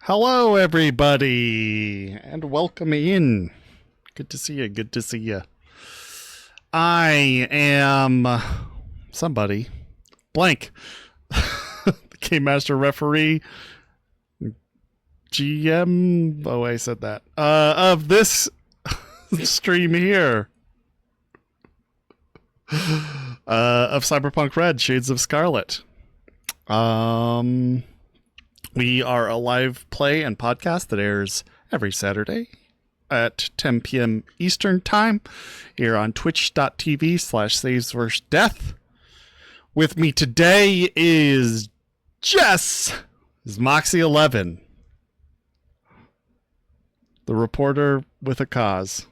Hello, everybody, and welcome in. Good to see you. Good to see you. I am somebody. Blank. The Game Master Referee. GM. Oh, I said that. Of this stream here. Of Cyberpunk RED, Shades of Scarlet. We are a live play and podcast that airs every Saturday at 10 p.m. Eastern Time here on twitch.tv/savesversedeath. With me today is Jess, is Moxie11, the reporter with a cause.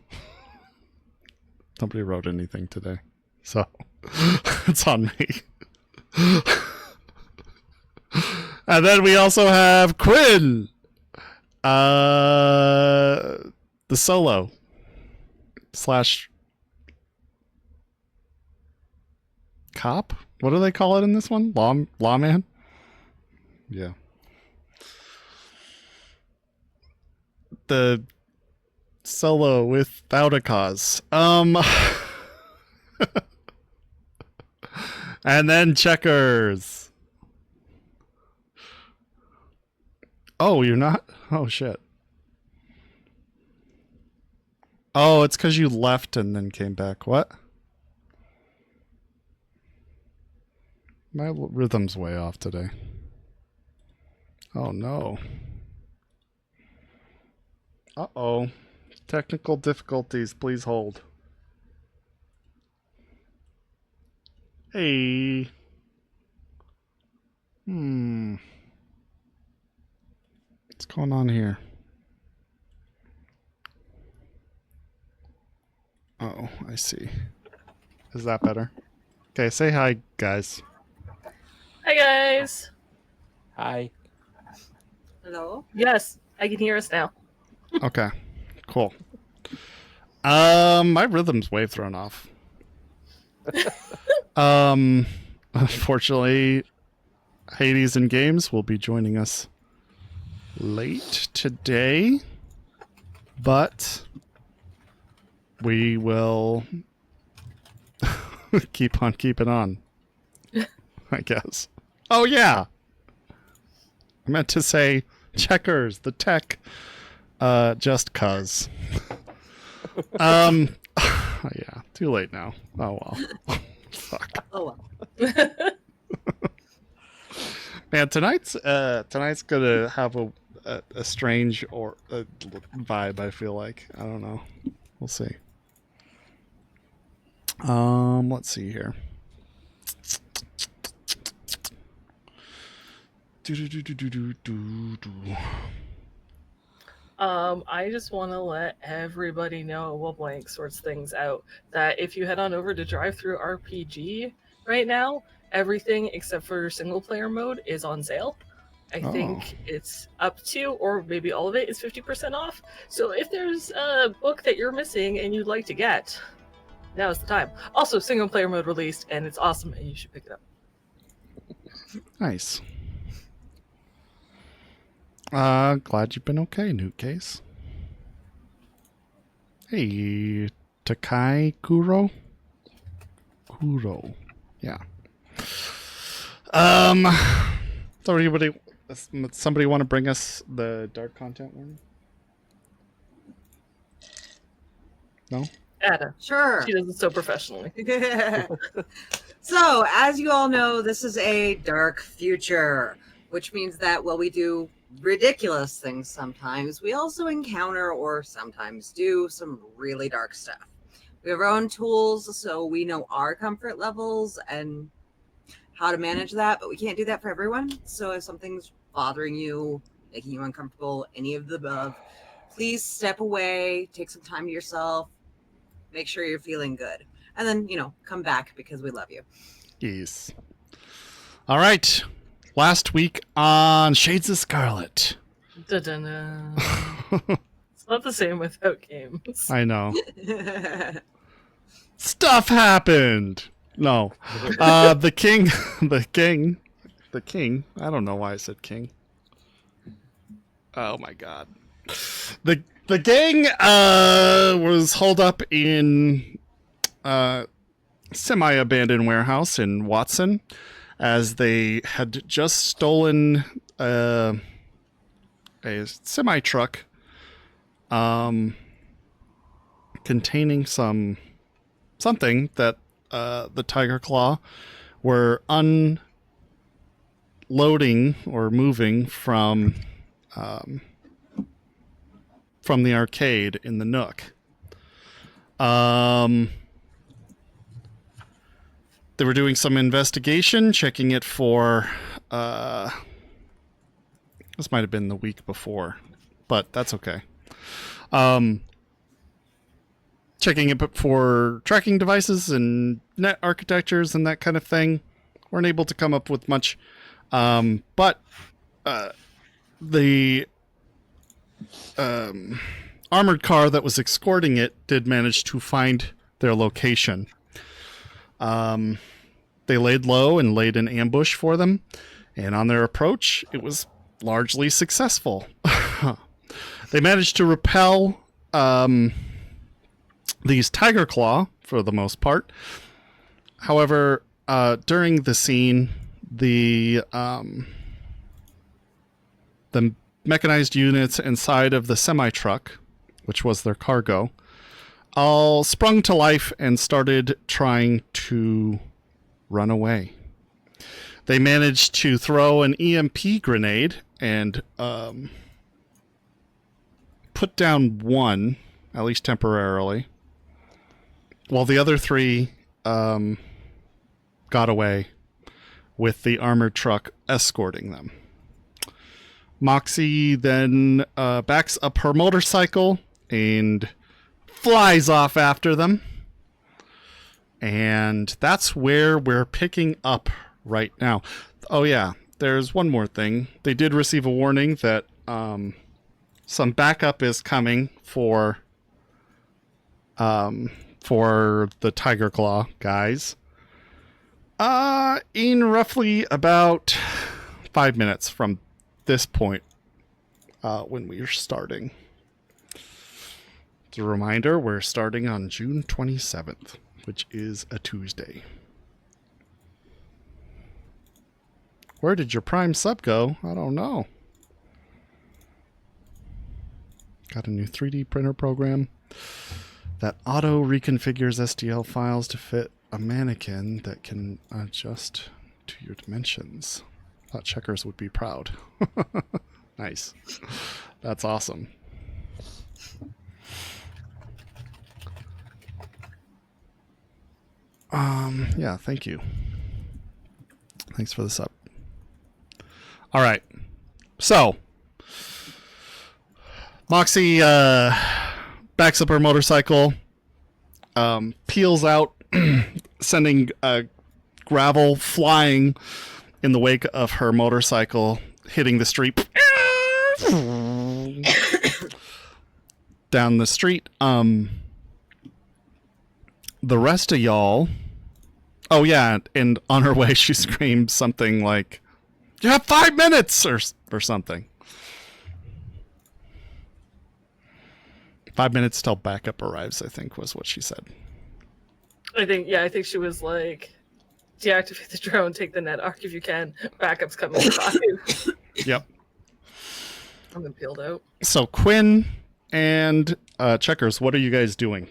Nobody wrote anything today, so it's on me. And then we also have Quinn, the solo / cop. What do they call it in this one? Lawman. Yeah. The solo without a cause. And then Checkers. Oh, you're not? Oh, shit. Oh, it's because you left and then came back. What? My rhythm's way off today. Oh, no. Uh-oh. Technical difficulties. Please hold. Hey. What's going on here? Oh, I see. Is that better? Okay, say hi, guys. Hi, guys. Hi. Hello? Yes, I can hear us now. Okay, cool. My rhythm's way thrown off. Unfortunately, Hades and Games will be joining us late today, but we will keep on keeping on, I guess. Oh yeah, I meant to say Checkers, the tech, just cuz. Yeah, too late now. Oh well. Fuck. Oh well. Man, tonight's gonna have a strange or vibe. I feel like, I don't know. We'll see. Let's see here. I just want to let everybody know while Blank sorts things out that if you head on over to DriveThruRPG right now, everything except for single player mode is on sale. I think it's up to, or maybe all of it is 50% off. So if there's a book that you're missing and you'd like to get, now's the time. Also, single player mode released, and it's awesome, and you should pick it up. Nice. Glad you've been okay, Newt Case. Hey, Takai Kuro? Kuro. Yeah. So somebody want to bring us the dark content warning? No? Ada. Sure. She does it so professionally. So, as you all know, this is a dark future, which means that while we do ridiculous things sometimes, we also encounter or sometimes do some really dark stuff. We have our own tools, so we know our comfort levels and how to manage that, but we can't do that for everyone. So if something's bothering you, making you uncomfortable, any of the above, please step away, take some time to yourself, make sure you're feeling good, and then, come back because we love you. Yes. All right. Last week on Shades of Scarlet. Da-da-da. It's not the same without games. I know. Stuff happened. No. The king. I don't know why I said king. Oh my god. The gang was holed up in semi-abandoned warehouse in Watson as they had just stolen a semi-truck containing something that the Tiger Claw were unloading or moving from the arcade in the Nook. They were doing some investigation, checking it for this might have been the week before, but that's okay. Checking it for tracking devices and net architectures and that kind of thing. Weren't able to come up with much, but the armored car that was escorting it did manage to find their location. They laid low and laid an ambush for them, and on their approach, it was largely successful. They managed to repel these Tiger Claw for the most part. However, during the scene, the mechanized units inside of the semi-truck, which was their cargo, all sprung to life and started trying to run away. They managed to throw an EMP grenade and put down one, at least temporarily, while the other three got away with the armored truck escorting them. Moxie then backs up her motorcycle and flies off after them. And that's where we're picking up right now. Oh yeah, there's one more thing. They did receive a warning that some backup is coming for the Tiger Claw guys. In roughly about 5 minutes from this point, when we are starting. As a reminder, we're starting on June 27th, which is a Tuesday. Where did your Prime sub go? I don't know. Got a new 3D printer program that auto reconfigures STL files to fit a mannequin that can adjust to your dimensions. Thought Checkers would be proud. Nice. That's awesome. Yeah, thank you. Thanks for the sub. All right. So, Moxie backs up her motorcycle, peels out, sending gravel flying in the wake of her motorcycle, hitting the street. Down the street. The rest of y'all... Oh, yeah, and on her way, she screams something like, "You have 5 minutes!" or something. 5 minutes till backup arrives, I think, was what she said. I think she was like, deactivate the drone, take the net arc if you can. Backup's coming in 5. Yep. I'm then peeled out. So, Quinn and Checkers, what are you guys doing?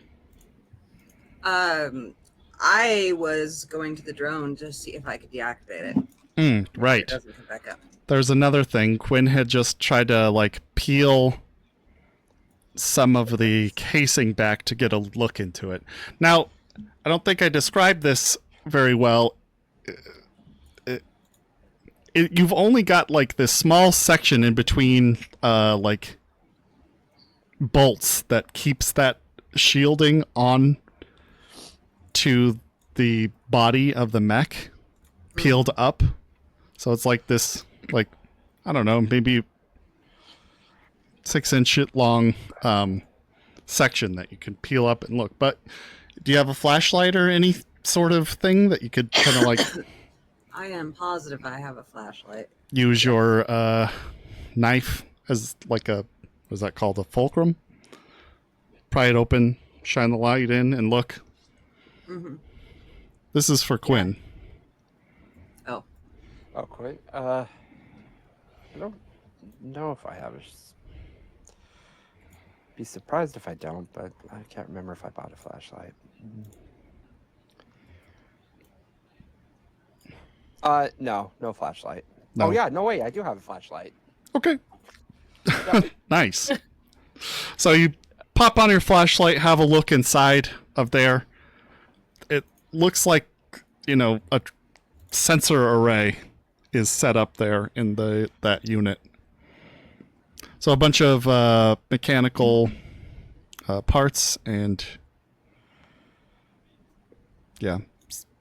I was going to the drone to see if I could deactivate it. Right. It doesn't come back up. There's another thing. Quinn had just tried to, peel some of the casing back to get a look into it. Now, I don't think I described this very well. You've only got, this small section in between, bolts that keeps that shielding on to the body of the mech peeled up. So it's like this, I don't know, maybe 6-inch long section that you can peel up and look. But do you have a flashlight or any sort of thing that you could kind of I am positive I have a flashlight. use your knife as like a, what's that called, a fulcrum. Pry it open, shine the light in, and look. Mm-hmm. This is for Quinn. Oh. Oh, Quinn. I don't know if I have. Be surprised if I don't, but I can't remember if I bought a flashlight. No flashlight. No. Oh yeah, no way, I do have a flashlight. Okay. Nice. So you pop on your flashlight, have a look inside of there. It looks like, a sensor array is set up there in that unit. So a bunch of mechanical parts and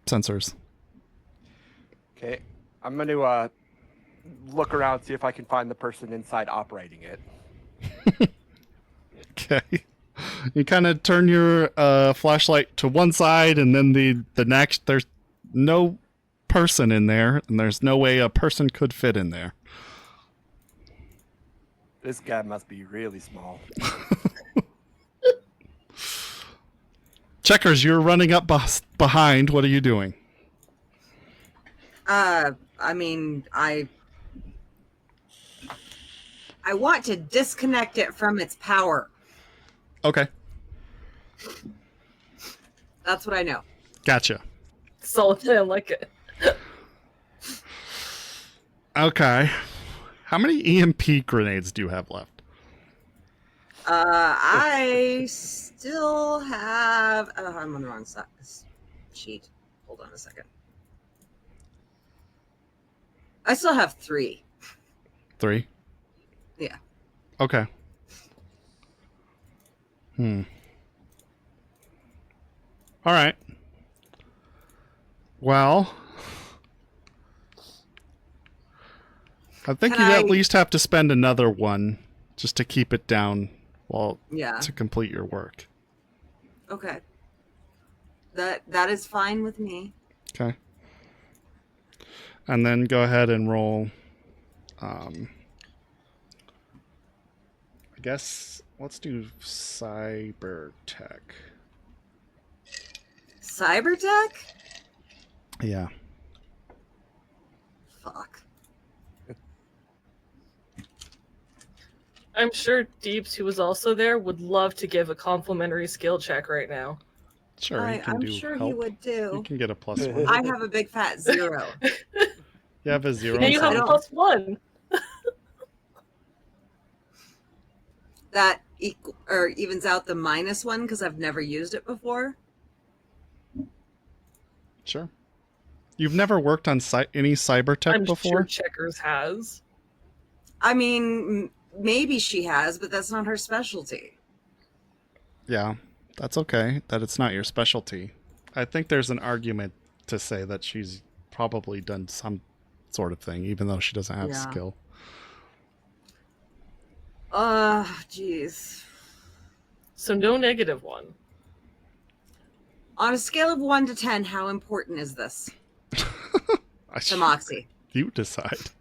sensors. Okay, I'm going to look around, see if I can find the person inside operating it. Okay. You kind of turn your flashlight to one side, and then the next, there's no person in there, and there's no way a person could fit in there. This guy must be really small. Checkers, you're running up behind. What are you doing? I want to disconnect it from its power. Okay. That's what I know. Gotcha. Solid, I like it. Okay. How many EMP grenades do you have left? I still have... I'm on the wrong side. Sheet. Hold on a second. I still have 3. 3? Yeah. Okay. All right. Well, I think Can you'd I- at least have to spend another one just to keep it down Yeah. to complete your work. Okay. That is fine with me. Okay. And then go ahead and roll. I guess let's do Cybertech. Cybertech? Yeah. Fuck. I'm sure Deeps, who was also there, would love to give a complimentary skill check right now. Sure. You can I'm do sure help. he would You too. can get a +1. I have a big fat 0. You have a 0. And you have I a don't- +1. That evens out the -1 because I've never used it before. Sure. You've never worked on any Cybertech I'm before? sure Checkers has. I mean, maybe she has, but that's not her specialty. Yeah, that's okay that it's not your specialty. I think there's an argument to say that she's probably done some sort of thing, even though she doesn't have Yeah. skill. Jeez. So no -1. On a scale of 1 to 10, how important is this to Moxie? You decide.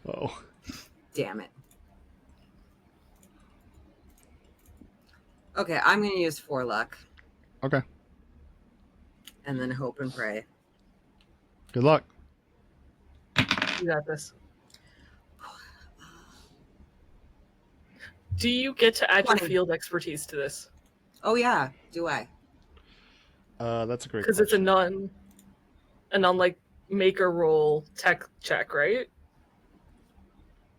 Oh. Damn it. Okay, I'm going to use 4 luck Okay. and then hope and pray. Good luck. You got this. Do you get to add your 20. field expertise to this? Oh, yeah. Do I? That's a great Because it's a question. non like maker roll tech check, right?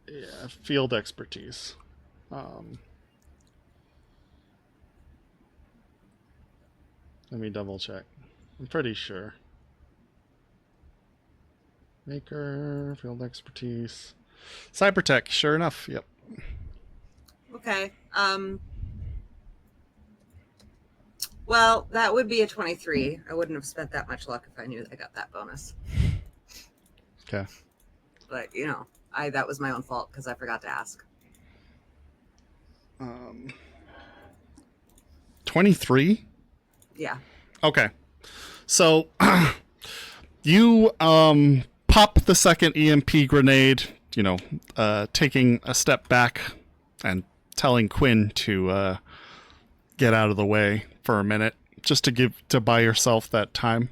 Yeah, field expertise. Let me double check. I'm pretty sure. Maker, field expertise. Cybertech, sure enough. Yep. Okay. Well, that would be a 23. I wouldn't have spent that much luck if I knew I got that bonus. Okay. But, that was my own fault because I forgot to ask. 23? Yeah. Okay. So you pop the second EMP grenade, taking a step back and telling Quinn to get out of the way for a minute, just to buy yourself that time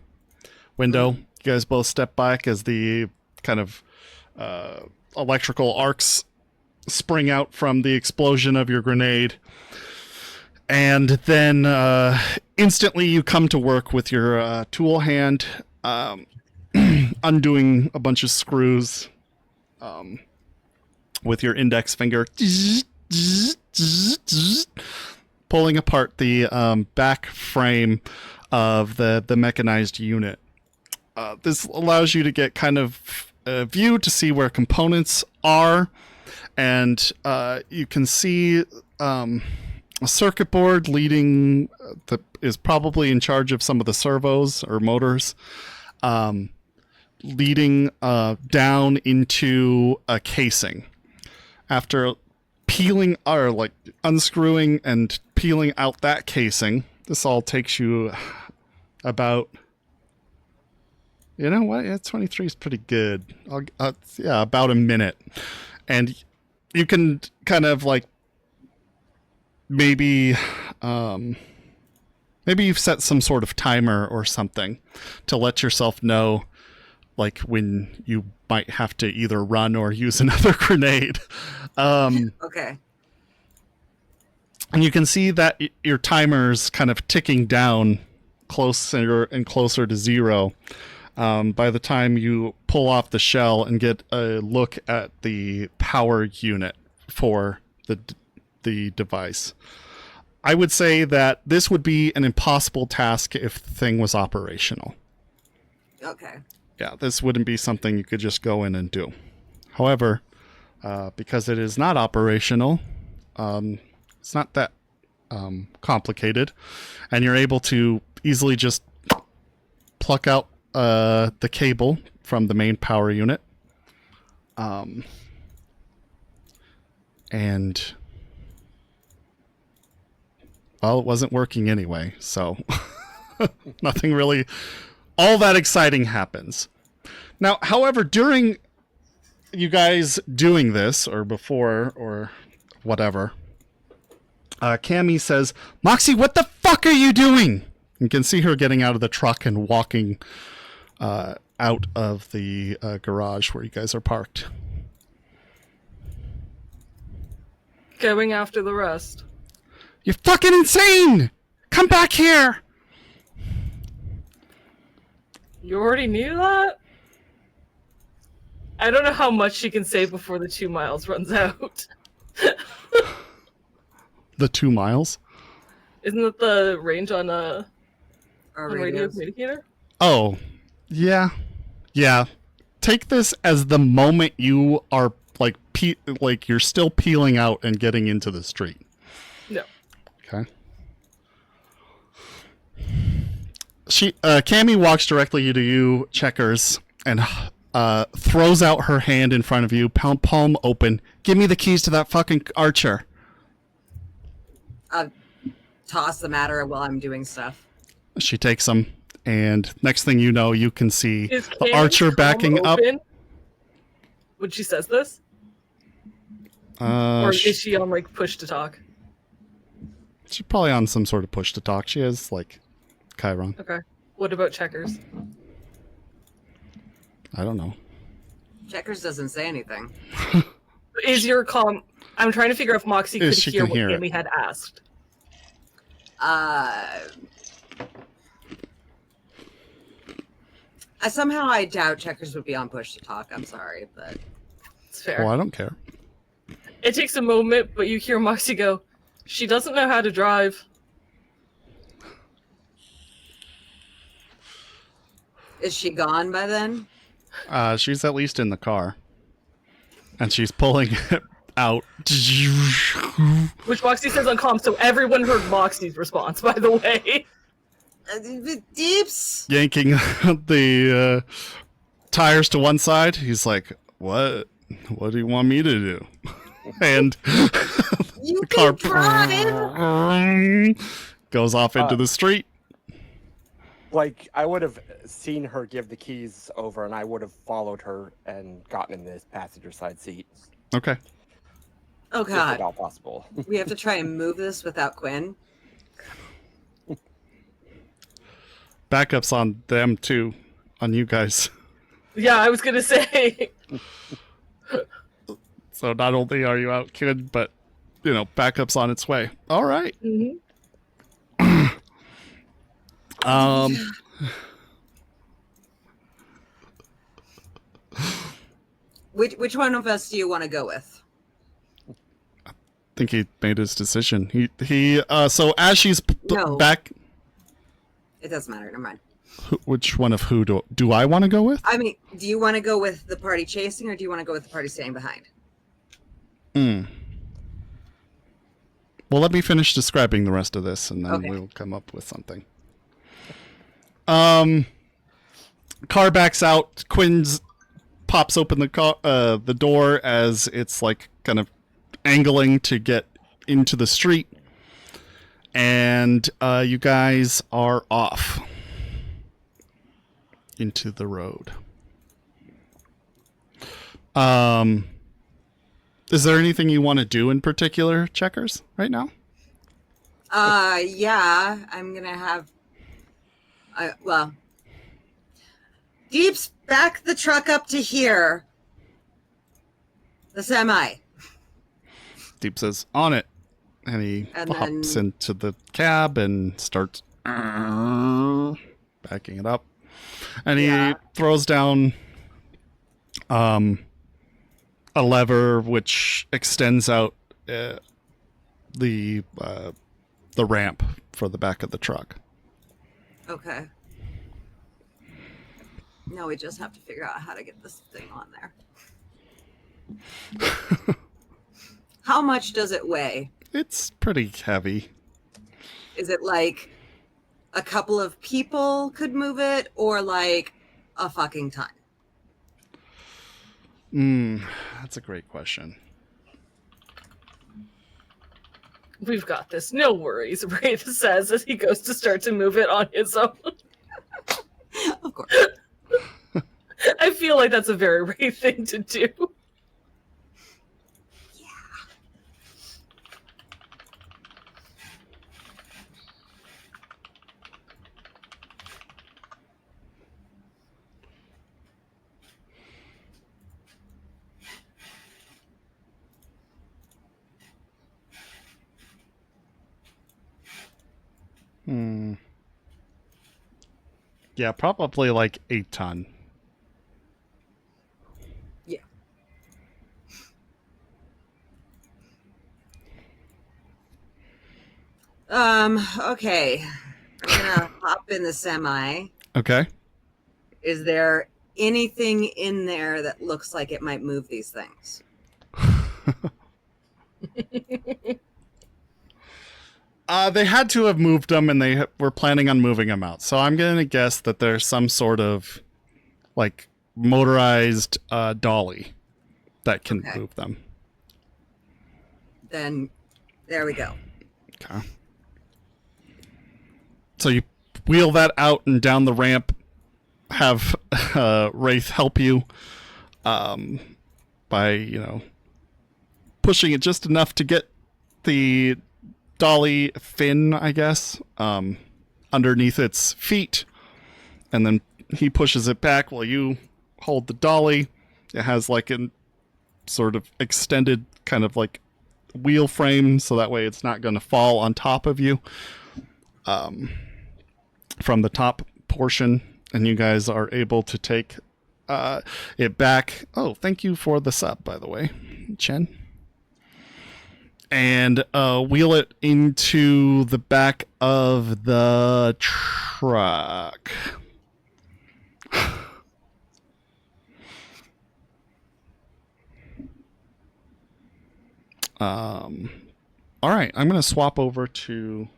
window. You guys both step back as the kind of electrical arcs spring out from the explosion of your grenade. And then instantly you come to work with your tool hand, undoing a bunch of screws with your index finger, pulling apart the back frame of the mechanized unit. This allows you to get kind of a view to see where components are, and you can see a circuit board leading that is probably in charge of some of the servos or motors, leading down into a casing. After peeling or like unscrewing and peeling out that casing, this all takes you about, you know what? Yeah, 23 is pretty good. About a minute. And you can kind of like maybe you've set some sort of timer or something to let yourself know like when you might have to either run or use another grenade. Okay. And you can see that your timer's kind of ticking down closer and closer to zero. By the time you pull off the shell and get a look at the power unit for the device. I would say that this would be an impossible task if the thing was operational. Okay. Yeah, this wouldn't be something you could just go in and do. However, because it is not operational, it's not that complicated, and you're able to easily just pluck out the cable from the main power unit. And well, it wasn't working anyway, so nothing really all that exciting happens. Now, however, during you guys doing this, or before, or whatever, Cammy says, "Moxie, what the fuck are you doing?" You can see her getting out of the truck and walking out of the garage where you guys are parked. Going after the rest. You're fucking insane! Come back here! You already knew that? I don't know how much she can say before the 2 miles runs out. The 2 miles? Isn't that the range on Our radio radios. communicator? Oh, yeah. Yeah. Take this as the moment you are like you're still peeling out and getting into the street. No. Okay. Cammy walks directly to you, Checkers, and throws out her hand in front of you, palm open. Give me the keys to that fucking Archer. Toss the matter while I'm doing stuff. She takes them, and next thing you know, you can see Is the Cammy Archer backing palm up. open when she says this? Or is she on like push to talk? She's probably on some sort of push to talk. She has like Chiron. Okay. What about Checkers? I don't know. Checkers doesn't say anything. Is your I'm trying to figure out if Moxie could She hear can what hear it. Cammy had asked. Somehow I doubt Checkers would be on push to talk. I'm sorry, but It's fair. Well, I don't care. It takes a moment, but you hear Moxie go, "She doesn't know how to drive." is she gone by then? She's at least in the car. And she's pulling it out. Which Moxie says on comm, so everyone heard Moxie's response, by the way. Deeps. Yanking the tires to one side. He's like, "What? What do you want me to do?" And You the car can drive. goes off into the street. Like, I would have seen her give the keys over, and I would have followed her and gotten in this passenger side seat. Okay. Oh If god. at all possible. We have to try and move this without Quinn. Backups on them too, on you guys. Yeah, I was gonna say. So not only are you out, kid, but backups on its way. All right. Mhm. Which one of us do you want to go with? I think he made his decision. He so as she's No. back, It doesn't matter. Never mind. which one of who do I want to go with? I mean, do you want to go with the party chasing, or do you want to go with the party staying behind? Well, let me finish describing the rest of this, and then Okay. we'll come up with something. Car backs out. Quinn's pops open the door as it's like kind of angling to get into the street, and you guys are off into the road. Is there anything you want to do in particular, Checkers, right now? Yeah, I'm gonna have. Well, Deeps, back the truck up to here. The semi. Deep says, on it. And he And hops then- into the cab and starts backing it up. And he Yeah. throws down a lever which extends out the ramp for the back of the truck. Okay. No, we just have to figure out how to get this thing on there. How much does it weigh? It's pretty heavy. Is it like a couple of people could move it, or like a fucking ton? That's a great question. We've got this. No worries, Wraith says as he goes to start to move it on his own. Of course. I feel like that's a very Wraith thing to do. Yeah, probably like 8 ton. Yeah. Okay. I'm gonna hop in the semi. Okay. Is there anything in there that looks like it might move these things? They had to have moved them, and they were planning on moving them out. So I'm going to guess that there's some sort of, like, motorized dolly that can Okay. move them. Then there we go. Okay. So you wheel that out and down the ramp, have Wraith help you by, pushing it just enough to get the dolly fin, I guess, underneath its feet. And then he pushes it back while you hold the dolly. It has like a sort of extended kind of like wheel frame, so that way it's not going to fall on top of you from the top portion. And you guys are able to take it back. Oh, thank you for the sub, by the way, Chen. And wheel it into the back of the truck. All right, I'm going to swap over to...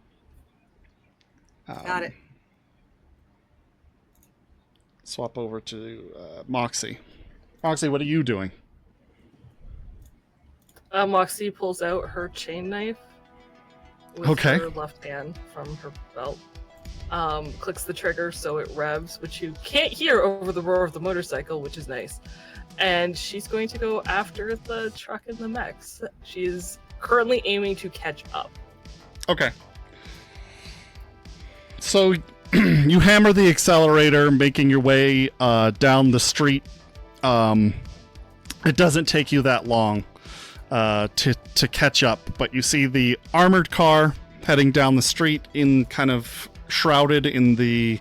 Got it. Swap over to Moxie. Moxie, what are you doing? Moxie pulls out her chain knife with Okay. her left hand from her belt. clicks the trigger so it revs, which you can't hear over the roar of the motorcycle, which is nice. And she's going to go after the truck and the mechs. She's currently aiming to catch up. Okay. So you hammer the accelerator, making your way down the street. It doesn't take you that long to catch up, but you see the armored car heading down the street, in kind of shrouded in the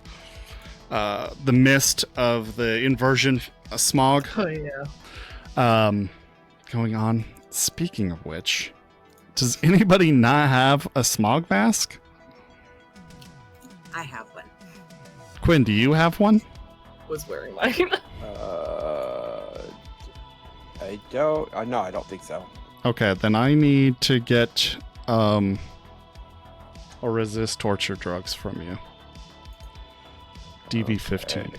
mist of the inversion smog. Oh yeah. Going on. Speaking of which, does anybody not have a smog mask? I have one. Quinn, do you have one? Was wearing mine. I don't. No, I don't think so. Okay, then I need to get or resist torture drugs from you. DV15. Okay.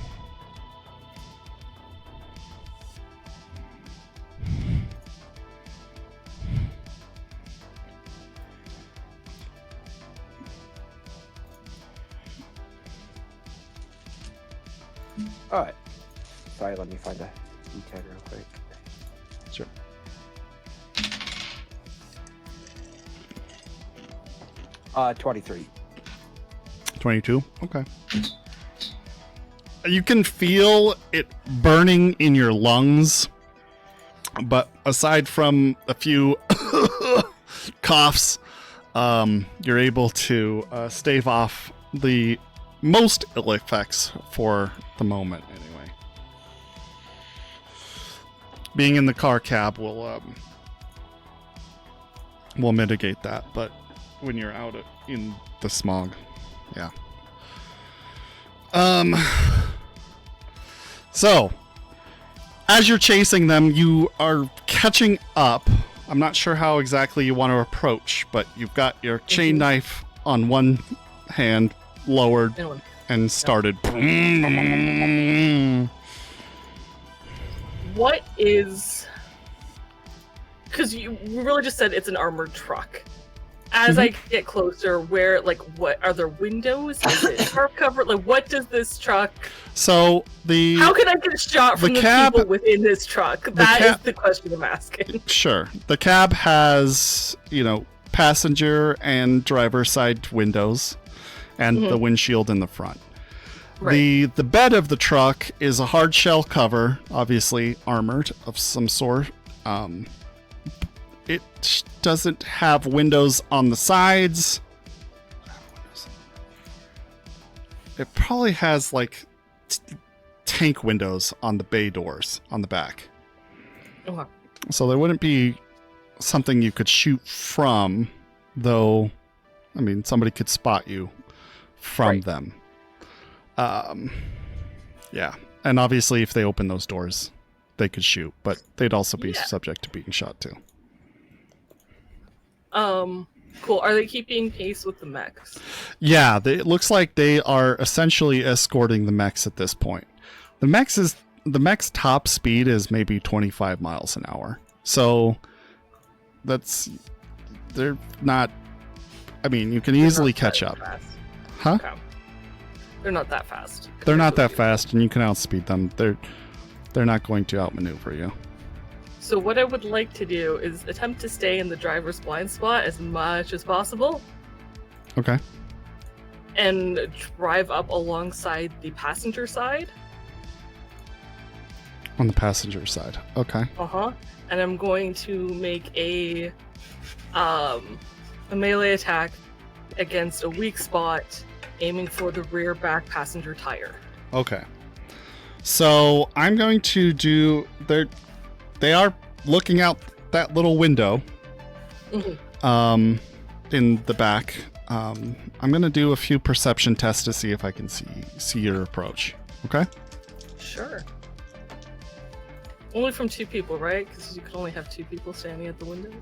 All right. Sorry, let me find a D10 real quick. Sure. Uh, 23. 22? Okay. You can feel it burning in your lungs, but aside from a few coughs, you're able to stave off the most ill effects for the moment, anyway. Being in the car cab will mitigate that, but when you're out in the smog, yeah. So, as you're chasing them, you are catching up. I'm not sure how exactly you want to approach, but you've got your chain knife on one hand lowered and started. What is... Because you really just said it's an armored truck. As I get closer, where, like, what are there windows? Is it tarp covered? Like, what does this truck... So, the... How can I get a shot from the cab, people within this truck? That is the question I'm asking. Sure. The cab has, passenger and driver side windows and the windshield in the front. Right. The bed of the truck is a hard shell cover, obviously armored of some sort. It doesn't have windows on the sides. It probably has like tank windows on the bay doors on the back. Okay. So there wouldn't be something you could shoot from, though. I mean, somebody could spot you from them. Yeah. And obviously if they open those doors, they could shoot, but they'd also be subject to being shot too. Cool. Are they keeping pace with the mechs? Yeah, it looks like they are essentially escorting the mechs at this point. The mech's top speed is maybe 25 miles an hour. So they're not, I mean, you can easily catch up. Fast. Huh? Okay. They're not that fast. They're not that fast, and you can outspeed them. They're not going to outmaneuver you. So what I would like to do is attempt to stay in the driver's blind spot as much as possible. Okay. And drive up alongside the passenger side. On the passenger side. Okay. And I'm going to make a melee attack against a weak spot, aiming for the rear back passenger tire. Okay. So I'm going to do... They are looking out that little window in the back. I'm going to do a few perception tests to see if I can see your approach. Okay? Sure. Only from two people, right? Because you can only have two people standing at the windows.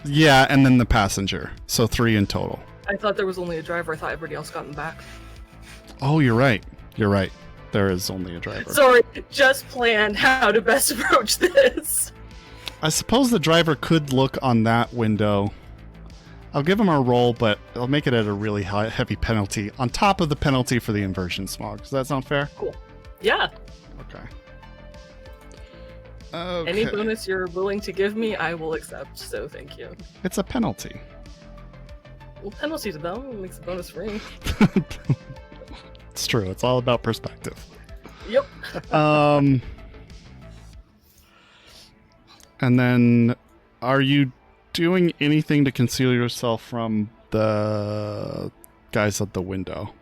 Yeah, and then the passenger. So 3 in total. I thought there was only a driver. I thought everybody else got in the back. Oh, you're right. You're right. There is only a driver. Sorry, just planned how to best approach this. I suppose the driver could look on that window. I'll give him a roll, but I'll make it at a really heavy penalty on top of the penalty for the inversion smog. Does that sound fair? Cool. Yeah. Okay. Any bonus you're willing to give me, I will accept. So thank you. It's a penalty. Well, penalty to them makes a bonus for me. It's true. It's all about perspective. Yep. And then, are you doing anything to conceal yourself from the guys at the window?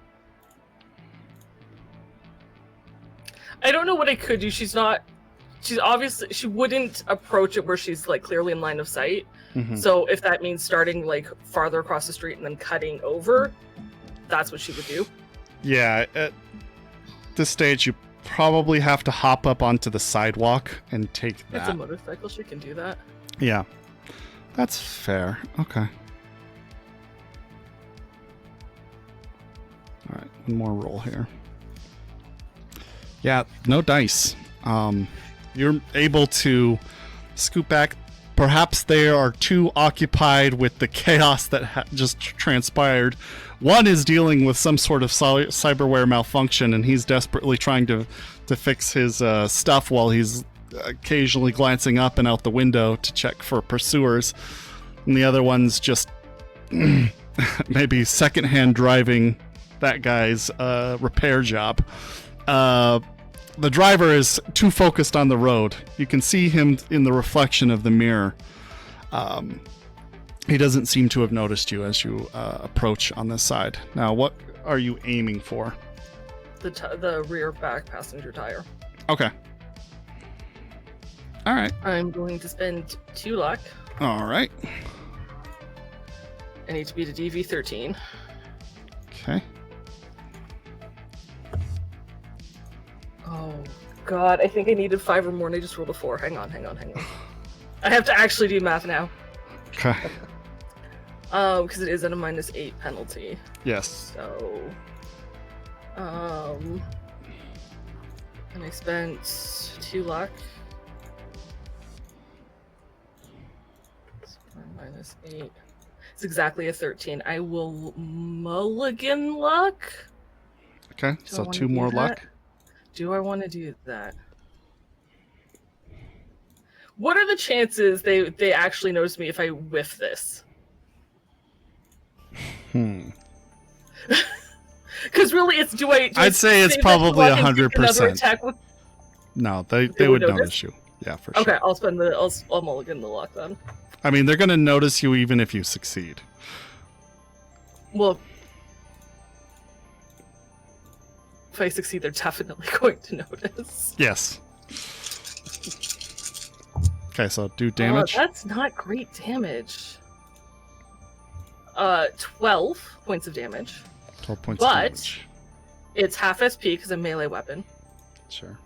I don't know what I could do. She's obviously, she wouldn't approach it where she's like clearly in line of sight. Mm-hmm. So if that means starting like farther across the street and then cutting over, that's what she would do. Yeah, at this stage, you probably have to hop up onto the sidewalk and take that. It's a motorcycle. She can do that. Yeah, that's fair. Okay. All right, one more roll here. Yeah, no dice. You're able to scoot back. Perhaps they are too occupied with the chaos that just transpired. One is dealing with some sort of cyberware malfunction, and he's desperately trying to fix his stuff while he's occasionally glancing up and out the window to check for pursuers. And the other one's just maybe secondhand driving that guy's repair job. The driver is too focused on the road. You can see him in the reflection of the mirror. He doesn't seem to have noticed you as you approach on this side. Now, what are you aiming for? The rear back passenger tire. Okay. All right. I'm going to spend 2 luck. All right. I need to beat a DV13. Okay. Oh, God. I think I needed 5 or more, and I just rolled a 4. Hang on. I have to actually do math now. Okay. Because it is at a -8 penalty. Yes. So, and I spent 2 luck. -8. It's exactly a 13. I will mulligan luck. Okay, so 2 more luck. Do I want to do that? What are the chances they actually notice me if I whiff this? Because really, it's I'd say it's probably 100%. No, they would notice you. Yeah, for sure. Okay, I'll mulligan the luck then. I mean, they're going to notice you even if you succeed. Well, if I succeed, they're definitely going to notice. Yes. Okay, so do damage. That's not great damage. 12 points of damage. 12 points of damage. But it's half SP because I'm melee weapon. Sure.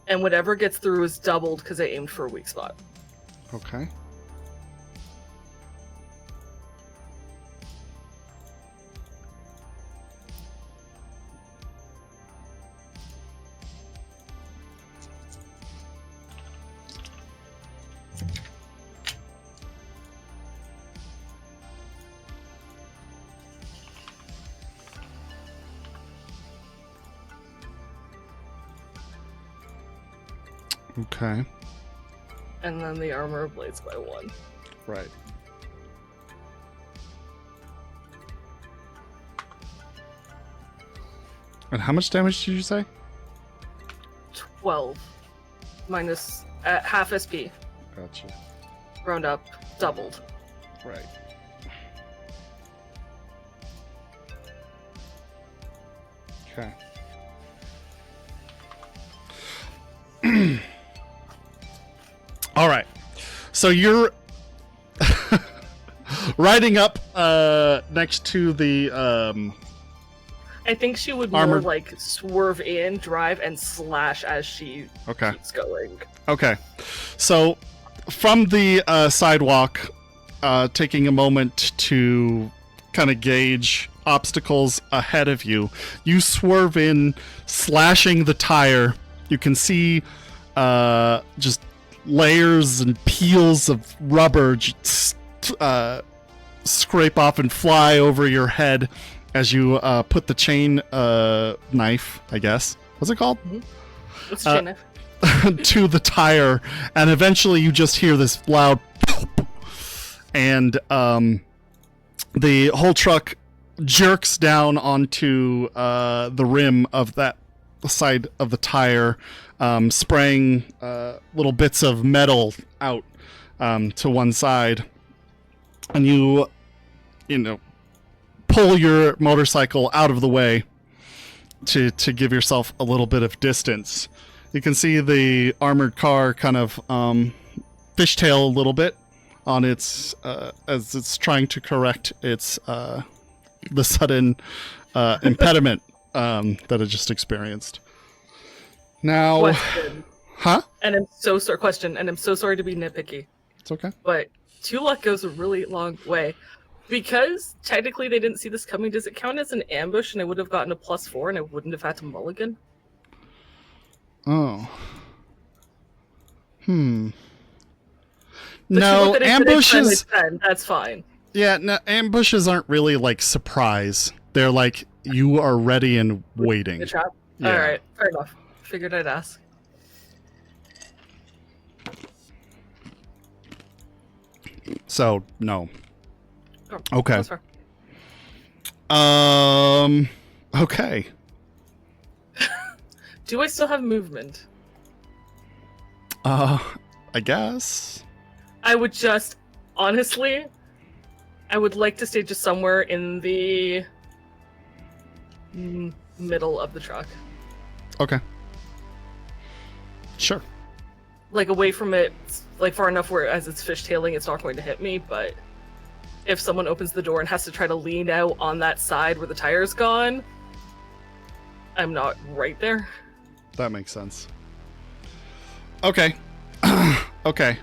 And whatever gets through is doubled because I aimed for a weak spot. Okay. Okay. And then the armor blades by 1. Right. And how much damage did you say? 12. Minus half SP. Gotcha. Round up, doubled. Right. Okay. All right. So you're riding up next to the I think she would Armored- more like swerve in, drive, and slash as she keeps going. Okay. So from the sidewalk, taking a moment to kind of gauge obstacles ahead of you, you swerve in, slashing the tire. You can see just layers and peels of rubber scrape off and fly over your head as you put the chain knife, I guess. What's it called? What's the chain knife? To the tire, and eventually you just hear this loud and the whole truck jerks down onto the rim of that side of the tire, spraying little bits of metal out to one side, and you know, pull your motorcycle out of the way to give yourself a little bit of distance. You can see the armored car kind of fishtail a little bit on its as it's trying to correct its the sudden impediment that it just experienced. Now, Question. huh? And I'm so sorry. Question. And I'm so sorry to be nitpicky, It's okay. but 2 luck goes a really long way. Because technically they didn't see this coming, does it count as an ambush and I would have gotten a +4 and I wouldn't have had to mulligan? Oh. But No, you look at it and it's ambushes. 10, that's fine. Yeah, no, ambushes aren't really like surprise. They're like you are ready and waiting. The trap. Yeah. All right, fair enough. Figured I'd ask. So no. Oh, Okay. that's fair. Okay. Do I still have movement? I guess. I would just, honestly, I would like to stay just somewhere in the middle of the truck. Okay. Sure. Like away from it, like far enough where as it's fishtailing, it's not going to hit me, but if someone opens the door and has to try to lean out on that side where the tire's gone, I'm not right there. That makes sense. Okay. Okay.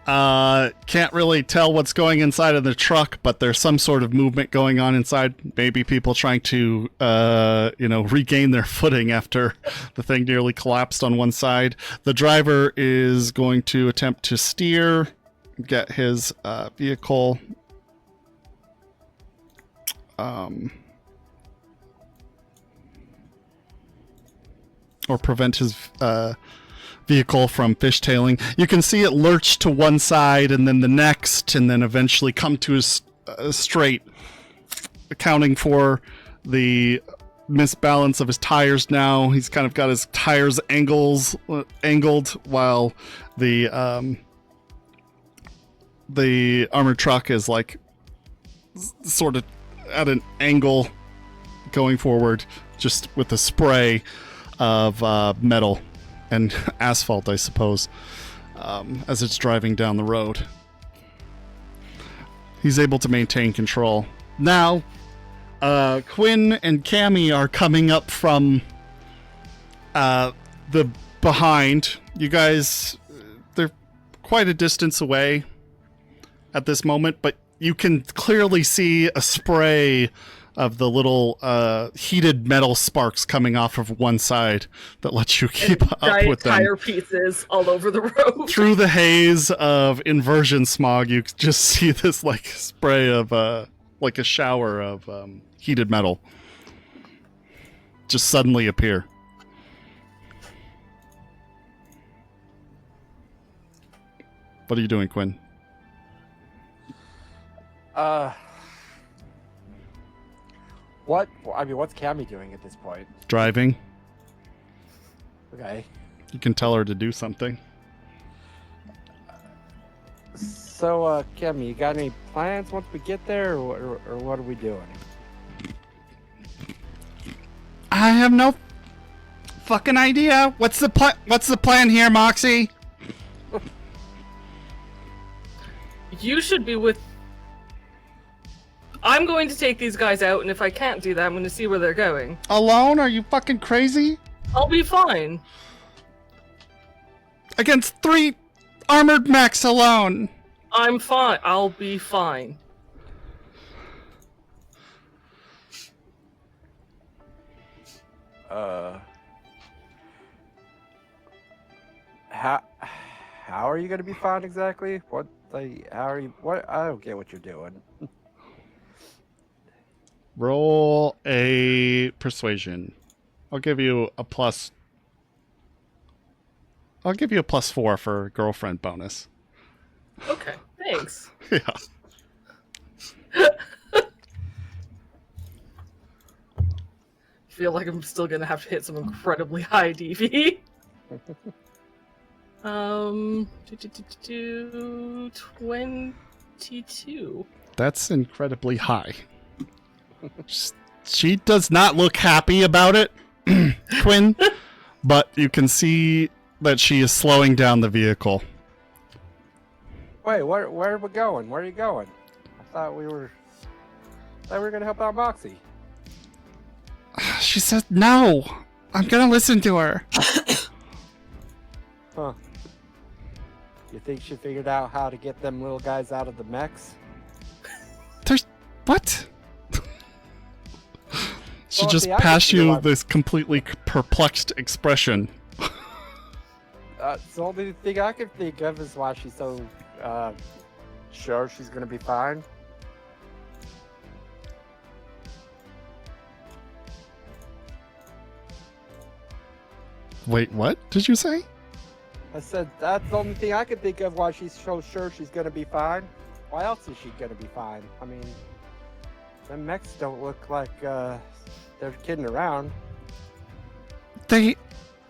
Can't really tell what's going inside of the truck, but there's some sort of movement going on inside. Maybe people trying to, regain their footing after the thing nearly collapsed on one side. The driver is going to attempt to steer, get his vehicle or prevent his vehicle from fishtailing. You can see it lurch to one side and then the next, and then eventually come to a straight, accounting for the misbalance of his tires. Now he's kind of got his tires angled while the armored truck is like sort of at an angle going forward, just with the spray of metal and asphalt, I suppose, as it's driving down the road. He's able to maintain control. Now, Quinn and Cammy are coming up from the behind. You guys, they're quite a distance away at this moment, but you can clearly see a spray of the little heated metal sparks coming off of one side that lets you keep up with them. Tire pieces all over the road. Through the haze of inversion smog, you just see this like spray of like a shower of heated metal just suddenly appear. What are you doing, Quinn? What's Cammy doing at this point? Driving. Okay. You can tell her to do something. So, Cammy, you got any plans once we get there, or what are we doing? I have no fucking idea. What's the plan here, Moxie? You should be with... I'm going to take these guys out, and if I can't do that, I'm going to see where they're going. Alone? Are you fucking crazy? I'll be fine. Against 3 armored mechs alone. I'm fine. I'll be fine. how are you going to be found exactly? What? How are you? What? I don't get what you're doing. Roll a persuasion. I'll give you a plus. I'll give you a +4 for girlfriend bonus. Okay, thanks. Yeah. Feel like I'm still gonna have to hit some incredibly high DV. 22. That's incredibly high. She does not look happy about it, Quinn, but you can see that she is slowing down the vehicle. Wait, where are we going? Where are you going? I thought we were gonna help out Moxie. She said no. I'm gonna listen to her. Huh. You think she figured out how to get them little guys out of the mechs? There's what? She Well, just see, I can passed see you why- this completely perplexed expression. The only thing I can think of is why she's so sure she's gonna be fine. Wait, what did you say? I said that's the only thing I can think of why she's so sure she's gonna be fine. Why else is she gonna be fine? I mean, the mechs don't look like they're kidding around.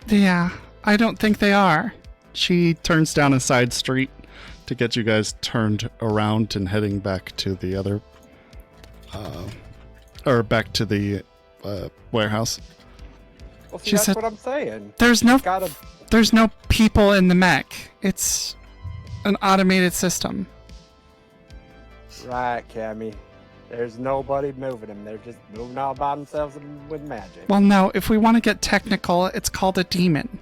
Yeah, I don't think they are. She turns down a side street to get you guys turned around and heading back to the other, back to the warehouse. Well, see, She that's said- what I'm saying. There's Gotta. no people in the mech. It's an automated system. Right, Cammy. There's nobody moving them. They're just moving all by themselves with magic. Well, no, if we want to get technical, it's called a demon.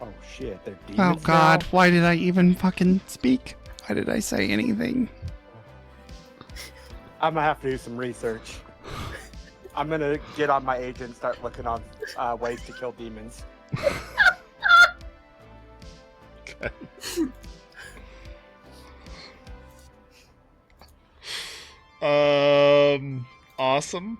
Oh shit, they're Oh demons god, now? why did I even fucking speak? Why did I say anything? I'm gonna have to do some research. I'm gonna get on my agent and start looking on ways to kill demons. Okay. Awesome.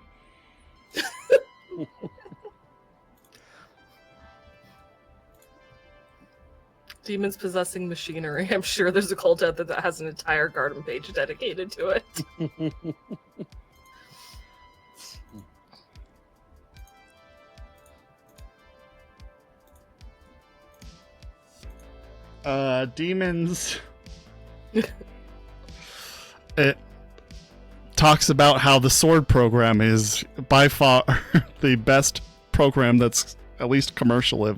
Demons possessing machinery. I'm sure there's a cult out there that has an entire garden page dedicated to it. Demons. It talks about how the sword program is by far the best program that's at least commercially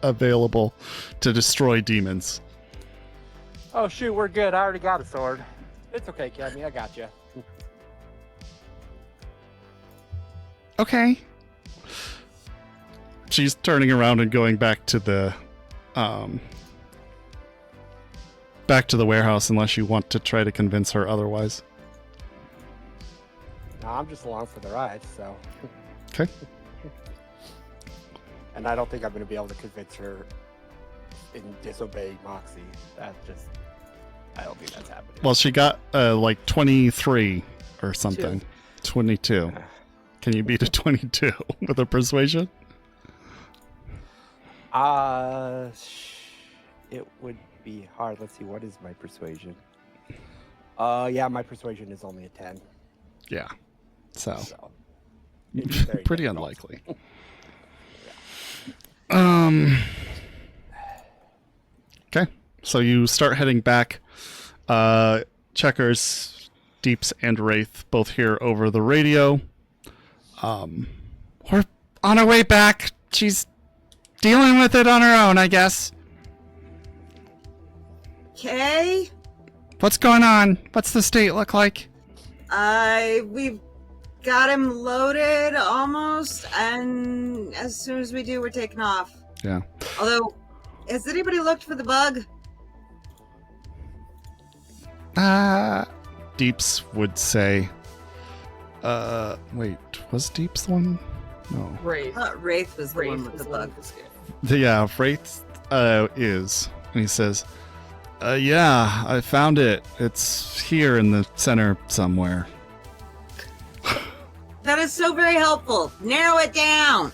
available to destroy demons. Oh shoot, we're good. I already got a sword. It's okay, Cammy. I got you. Okay. She's turning around and going back to the warehouse unless you want to try to convince her otherwise. No, I'm just along for the ride, so. Okay. And I don't think I'm going to be able to convince her in disobeying Moxie. I don't think that's happening. Well, she got like 23 or something. 22. Can you beat a 22 with a persuasion? It would be hard. Let's see, what is my persuasion? Yeah, my persuasion is only a 10. Yeah. So, So it's very pretty difficult. unlikely. Okay. So you start heading back. Checkers, Deeps, and Wraith both hear over the radio. We're on our way back. She's dealing with it on her own, I guess. Okay. What's going on? What's the state look like? We've got him loaded almost, and as soon as we do, we're taking off. Yeah. Although, has anybody looked for the bug? Deeps would say. Wait, was Deeps the one? No. Right. Wraith was the one with was the the one bug. with the skin. Yeah, Wraith is. And he says, yeah, I found it. It's here in the center somewhere. That is so very helpful. Narrow it down.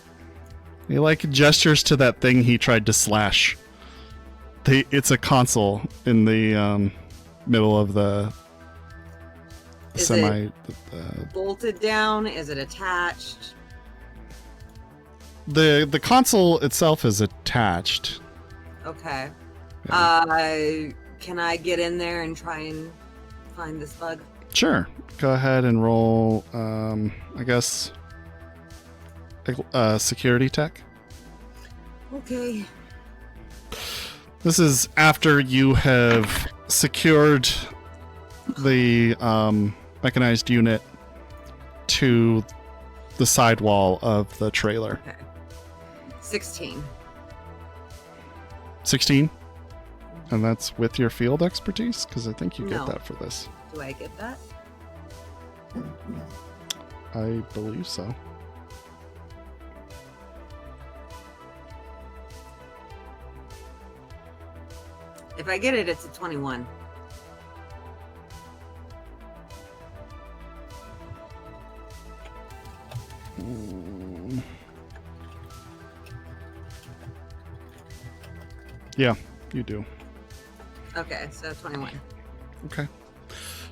He like gestures to that thing he tried to slash. It's a console in the middle of the Is semi. it bolted down? Is it attached? The console itself is attached. Okay. Yeah. Can I get in there and try and find this bug? Sure. Go ahead and roll. I guess. Security tech. Okay. This is after you have secured the mechanized unit to the sidewall of the trailer. Okay. 16. 16? And that's with your field expertise? Because I think you get No. that for this. Do I get that? I believe so. If I get it, it's a 21. Yeah, you do. Okay, so 21. Okay.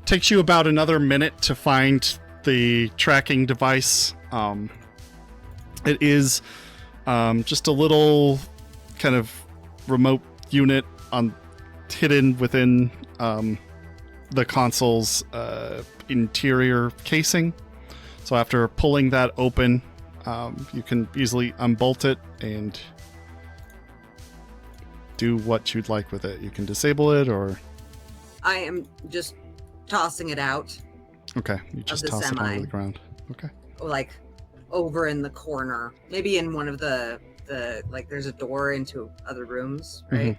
Takes you about another minute to find the tracking device. It is just a little kind of remote unit hidden within the console's interior casing. So after pulling that open, you can easily unbolt it and do what you'd like with it. You can disable it or... I am just tossing it out, Okay, you just the toss it semi. onto the ground. Okay. like over in the corner, maybe in one of the like there's a door into other rooms, right?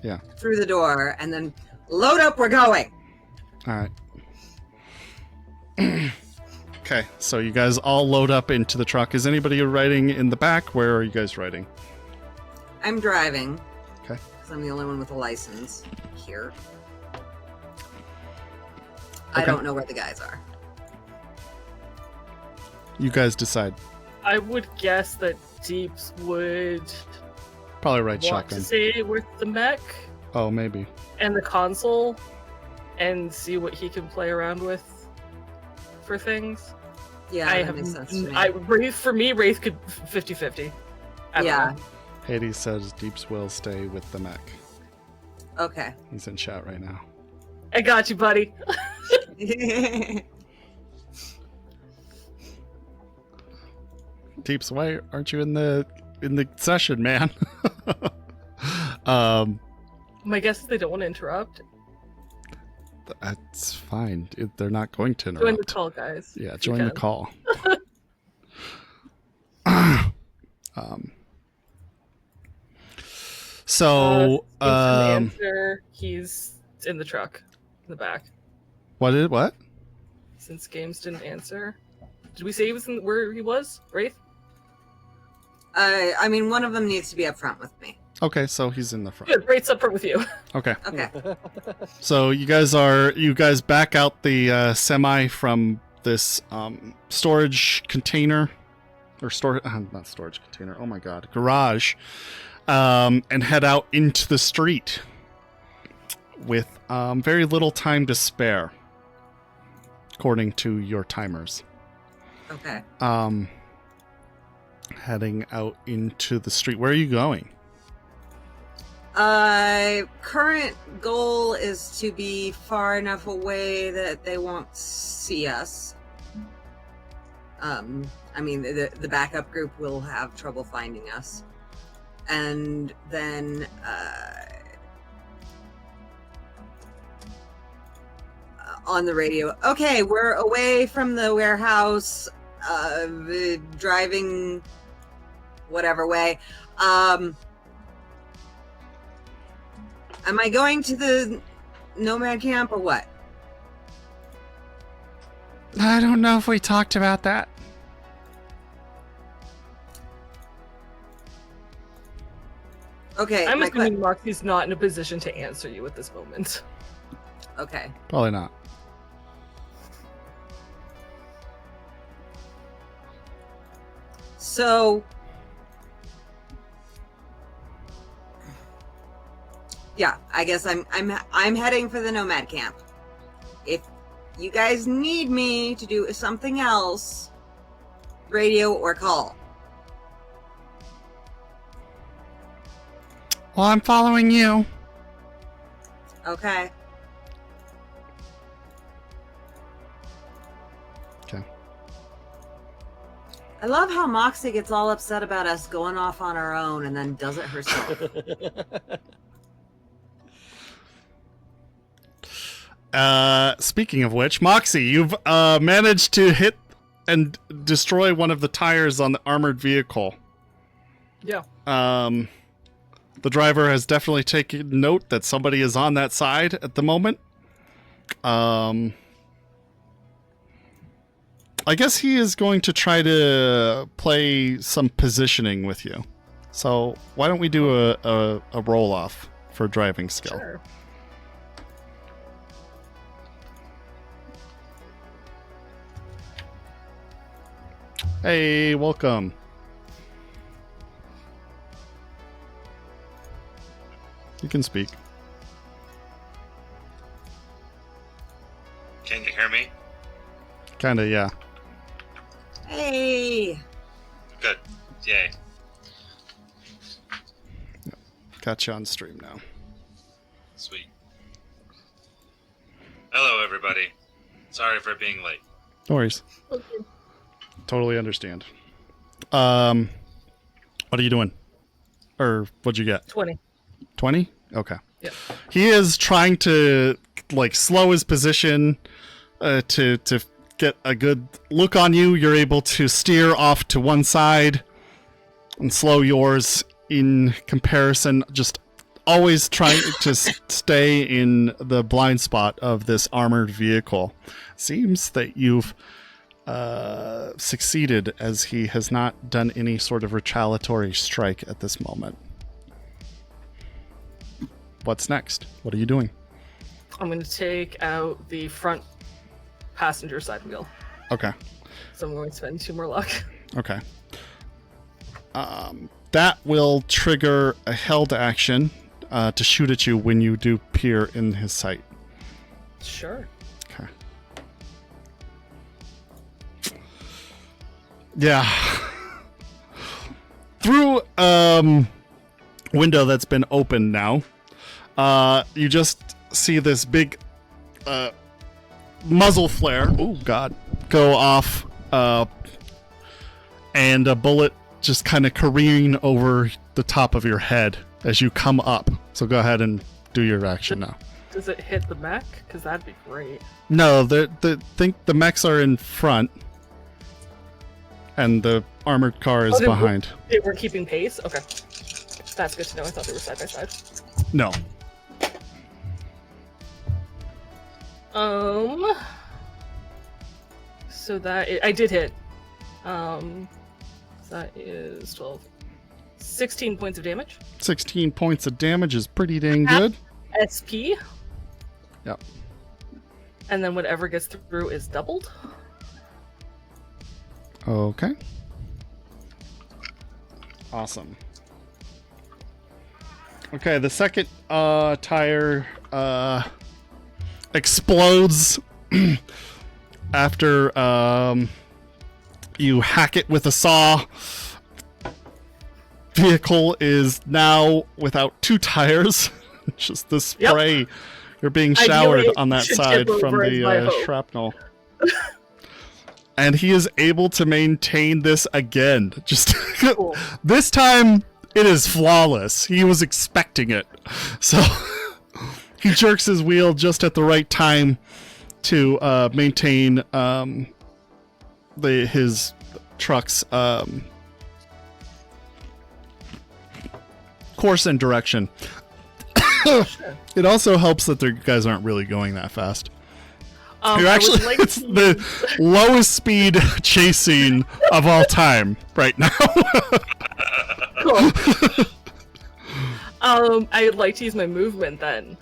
Yeah. Through the door, and then load up. We're going. All right. Okay, so you guys all load up into the truck. Is anybody riding in the back? Where are you guys riding? I'm driving. Okay. Because I'm the only one with a license here. I Okay. don't know where the guys are. You guys decide. I would guess that Deeps would Probably ride want shotgun. to stay with the mech Oh, maybe. and the console and see what he can play around with for things. Yeah, I that have makes sense to me. Wraith, for me, Wraith could 50-50. I don't Yeah. know. Hades says Deeps will stay with the mech. Okay. He's in chat right now. I got you, buddy. Deeps, why aren't you in the session, man? My guess is they don't want to interrupt. That's fine. They're not going to interrupt. Join the call, guys. Yeah, if you join the can. call. So, James didn't answer. He's in the truck in the back. what? Since Games didn't answer, did we say he was where he was? Wraith? I mean, one of them needs to be up front with me. Okay, so he's in the front. Good. Wraith's up front with you. Okay, Okay. so you guys back out the semi from this storage container, or not storage container. Oh my god, garage, and head out into the street with very little time to spare, according to your timers. Okay. Heading out into the street. Where are you going? Current goal is to be far enough away that they won't see us. I mean, the backup group will have trouble finding us. And then, on the radio, okay, we're away from the warehouse, driving whatever way. Am I going to the nomad camp or what? I don't know if we talked about that. Okay. I'm my assuming Moxie's not in a position to answer you at this moment. Okay. Probably not. So, yeah, I guess I'm heading for the nomad camp. If you guys need me to do something else, radio or call. Well, I'm following you. Okay. Okay. I love how Moxie gets all upset about us going off on our own and then does it herself. Speaking of which, Moxie, you've managed to hit and destroy one of the tires on the armored vehicle. Yeah. The driver has definitely taken note that somebody is on that side at the moment. I guess he is going to try to play some positioning with you. So why don't we do a roll-off for driving skill? Sure. Hey, welcome. You can speak. Can you hear me? Kinda, yeah. Hey! Good. Yay. Got you on stream now. Sweet. Hello, everybody. Sorry for being late. No worries. Okay. Totally understand. What are you doing? Or what'd you get? 20. 20? Okay. Yeah. He is trying to like slow his position to get a good look on you. You're able to steer off to one side and slow yours in comparison. Just always trying to stay in the blind spot of this armored vehicle. Seems that you've succeeded, as he has not done any sort of retaliatory strike at this moment. What's next? What are you doing? I'm going to take out the front passenger side wheel. Okay. So I'm going to spend 2 more luck. Okay. That will trigger a held action to shoot at you when you do peer in his sight. Sure. Okay. Yeah. Through window that's been opened now, you just see this big muzzle flare. Oh God! Go off, and a bullet just kind of careening over the top of your head as you come up. So go ahead and do your action now. Does it hit the mech? Because that'd be great. No, think the mechs are in front, and the armored car is behind. We're keeping pace? Okay. That's good to know. I thought they were side by side. No. So I did hit. That is 12. 16 points of damage. 16 points of damage is pretty dang good. SP. Yep. And then whatever gets through is doubled. Okay. Awesome. Okay, the second tire explodes after you hack it with a saw. Vehicle is now without 2 tires. Just the spray. Yep. You're being showered Ideally, on that side from the shrapnel. And he is able to maintain this again. Just cool. This time it is flawless. He was expecting it. So he jerks his wheel just at the right time to maintain his truck's course and direction. It also helps that the guys aren't really going that fast. You're actually, it's the lowest speed chase scene of all time right now. Cool. I'd like to use my movement then.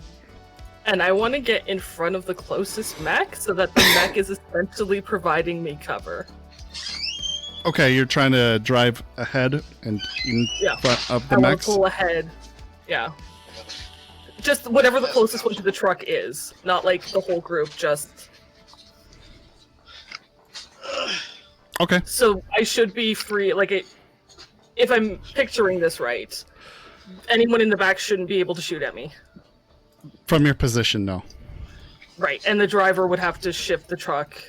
And I want to get in front of the closest mech so that the mech is essentially providing me cover. Okay, you're trying to drive ahead and in front of the I want mechs? to pull ahead. Yeah. Just whatever the closest one to the truck is. Not like the whole group, just... Okay. So I should be free, if I'm picturing this right, anyone in the back shouldn't be able to shoot at me. From your position, no. Right, and the driver would have to shift the truck,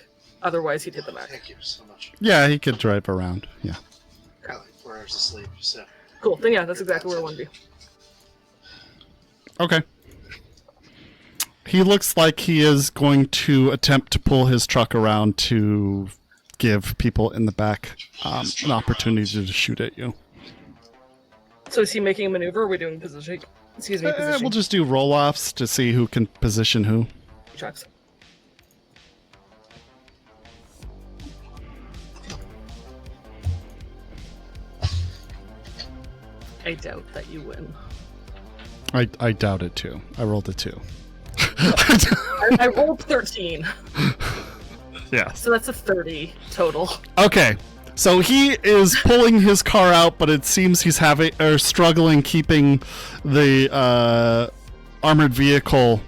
otherwise he'd hit the mech. Thank you so much. Yeah, he could drive around, yeah. Got like 4 hours of sleep, so. Cool, then yeah, that's exactly where I want to be. Okay. He looks like he is going to attempt to pull his truck around to give people in the back an opportunity to shoot at you. So is he making a maneuver, or are we doing position? Excuse me, position. We'll just do roll-offs to see who can position who. Trucks. I doubt that you win. I doubt it too. I rolled a 2. I rolled 13, Yeah. so that's a 30 total. Okay. So he is pulling his car out, but it seems he's struggling keeping the armored vehicle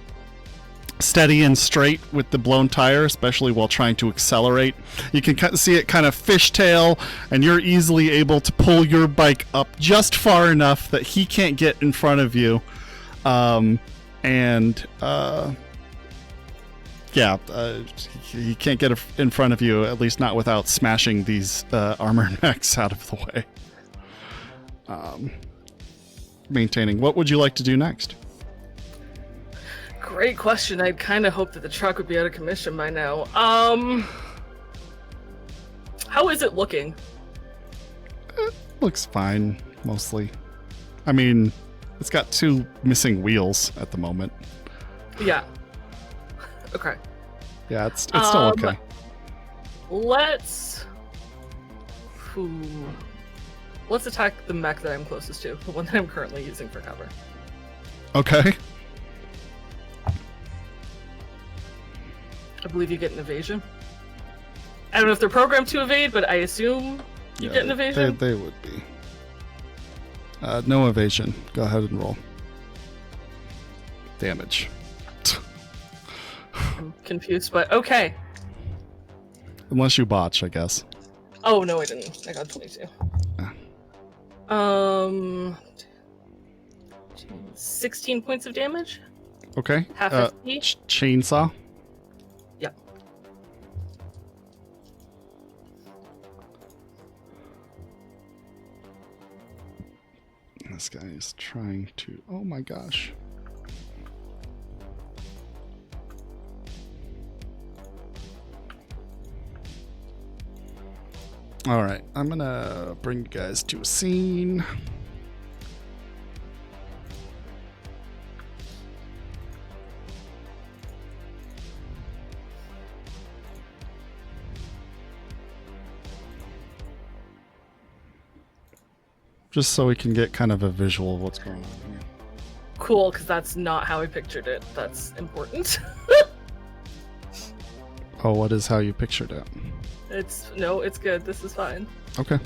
steady and straight with the blown tire, especially while trying to accelerate. You can see it kind of fishtail, and you're easily able to pull your bike up just far enough that he can't get in front of you. He can't get in front of you, at least not without smashing these armored mechs out of the way. Maintaining. What would you like to do next? Great question. I'd kind of hoped that the truck would be out of commission by now. How is it looking? Looks fine, mostly. I mean, it's got 2 missing wheels at the moment. Yeah. Okay. Yeah, it's still okay. Let's attack the mech that I'm closest to, the one that I'm currently using for cover. Okay. I believe you get an evasion. I don't know if they're programmed to evade, but I assume you get an evasion. They would be. No evasion. Go ahead and roll. Damage. I'm confused, but okay. Unless you botch, I guess. Oh, no, I didn't. I got 22. Yeah. 16 points of damage? Okay. Half SP? Chainsaw. Yep. This guy is trying to... Oh my gosh. Alright, I'm gonna bring you guys to a scene. Just so we can get kind of a visual of what's going on here. Cool, because that's not how I pictured it. That's important. Oh, what is how you pictured it? It's good. This is fine. Okay.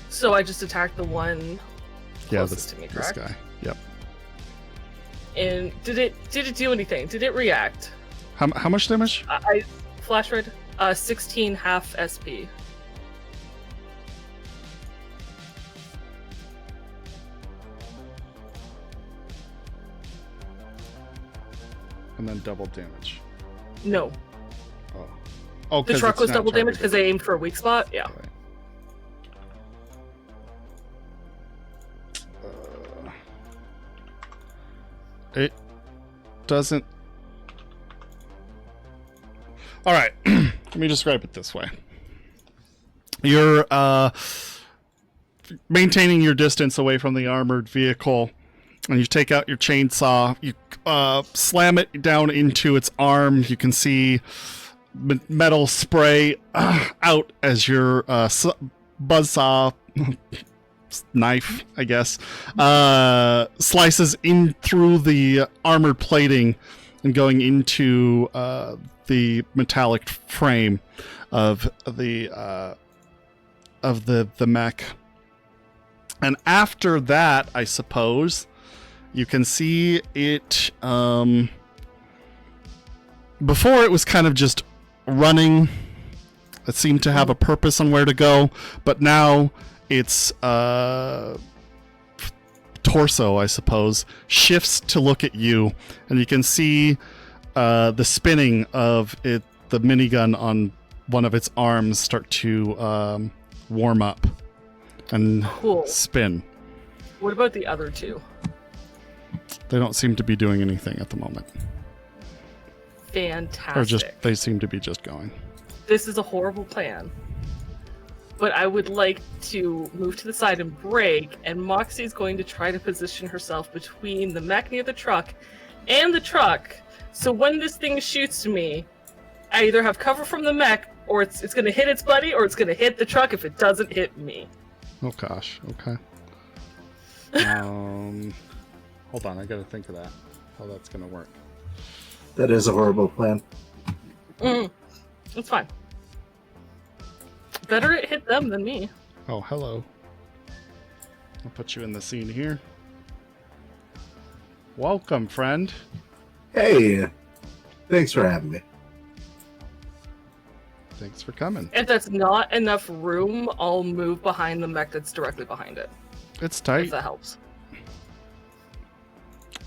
So I just attacked the one Yeah, closest to me, this correct? guy. Yep. And did it do anything? Did it react? How much damage? I flash red. 16 half SP. And then double damage. No, Oh, the truck was double damage because I aimed for a weak spot. Yeah. It doesn't. All right, let me describe it this way. You're maintaining your distance away from the armored vehicle, and you take out your chainsaw. You slam it down into its arm. You can see metal spray out as your buzzsaw knife, I guess, slices in through the armored plating and going into the metallic frame of the mech. And after that, I suppose you can see it. Before it was kind of just running. It seemed to have a purpose on where to go, but now its torso, I suppose, shifts to look at you, and you can see the spinning of it, the minigun on one of its arms start to warm up and spin. What about the other two? They don't seem to be doing anything at the moment. Fantastic. Or just, they seem to be just going. This is a horrible plan. But I would like to move to the side and brake, and Moxie's going to try to position herself between the mech near the truck and the truck. So when this thing shoots me, I either have cover from the mech, or it's going to hit its buddy, or it's going to hit the truck if it doesn't hit me. Oh gosh, okay. Hold on, I gotta think of that. How that's gonna work. That is a horrible plan. It's fine. Better it hit them than me. Oh, hello. I'll put you in the scene here. Welcome, friend. Hey, thanks for having me. Thanks for coming. If that's not enough room, I'll move behind the mech that's directly behind it. It's If tight. that helps.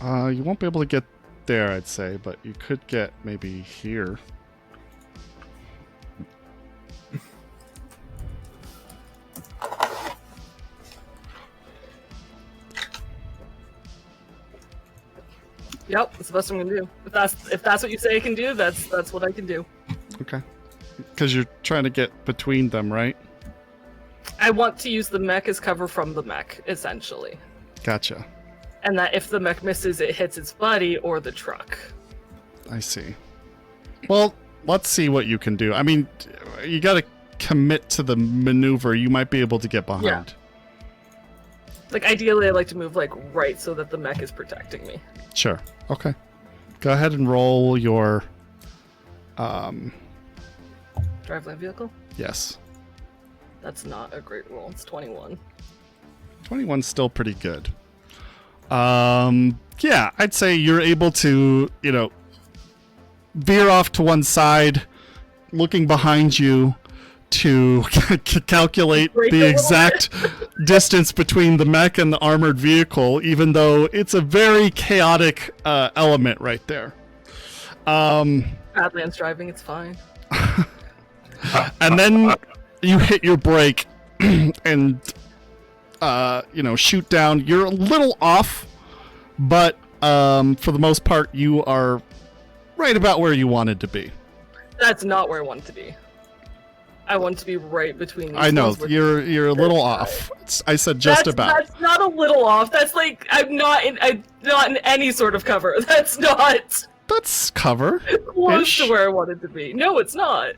You won't be able to get there, I'd say, but you could get maybe here. Yep, that's the best I'm gonna do. If that's what you say I can do, that's what I can do. Okay. Because you're trying to get between them, right? I want to use the mech as cover from the mech, essentially. Gotcha. And that if the mech misses, it hits its buddy or the truck. I see. Well, let's see what you can do. I mean, you gotta commit to the maneuver. You might be able to get behind. Yeah. Like, ideally, I like to move, like, right so that the mech is protecting me. Sure. Okay. Go ahead and roll your... Driveline vehicle? Yes. That's not a great roll. It's 21. 21's still pretty good. Yeah, I'd say you're able to, veer off to one side, looking behind you to calculate Break the a little exact distance between the mech and the armored vehicle, even though it's a very chaotic element right there. Badlands driving, it's fine. And then you hit your brake and shoot down. You're a little off, but for the most part, you are right about where you wanted to be. That's not where I want to be. I want to be right between these I know ones with- you're a little off. I said just about. That's not a little off. That's like I'm not in any sort of cover. That's not That's cover. close to where I wanted to be. No, it's not.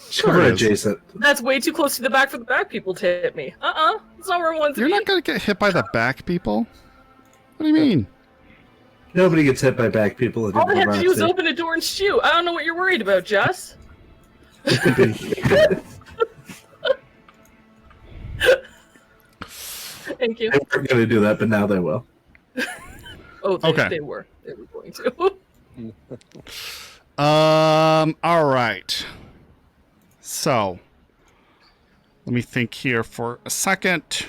Sure Cover it is. adjacent. That's way too close to the back for the back people to hit me. That's not where I want to You're be. not gonna get hit by the back people. What do you mean? Nobody gets hit by back people. All I had to do was open a door and shoot. I don't know what you're worried about, Jess. Thank you. They weren't going to do that, but now they will. Oh, Okay. they were. They were going to. All right. So, let me think here for a second.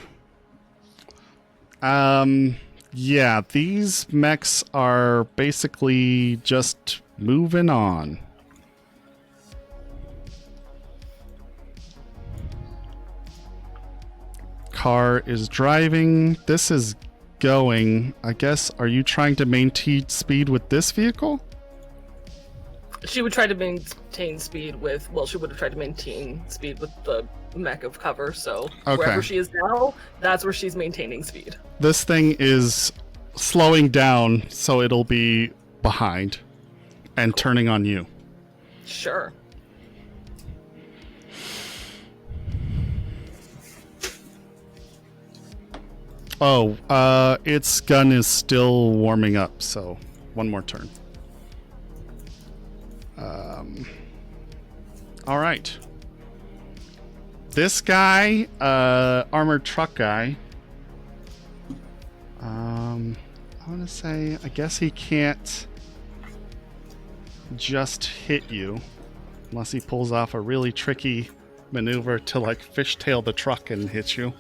Yeah, these mechs are basically just moving on. Car is driving. This is going. I guess, are you trying to maintain speed with this vehicle? She would try to maintain speed with. Well, she would have tried to maintain speed with the mech of cover. So Okay. wherever she is now, that's where she's maintaining speed. This thing is slowing down, so it'll be behind and turning on you. Sure. Oh, its gun is still warming up, so one more turn. All right. This guy, armored truck guy. I want to say, I guess he can't just hit you unless he pulls off a really tricky maneuver to like fishtail the truck and hit you.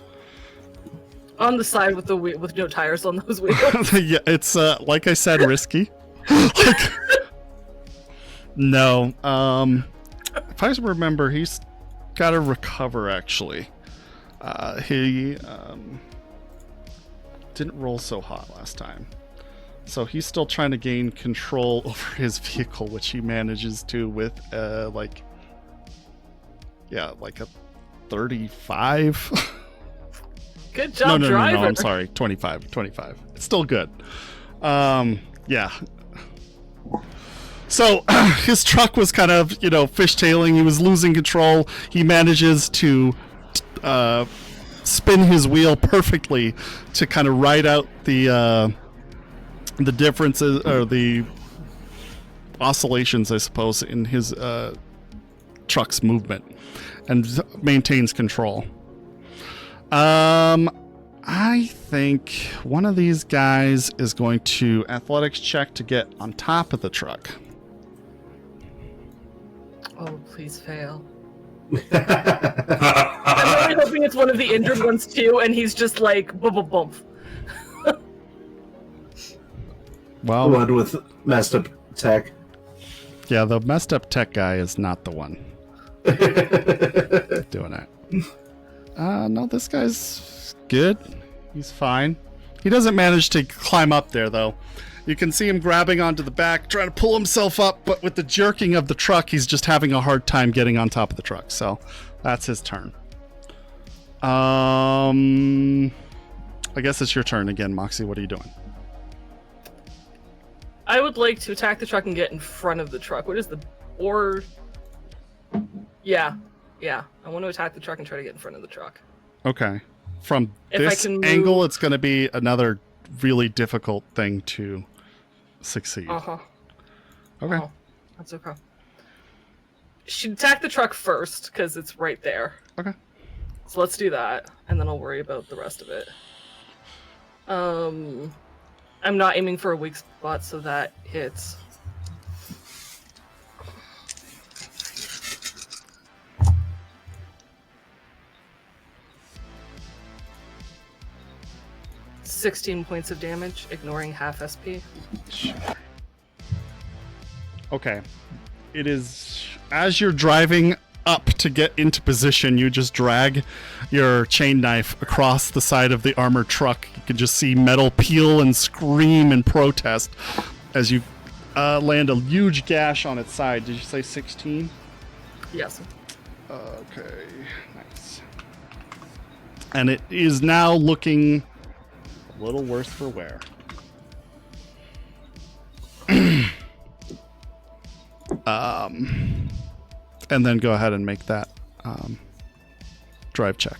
On the side with with no tires on those wheels. Yeah, it's like I said, risky. Like, no. If I remember, he's got to recover. Actually, he didn't roll so hot last time, so he's still trying to gain control over his vehicle, which he manages to with like a 35. Good job, no, driver. I'm sorry. 25. It's still good. Yeah. So his truck was kind of, fishtailing. He was losing control. He manages to spin his wheel perfectly to kind of ride out the differences or the oscillations, I suppose, in his truck's movement, and maintains control. I think one of these guys is going to athletics check to get on top of the truck. Oh, please fail. I'm really hoping it's one of the injured ones too, and he's just like bump. The one with messed up tech. Yeah, the messed up tech guy is not the one doing it. No, this guy's good. He's fine. He doesn't manage to climb up there, though. You can see him grabbing onto the back, trying to pull himself up, but with the jerking of the truck, he's just having a hard time getting on top of the truck. So that's his turn. I guess it's your turn again, Moxie. What are you doing? I would like to attack the truck and get in front of the truck. What is the... or... Yeah. I want to attack the truck and try to get in front of the truck. Okay. From If I this can angle, move- it's going to be another really difficult thing to succeed. Uh-huh. Okay. Oh, that's okay. Should attack the truck first, because it's right there. Okay. So let's do that, and then I'll worry about the rest of it. I'm not aiming for a weak spot, so that hits. $16 points of damage, ignoring half SP. Okay. It is, as you're driving up to get into position, you just drag your chain knife across the side of the armored truck. You can just see metal peel and scream in protest as you land a huge gash on its side. Did you say 16? Yes. Okay, nice. And it is now looking a little worse for wear. And then go ahead and make that drive check.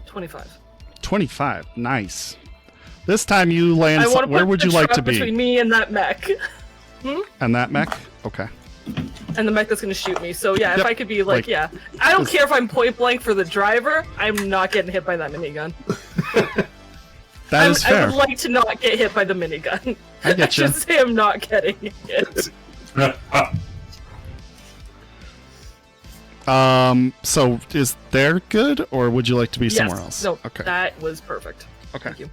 $25. 25, nice. This time you land. I want to Where put would the you like truck to be? between me and that mech. And that mech? Okay. And the mech that's going to shoot me. So yeah, if Yep. I could be like, yeah. I don't care if I'm point blank for the driver. I'm not getting hit by that minigun. That is fair. I would like to not get hit by the minigun. I get you. should say I'm not getting hit. So is there good, or would you like to be somewhere Yes. else? No, Okay. that was perfect. Okay. Thank you.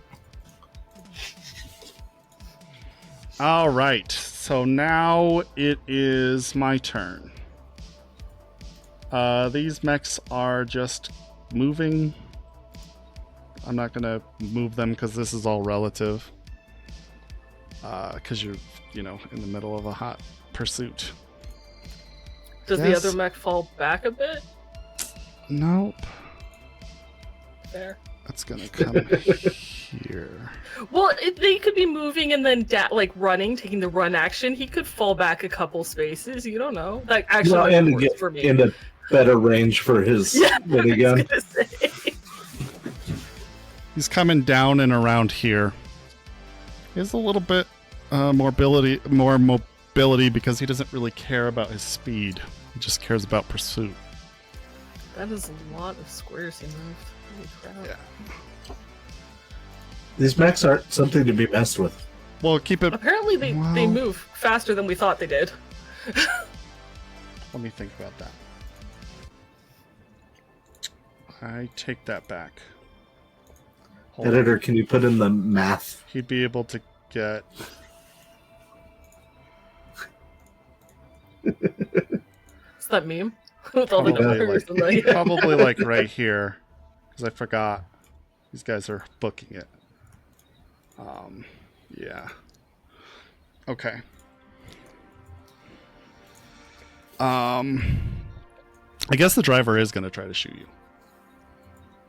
All right. So now it is my turn. These mechs are just moving. I'm not gonna move them because this is all relative. Because you're, in the middle of a hot pursuit. Does the Yes. other mech fall back a bit? Nope. There. That's gonna come here. Well, they could be moving and then running, taking the run action. He could fall back a couple spaces. You don't know. Like actually, Well, might and be to worse get for me. into better range for his Yeah, I was minigun. gonna say. He's coming down and around here. He has a little bit more mobility because he doesn't really care about his speed. He just cares about pursuit. That is a lot of squares he moved. Holy crap. Yeah. These mechs aren't something to be messed with. Well, keep it. Apparently they Well- move faster than we thought they did. Let me think about that. I take that back. Hold on. Editor, can you put in the math? He'd be able to get. It's that meme with all the Probably numbers like, and the probably like right here, because I forgot. These guys are booking it. Yeah. Okay. I guess the driver is going to try to shoot you.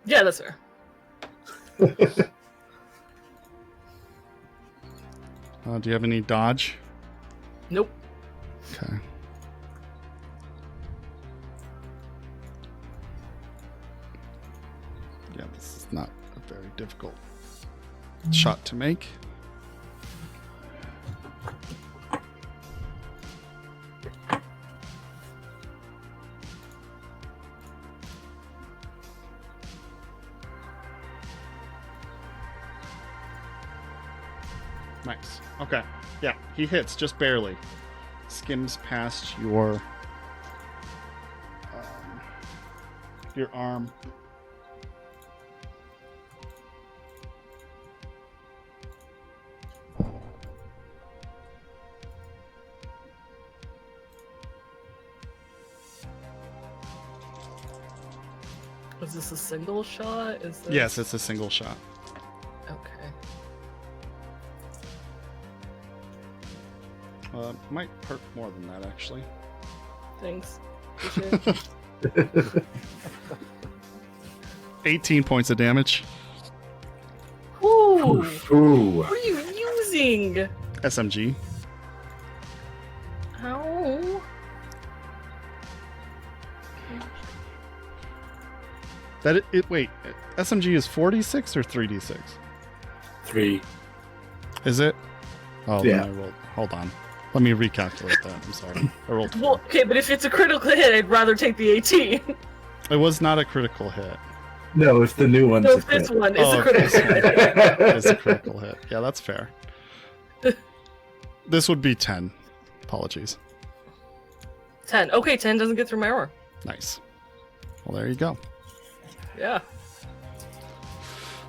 Yeah, that's fair. Do you have any dodge? Nope. Okay. Yeah, this is not a very difficult shot to make. Nice. Okay. Yeah, he hits just barely. Skims past your arm. Is this a single shot? Is this... Yes, it's a single shot. Okay. Might hurt more than that, actually. Thanks. Appreciate it. 18 points of damage. Ooh. Ooh. What are you using? SMG. Ow. Wait, SMG is 4d6 or 3d6? 3. Is it? Oh, Yeah. then I rolled. Hold on. Let me recalculate that. I'm sorry. I rolled. Well, okay, but if it's a critical hit, I'd rather take the 18. It was not a critical hit. No, if the new one's No, a if this crit. one is Oh, a critical hit. It's a critical hit. Yeah, that's fair. This would be 10. Apologies. 10. Okay, 10 doesn't get through my armor. Nice. Well, there you go. Yeah.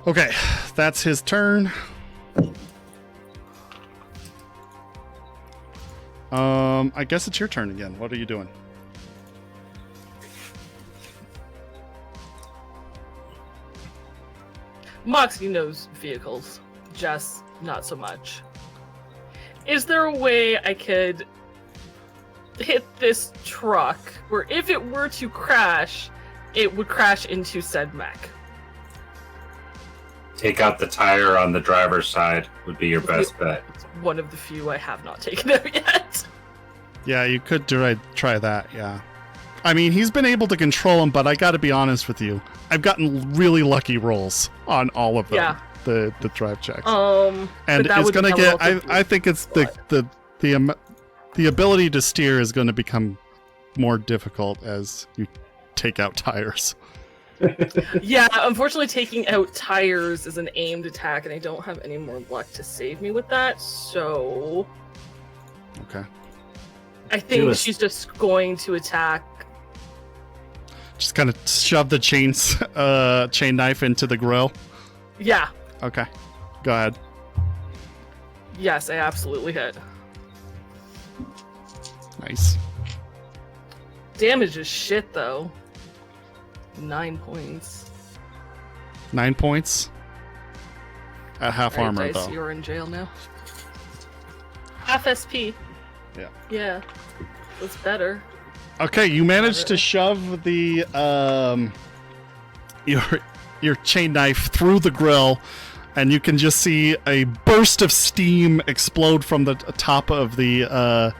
Okay, that's his turn. I guess it's your turn again. What are you doing? Moxie knows vehicles. Jess, not so much. Is there a way I could hit this truck where if it were to crash, it would crash into said mech? Take out the tire on the driver's side would be your best bet. It's one of the few I have not taken out yet. Yeah, you could try that, yeah. I mean, he's been able to control him, but I gotta be honest with you. I've gotten really lucky rolls on all of them. Yeah. The drive checks. And And that it's would gonna be get. relatively I think it's the ability to steer is going to become more difficult as you take out tires. Yeah, unfortunately, taking out tires is an aimed attack, and I don't have any more luck to save me with that. So Okay. I Do think it. she's just going to attack. Just kind of shove the chain knife into the grill. Yeah. Okay. Go ahead. Yes, I absolutely hit. Nice. Damage is shit, though. 9 points. 9 points. At half Alright, armor, Dice, though. you're in jail now. Half SP. Yeah. Yeah. That's better. Okay, you managed to shove the your chain knife through the grill, and you can just see a burst of steam explode from the top of the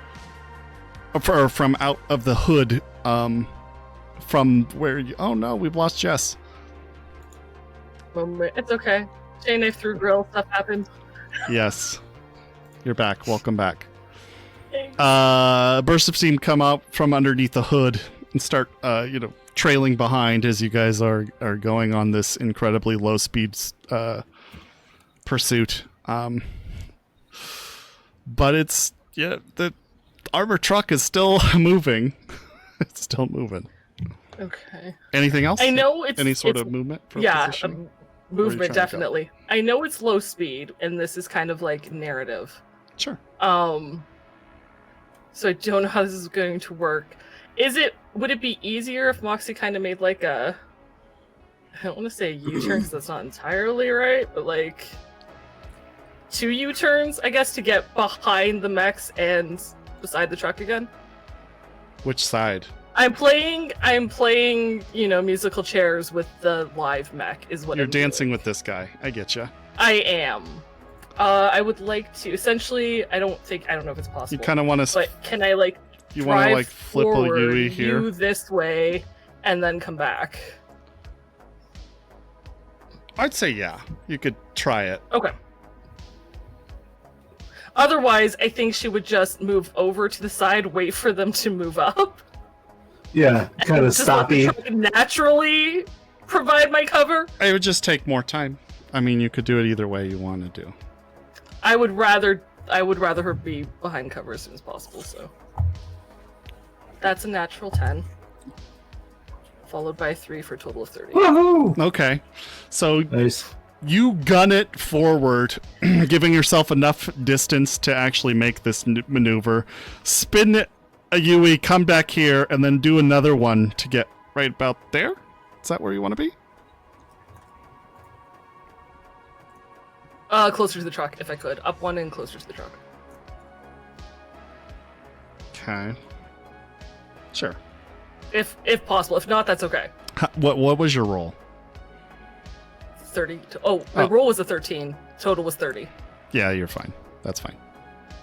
from out of the hood, from where you... Oh no, we've lost Jess. Moment. It's okay. Chainknife through grill. Stuff happened. Yes. You're back. Welcome back. Thanks. Burst of steam come out from underneath the hood and start, trailing behind as you guys are going on this incredibly low speed pursuit. But it's the armor truck is still moving. It's still moving. Okay. Anything else? I know it's any sort it's, of movement? For yeah, positioning? movement trying to go? definitely. I know it's low speed, and this is kind of like narrative. Sure. So I don't know how this is going to work. Would it be easier if Moxie kind of made like a, I don't want to say U-turn because that's not entirely right, but like 2 U-turns, I guess, to get behind the mechs and beside the truck again? Which side? I'm playing, musical chairs with the live mech is what You're I'm dancing doing. with this guy. I get you. I am. I would like to. Essentially, I don't know if it's You possible. kind of want to. But can I like You want to drive like flip a forward, Yui here. you this way, and then come back? I'd say yeah. You could try it. Okay. Otherwise, I think she would just move over to the side, wait for them to move up. Yeah, kind and of just let the stoppy. truck naturally provide my cover. It would just take more time. I mean, you could do it either way you want to do. I would rather her be behind cover as soon as possible. So that's a natural 10, followed by 3 for a total of 30. Woohoo! Okay. So Nice. you gun it forward, giving yourself enough distance to actually make this maneuver. Spin a Yui, come back here, and then do another one to get right about there? Is that where you want to be? Closer to the truck, if I could. Up 1 and closer to the truck. Okay. Sure. If possible. If not, that's okay. What was your roll? 30. My Oh. roll was a 13. Total was 30. Yeah, you're fine. That's fine.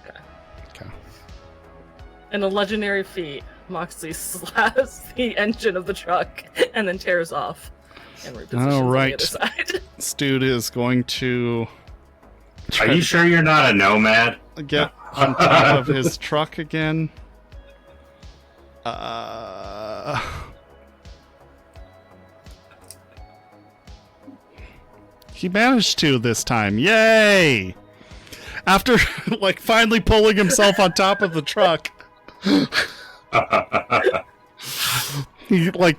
Okay. Okay. And a legendary feat, Moxie slaps the engine of the truck and then tears off and repositions All on right. the other side. This dude is going to Are you sure you're not a nomad? get on top of his truck again. He managed to this time. Yay! After like finally pulling himself on top of the truck, he like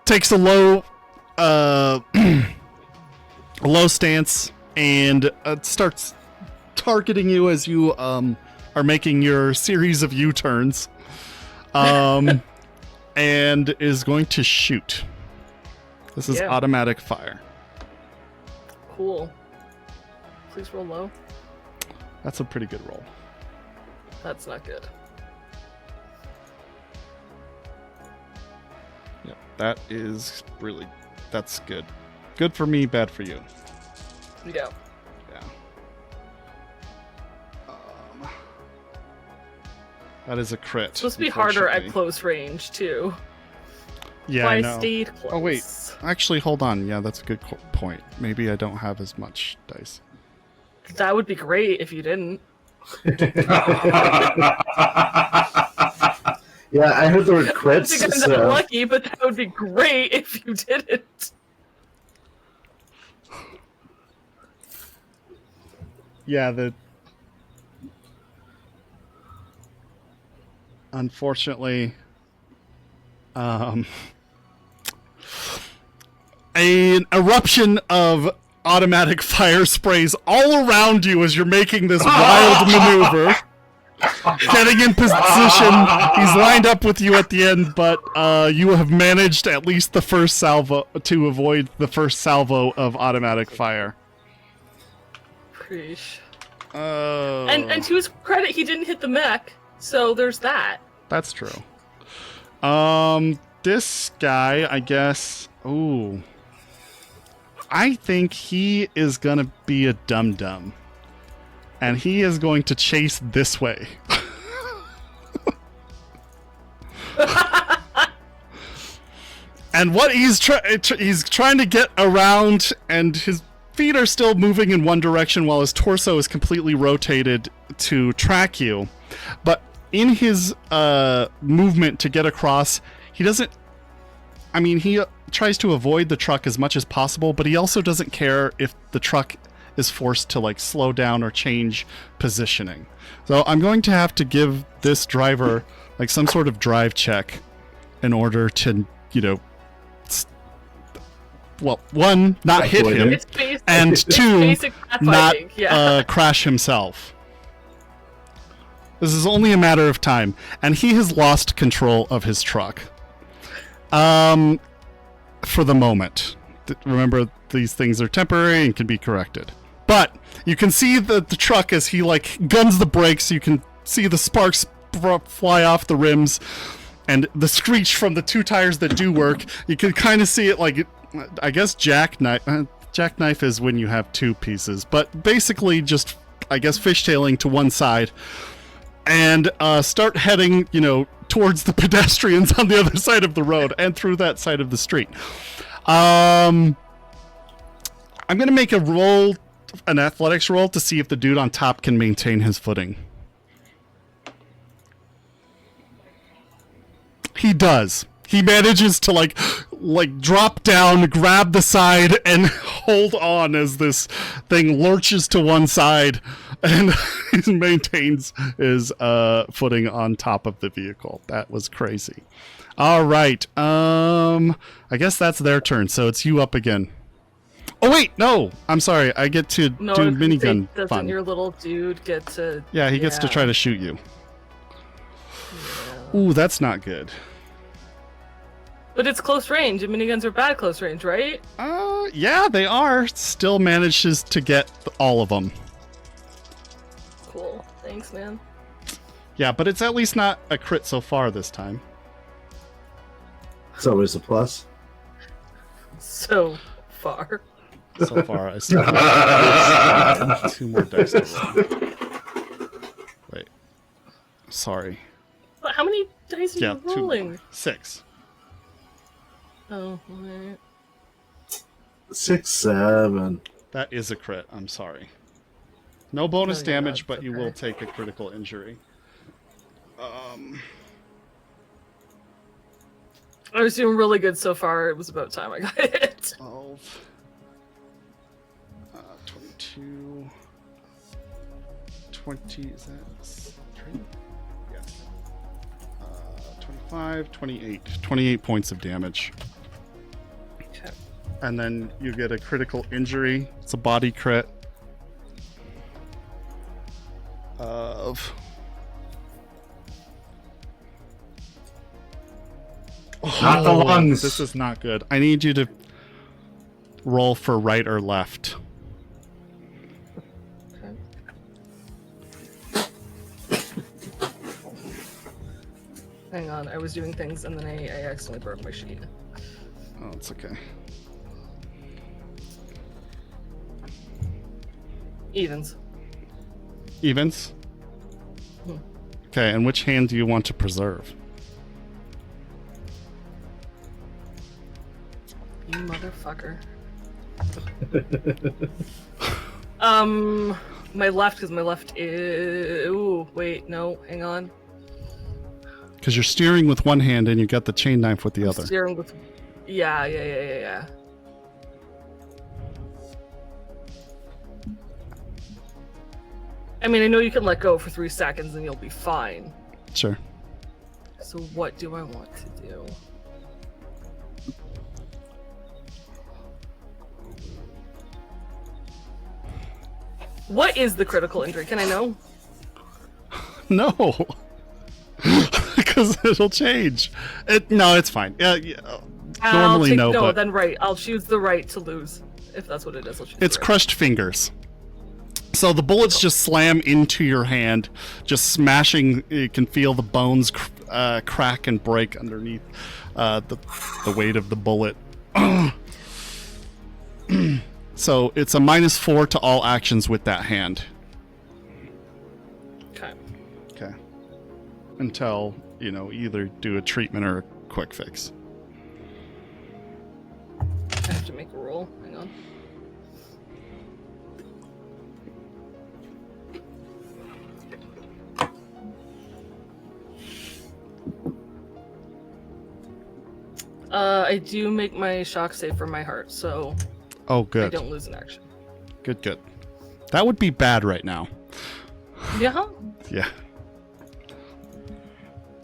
takes a low low stance and starts targeting you as you are making your series of U-turns, and is going to shoot. This is Yeah. automatic fire. Cool. Please roll low. That's a pretty good roll. That's not good. Yep, that is really, that's good. Good for me, bad for you. Yeah. Yeah. That is a crit. It's supposed to be harder at unfortunately. close range, too. Yeah, So I I know. stayed close. Oh, wait. Actually, hold on. Yeah, that's a good point. Maybe I don't have as much dice. That would be great if you didn't. Yeah, I heard the word I crits. think I'm not So. lucky, but that would be great if you didn't. Yeah, unfortunately, an eruption of automatic fire sprays all around you as you're making this wild maneuver. Getting in position, he's lined up with you at the end, but you have managed at least the first salvo to avoid the first salvo of automatic fire. Preach. Oh, And to his credit, he didn't hit the mech, so there's that. that's true. This guy, I guess. Ooh, I think he is gonna be a dum-dum, and he is going to chase this way. And what he's trying to get around, and his feet are still moving in one direction while his torso is completely rotated to track you. But in his movement to get across, he doesn't... I mean, he tries to avoid the truck as much as possible, but he also doesn't care if the truck is forced to, like, slow down or change positioning. So I'm going to have to give this driver, like, some sort of drive check in order to, you know... Well, one, not hit him, It's basic, and it's two, basic cat not fighting, yeah. crash himself. This is only a matter of time, and he has lost control of his truck. For the moment. Remember, these things are temporary and can be corrected. But you can see the truck as he, like, guns the brakes. You can see the sparks fly off the rims, and the screech from the two tires that do work. You can kind of see it, like, I guess jackknife. Jackknife is when you have two pieces, but basically just, I guess, fishtailing to one side, and start heading, you know, towards the pedestrians on the other side of the road and through that side of the street. I'm gonna make a roll, an athletics roll, to see if the dude on top can maintain his footing. He does. He manages to like drop down, grab the side, and hold on as this thing lurches to one side, and he maintains his footing on top of the vehicle. That was crazy. All right. I guess that's their turn. So it's you up again. Oh wait, no. I'm sorry. I get to do minigun doesn't fun. your little dude get to? Yeah, he gets to try to shoot you. Yeah. Ooh, that's not good. But it's close range, and miniguns are bad close range, right? Yeah, they are. Still manages to get all of them. Cool. Thanks, man. Yeah, but it's at least not a crit so far this time. It's always a plus. So far. So far, I still have 2 more dice to roll. Wait. Sorry. But how many dice are you 2 rolling? more. 6. Oh, alright. 6, 7. That is a crit. I'm sorry. No bonus No, you're damage, not. but you Okay. will take a critical injury. I was doing really good so far. It was about time I got it. 12. 22. 20. Is that 3? Yes. 25, 28. 28 points of damage. Okay. And then you get a critical injury. It's a body crit of... Not the lungs. This is not good. I need you to roll for right or left. Okay. Hang on, I was doing things and then I accidentally broke my sheet. Oh, it's okay. Evens. Evens? Hmm. Okay, and which hand do you want to preserve? You motherfucker. My left, because my left is... Ooh, wait, no, hang on. Because you're steering with one hand and you got the chain knife with the other. Steering with... Yeah. I mean, I know you can let go for 3 seconds and you'll be fine. Sure. So what do I want to do? What is the critical injury? Can I know? No. Because it'll change. No, it's fine. Yeah. Normally no, but then right. I'll choose the right to lose. If that's what it is, I'll choose it's the right. crushed fingers. So the bullets just slam into your hand, just smashing. You can feel the bones crack and break underneath the weight of the bullet. So it's a -4 to all actions with that hand. Okay. Until, either do a treatment or a quick fix. I have to make a roll. Hang on. I do make my shock save for my heart, so Oh, I good. don't lose an action. Good, good. That would be bad right now. Yeah. Yeah.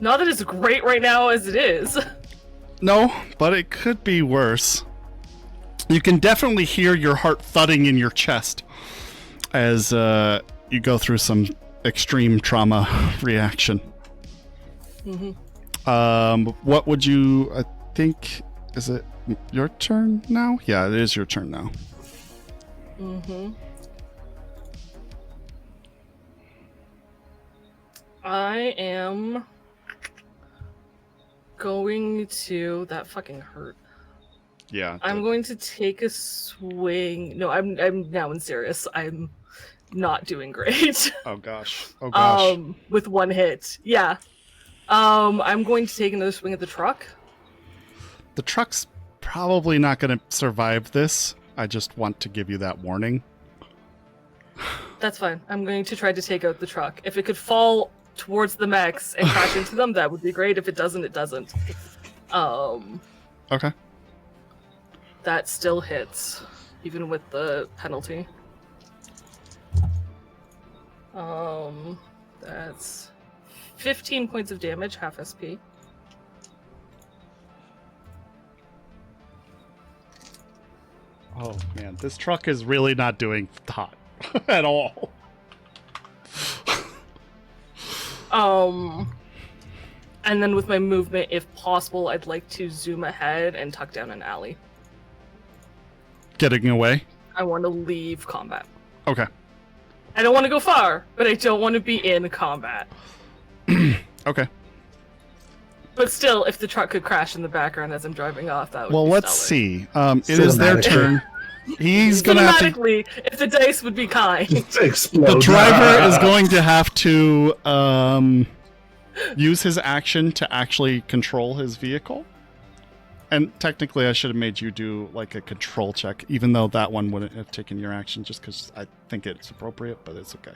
Not that it's great right now as it is. No, but it could be worse. You can definitely hear your heart thudding in your chest as you go through some extreme trauma reaction. What would you... I think... Is it your turn now? Yeah, it is your turn now. I am going to... That fucking hurt. Yeah. I'm going to take a swing. No, I'm now in serious. I'm not doing great. Oh gosh. Oh gosh. With one hit. Yeah. I'm going to take another swing at the truck. The truck's probably not going to survive this. I just want to give you that warning. That's fine. I'm going to try to take out the truck. If it could fall towards the mechs and crash into them, that would be great. If it doesn't, it doesn't. Okay. That still hits, even with the penalty. That's 15 points of damage, half SP. Oh man, this truck is really not doing hot at all. And then with my movement, if possible, I'd like to zoom ahead and tuck down an alley. Getting away? I want to leave combat. Okay. I don't want to go far, but I don't want to be in combat. Okay. But still, if the truck could crash in the background as I'm driving off, that would Well, be let's stellar. see. It is their Cinematic. turn. He's gonna have to. Cinematically, if the dice would be kind. Explode. The driver is going to have to use his action to actually control his vehicle. And technically, I should have made you do like a control check, even though that one wouldn't have taken your action, just because I think it's appropriate, but it's okay.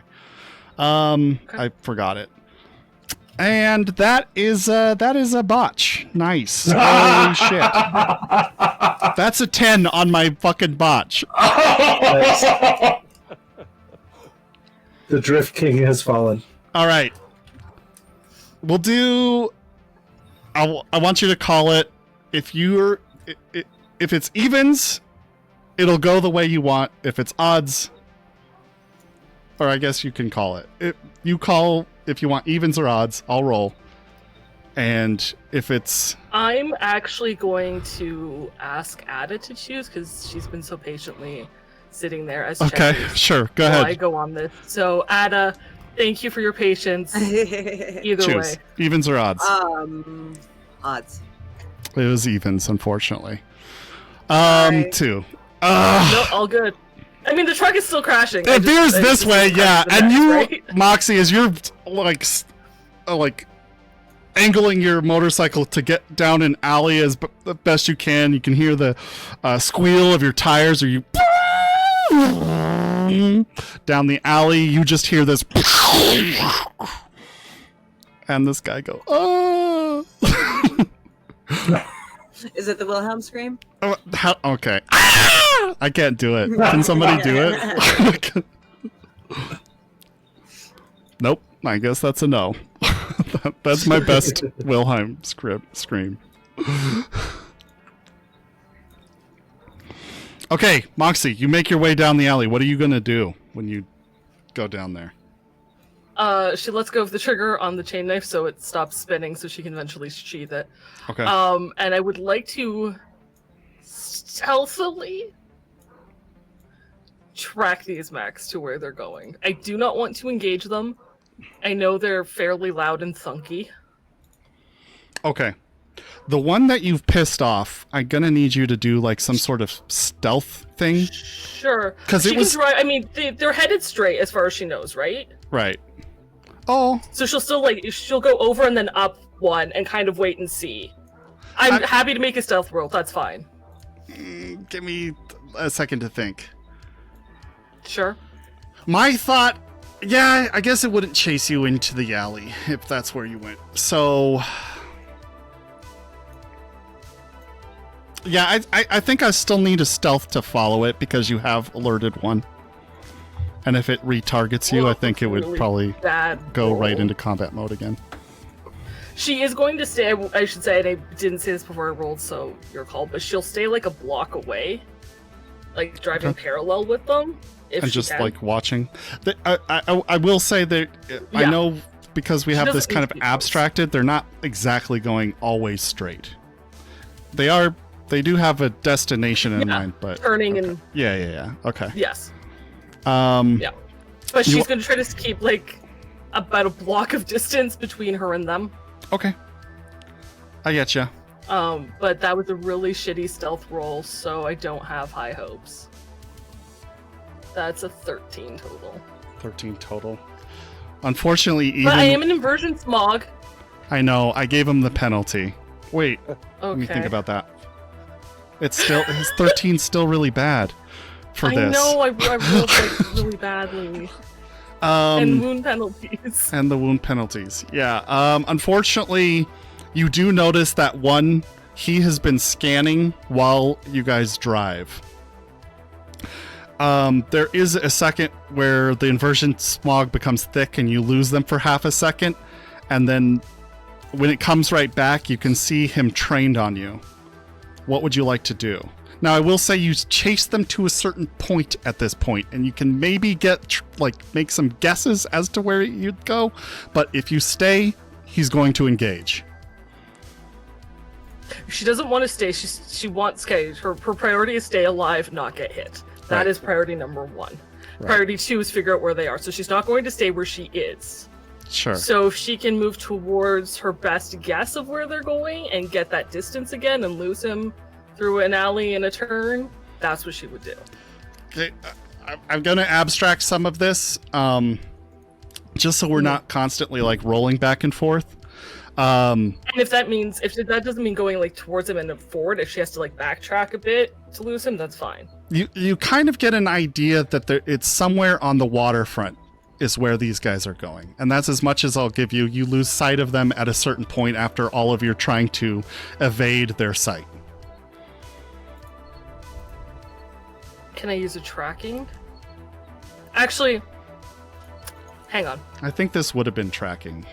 I forgot it. And that is a botch. Nice. Holy shit. That's a 10 on my fucking botch. The Drift King has fallen. All right. We'll do. I want you to call it. If it's evens, it'll go the way you want. If it's odds, or I guess you can call it. You call if you want evens or odds. I'll roll. And if it's... I'm actually going to ask Ada to choose because she's been so patiently sitting there as Okay, checkers sure. Go while ahead. I go on this. So Ada, thank you for your patience. Either Choose. way. Evens or odds? Odds. It was evens, unfortunately. Sorry. 2. No, all good. I mean, the truck is still crashing. It veers this way, yeah. And you, right? Moxie, as you're like angling your motorcycle to get down an alley as the best you can hear the squeal of your tires, or you down the alley. You just hear this, and this guy go, oh. Is it the Wilhelm scream? Okay. I can't do it. Can somebody do it? Nope. I guess that's a no. That's my best Wilhelm scream. Okay, Moxie, you make your way down the alley. What are you going to do when you go down there? She lets go of the trigger on the chain knife so it stops spinning so she can eventually sheath it. Okay. And I would like to stealthily track these mechs to where they're going. I do not want to engage them. I know they're fairly loud and thunky. Okay. The one that you've pissed off, I'm gonna need you to do like some sort of stealth thing. Sure. 'Cause it was- Can drive, I mean, they're headed straight as far as she knows, right? Right. Oh. So she'll still she'll go over and then up one and kind of wait and see. I'm happy to make a stealth roll. That's fine. Give me a second to think. Sure. My thought, yeah, I guess it wouldn't chase you into the alley if that's where you went. So, yeah, I think I still need a stealth to follow it because you have alerted one. And if it retargets you, Well, I think it would really probably bad go roll. right into combat mode again. She is going to stay, I should say, and I didn't say this before I rolled, so your call, but she'll stay like a block away, like driving Okay. parallel with them. If And she just can. like watching. I will say that I Yeah. know because we She have this doesn't kind need of to be close. abstracted, they're not exactly going always straight. They do have a destination in Yeah, mind, but turning okay. and Yeah. Okay. yes, Yeah. but You- she's going to try to keep like about a block of distance between her and them. Okay. I get you. But that was a really shitty stealth roll, so I don't have high hopes. That's a 13 total. 13 total. Unfortunately, even But I am an inversion smog. I know I gave him the penalty. Wait, let me think Okay. about that. It's still his 13's still really bad for I this. know I rolled like really badly. And wound penalties. And the wound penalties. Yeah. Unfortunately, you do notice that one, he has been scanning while you guys drive. There is a second where the inversion smog becomes thick and you lose them for half a second. And then when it comes right back, you can see him trained on you. What would you like to do? Now, I will say you chase them to a certain point at this point, and you can maybe make some guesses as to where you'd go. But if you stay, he's going to engage. She doesn't want to stay. She wants her priority is stay alive, not get hit. That Right. is priority number 1. Right. Priority 2 is figure out where they are. So she's not going to stay where she is. Sure. So if she can move towards her best guess of where they're going and get that distance again and lose him through an alley and a turn, that's what she would do. Okay, I'm going to abstract some of this, just so we're not constantly rolling back and forth. And if that doesn't mean going towards him and forward, if she has to backtrack a bit to lose him, that's fine. You kind of get an idea that it's somewhere on the waterfront is where these guys are going, and that's as much as I'll give you. You lose sight of them at a certain point after all of your trying to evade their sight. Can I use a tracking? Actually, hang on. I think this would have been tracking.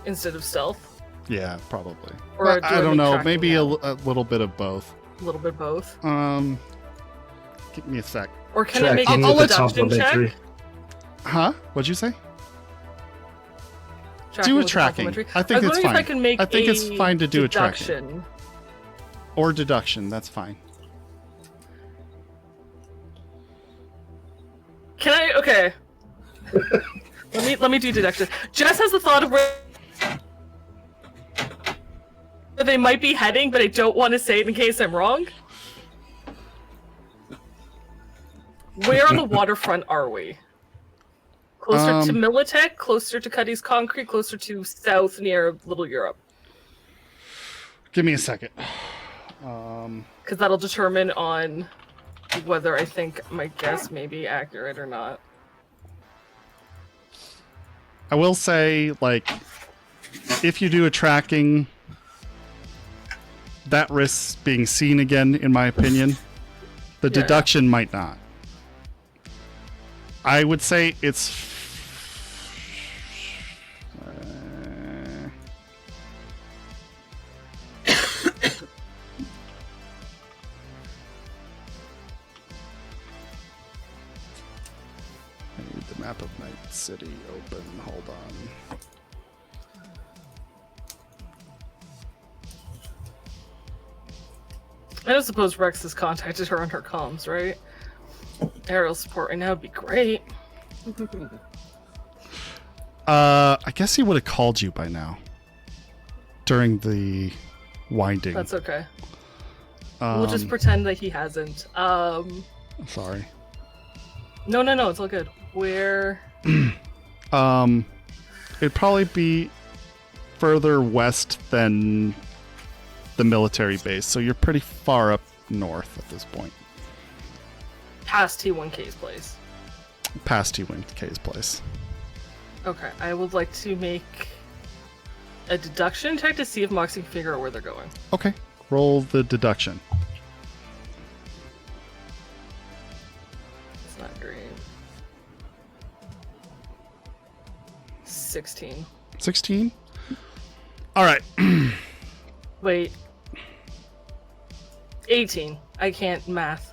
Instead of stealth? Yeah, probably. Or Well, do I I don't make know. tracking Maybe a now? little bit of both. A little bit both. Give me a sec. Or can I make Tracking a with the deduction check? complimentary. Huh? What'd you say? Tracking Do a with the tracking. complimentary? I think was it's wondering fine. If I can make I think it's a fine to do a tracking. deduction. Or deduction. That's fine. Can I? Okay. let me do deduction. Jess has the thought of where they might be heading, but I don't want to say it in case I'm wrong. Where on the waterfront are we? Closer to Militech, closer to Cuddy's Concrete, closer to south near Little Europe. Give me a second. Because that'll determine on whether I think my guess may be accurate or not. I will say, if you do a tracking, that risks being seen again, in my opinion. The Yeah. deduction might not. I would say it's... I need the map of Night City open. Hold on. I don't suppose Rex has contacted her on her comms, right? Aerial support right now would be great. I guess he would have called you by now. During the winding. That's okay. Um, We'll just pretend that he hasn't. Sorry. No, it's all good. Where? It'd probably be further west than the military base, so you're pretty far up north at this point. Past T1K's place. Past T1K's place. Okay, I would like to make a deduction check to see if Moxie can figure out where they're going. Okay, roll the deduction. It's not great. 16. 16? Alright. Wait. 18. I can't math.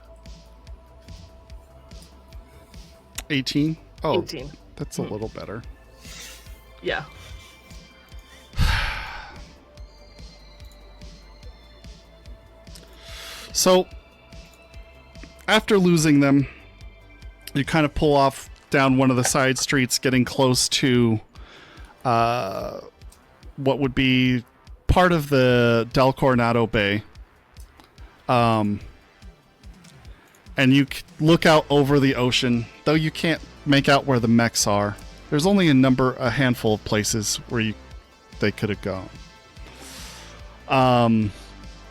18? Oh, 18. that's a little better. Yeah. So, after losing them, you kind of pull off down one of the side streets, getting close to what would be part of the Del Coronado Bay. And you look out over the ocean, though you can't make out where the mechs are. There's only a handful of places where they could have gone.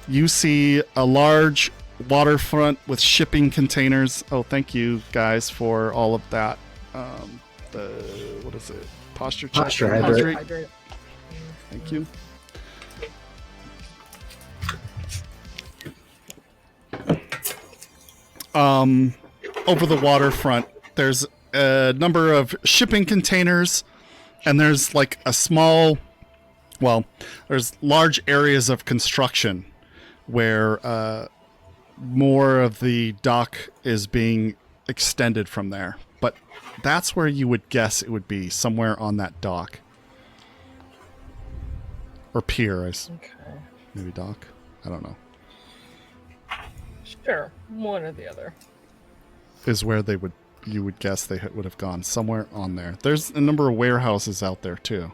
You see a large waterfront with shipping containers. Oh, thank you guys for all of that. What is it? Posture check. Posture hydrate. Hydrate. Thank you. Over the waterfront, there's a number of shipping containers, and there's like there's large areas of construction where more of the dock is being extended from there. But that's where you would guess it would be, somewhere on that dock. Or pier, Okay. maybe dock. I don't know. Sure. One or the other. Is where you would guess they would have gone, somewhere on there. There's a number of warehouses out there too.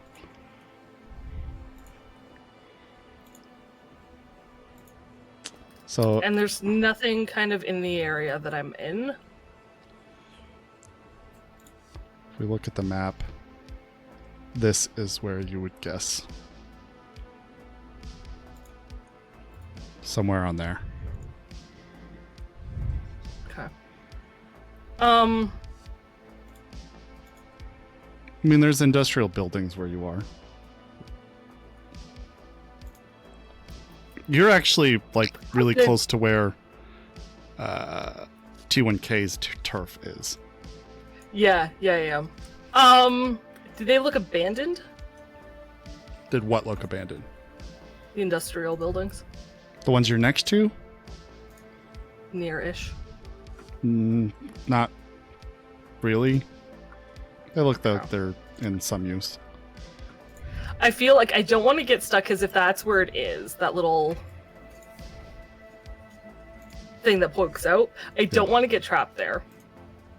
So, And there's nothing kind of in the area that I'm in. if we look at the map, this is where you would guess. Somewhere on there. Okay. I mean, there's industrial buildings where you are. You're actually, like, really Okay. close to where T1K's turf is. Yeah. Do they look abandoned? Did what look abandoned? The industrial buildings? The ones you're next to? Near-ish. Not really. They look like Oh. they're in some use. I feel like I don't want to get stuck, because if that's where it is, that little thing that pokes out, I don't want to get trapped there.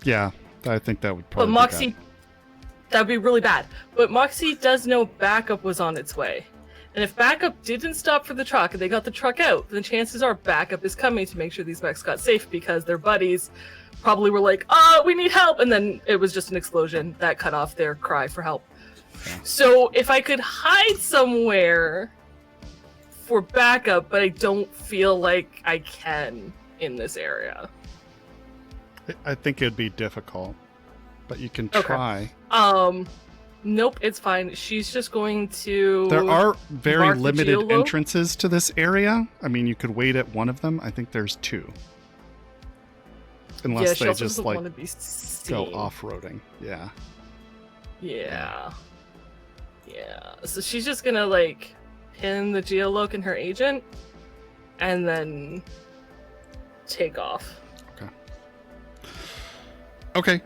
Yeah, I think that would But probably Moxie, be bad. that'd be really bad. But Moxie does know backup was on its way. And if backup didn't stop for the truck and they got the truck out, then chances are backup is coming to make sure these mechs got safe, because their buddies probably were like, we need help. And then it was just an explosion that cut off their cry for help. Yeah. So if I could hide somewhere for backup, but I don't feel like I can in this area. I think it'd be difficult, but you can Okay. try. Nope, it's fine. She's just going to... There are very mark the limited geolo? entrances to this area. I mean, you could wait at one of them. I think there's two. Unless she they also just doesn't like want to be go seen. off-roading. Yeah. Yeah. So she's just gonna like pin the geoloc in her agent and then take off. Okay.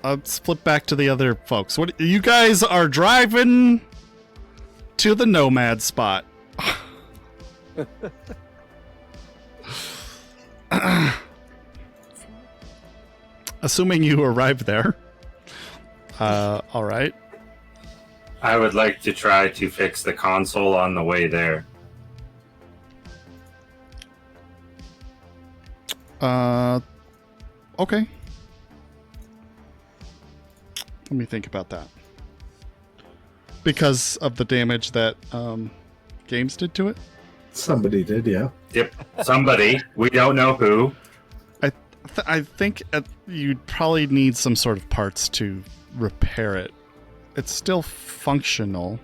Let's flip back to the other folks. What you guys are driving to the nomad spot. Assuming you arrived there. All right. I would like to try to fix the console on the way there. Okay. Let me think about that. Because of the damage that games did to it? Somebody did, yeah. Yep. Somebody. We don't know who. I think you'd probably need some sort of parts to repair it. It's still functional,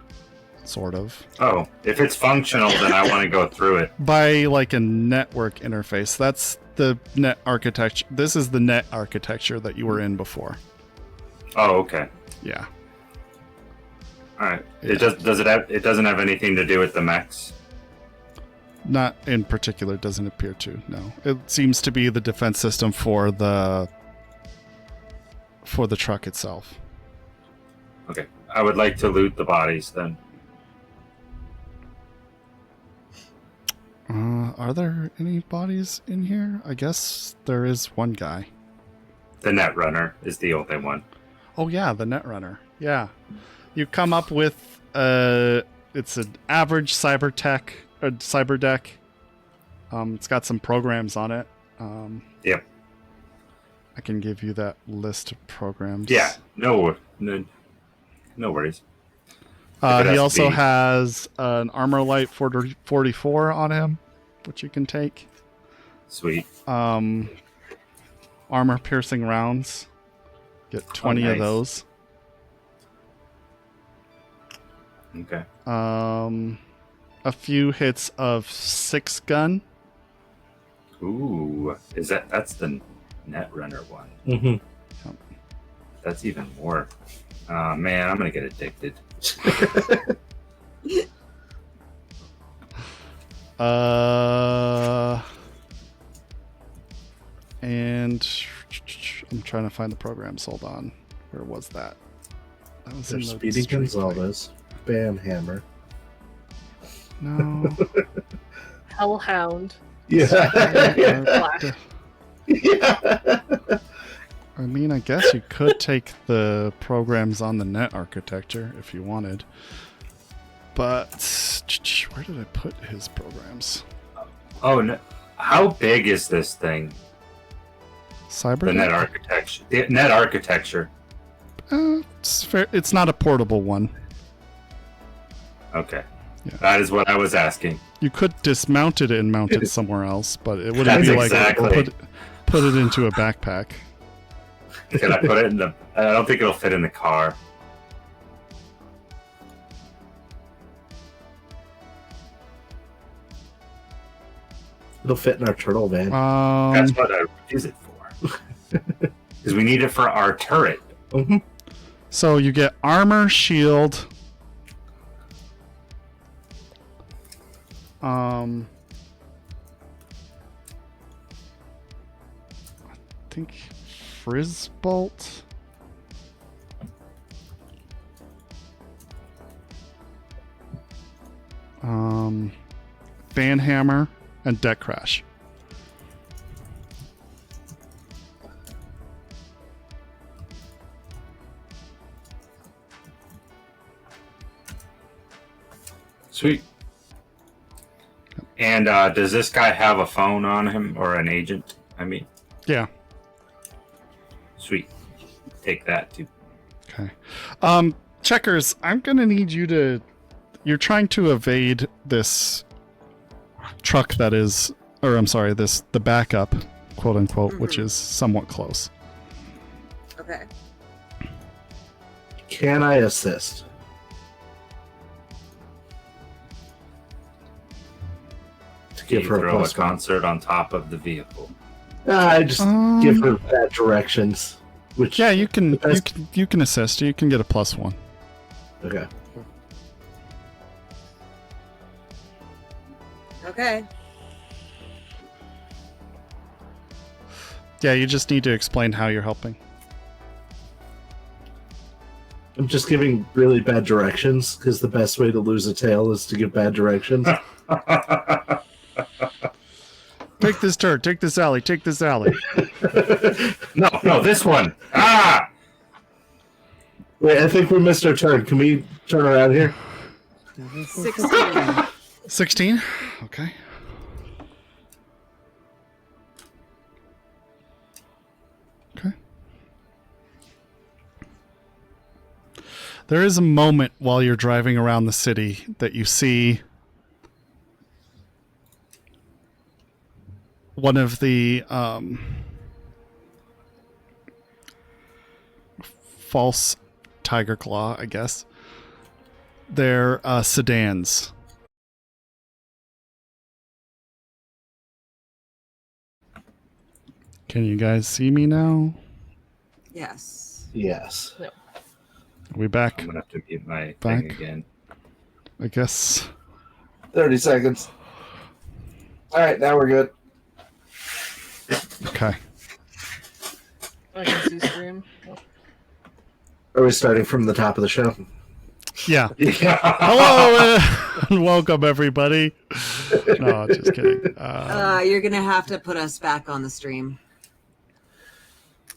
sort of. Oh, if it's functional, then I want to go through it. By like a network interface. That's the net architecture. This is the net architecture that you were in before. Oh, okay. Yeah. All right. Yeah. It doesn't have anything to do with the mechs. Not in particular, doesn't appear to, no. It seems to be the defense system for the truck itself. Okay. I would like to loot the bodies then. Are there any bodies in here? I guess there is one guy. The Netrunner is the only one. Oh yeah, the Netrunner. Yeah. You come up with it's an average cyber deck. It's got some programs on it. Yep. I can give you that list of programs. Yeah. No worries. He also has an Armor Light 44 on him, which you can take. Sweet. Armor Piercing Rounds. Get 20 of those. Okay. A few hits of 6-gun. Ooh, that's the Netrunner one? Mm-hmm. That's even more. Man, I'm gonna get addicted. And I'm trying to find the programs. Hold on. Where was that? That was There's in the Speedy street Gonzalez, Banhammer. thing. No. Hellhound. Yeah. Black. Yeah. I mean, I guess you could take the programs on the net architecture if you wanted. But where did I put his programs? Oh, no. How big is this thing? Cyber? The net architecture. The net architecture. It's fair. It's not a portable one. Okay. Yeah. That is what I was asking. You could dismount it and mount it somewhere else, but it wouldn't That's be like exactly. put it into a backpack. Can I put it in the... I don't think it'll fit in the car. It'll fit in our turtle van. That's what I use it for. Because we need it for our turret. Mm-hmm. So you get armor, shield. I think frizz bolt. Van hammer and deck crash. Sweet. And does this guy have a phone on him or an agent? I mean, Yeah. sweet. Take that too. Okay. Checkers, I'm gonna need you to. You're trying to evade this truck that is, or I'm sorry, the backup, quote unquote, which is somewhat close. Okay. Can I assist? To Can give you her a throw a plus one. concert on top of the vehicle? I just give her bad directions. Which Yeah, you can. the best- You can assist. You can get a +1. Okay. Okay. Yeah, you just need to explain how you're helping. I'm just giving really bad directions because the best way to lose a tail is to give bad directions. Take this turn. Take this alley. Take this alley. No, this one. Ah! Wait, I think we missed our turn. Can we turn around here? 16. 16. Okay. Okay. There is a moment while you're driving around the city that you see one of the false tiger claw, I guess. They're sedans. Can you guys see me now? Yes. Yes. Are we back? I'm gonna have to mute my Back. thing again. I guess. 30 seconds. All right, now we're good. Okay. I can see stream. Are we starting from the top of the show? Yeah. Yeah. Hello and welcome everybody. No, just kidding. You're gonna have to put us back on the stream,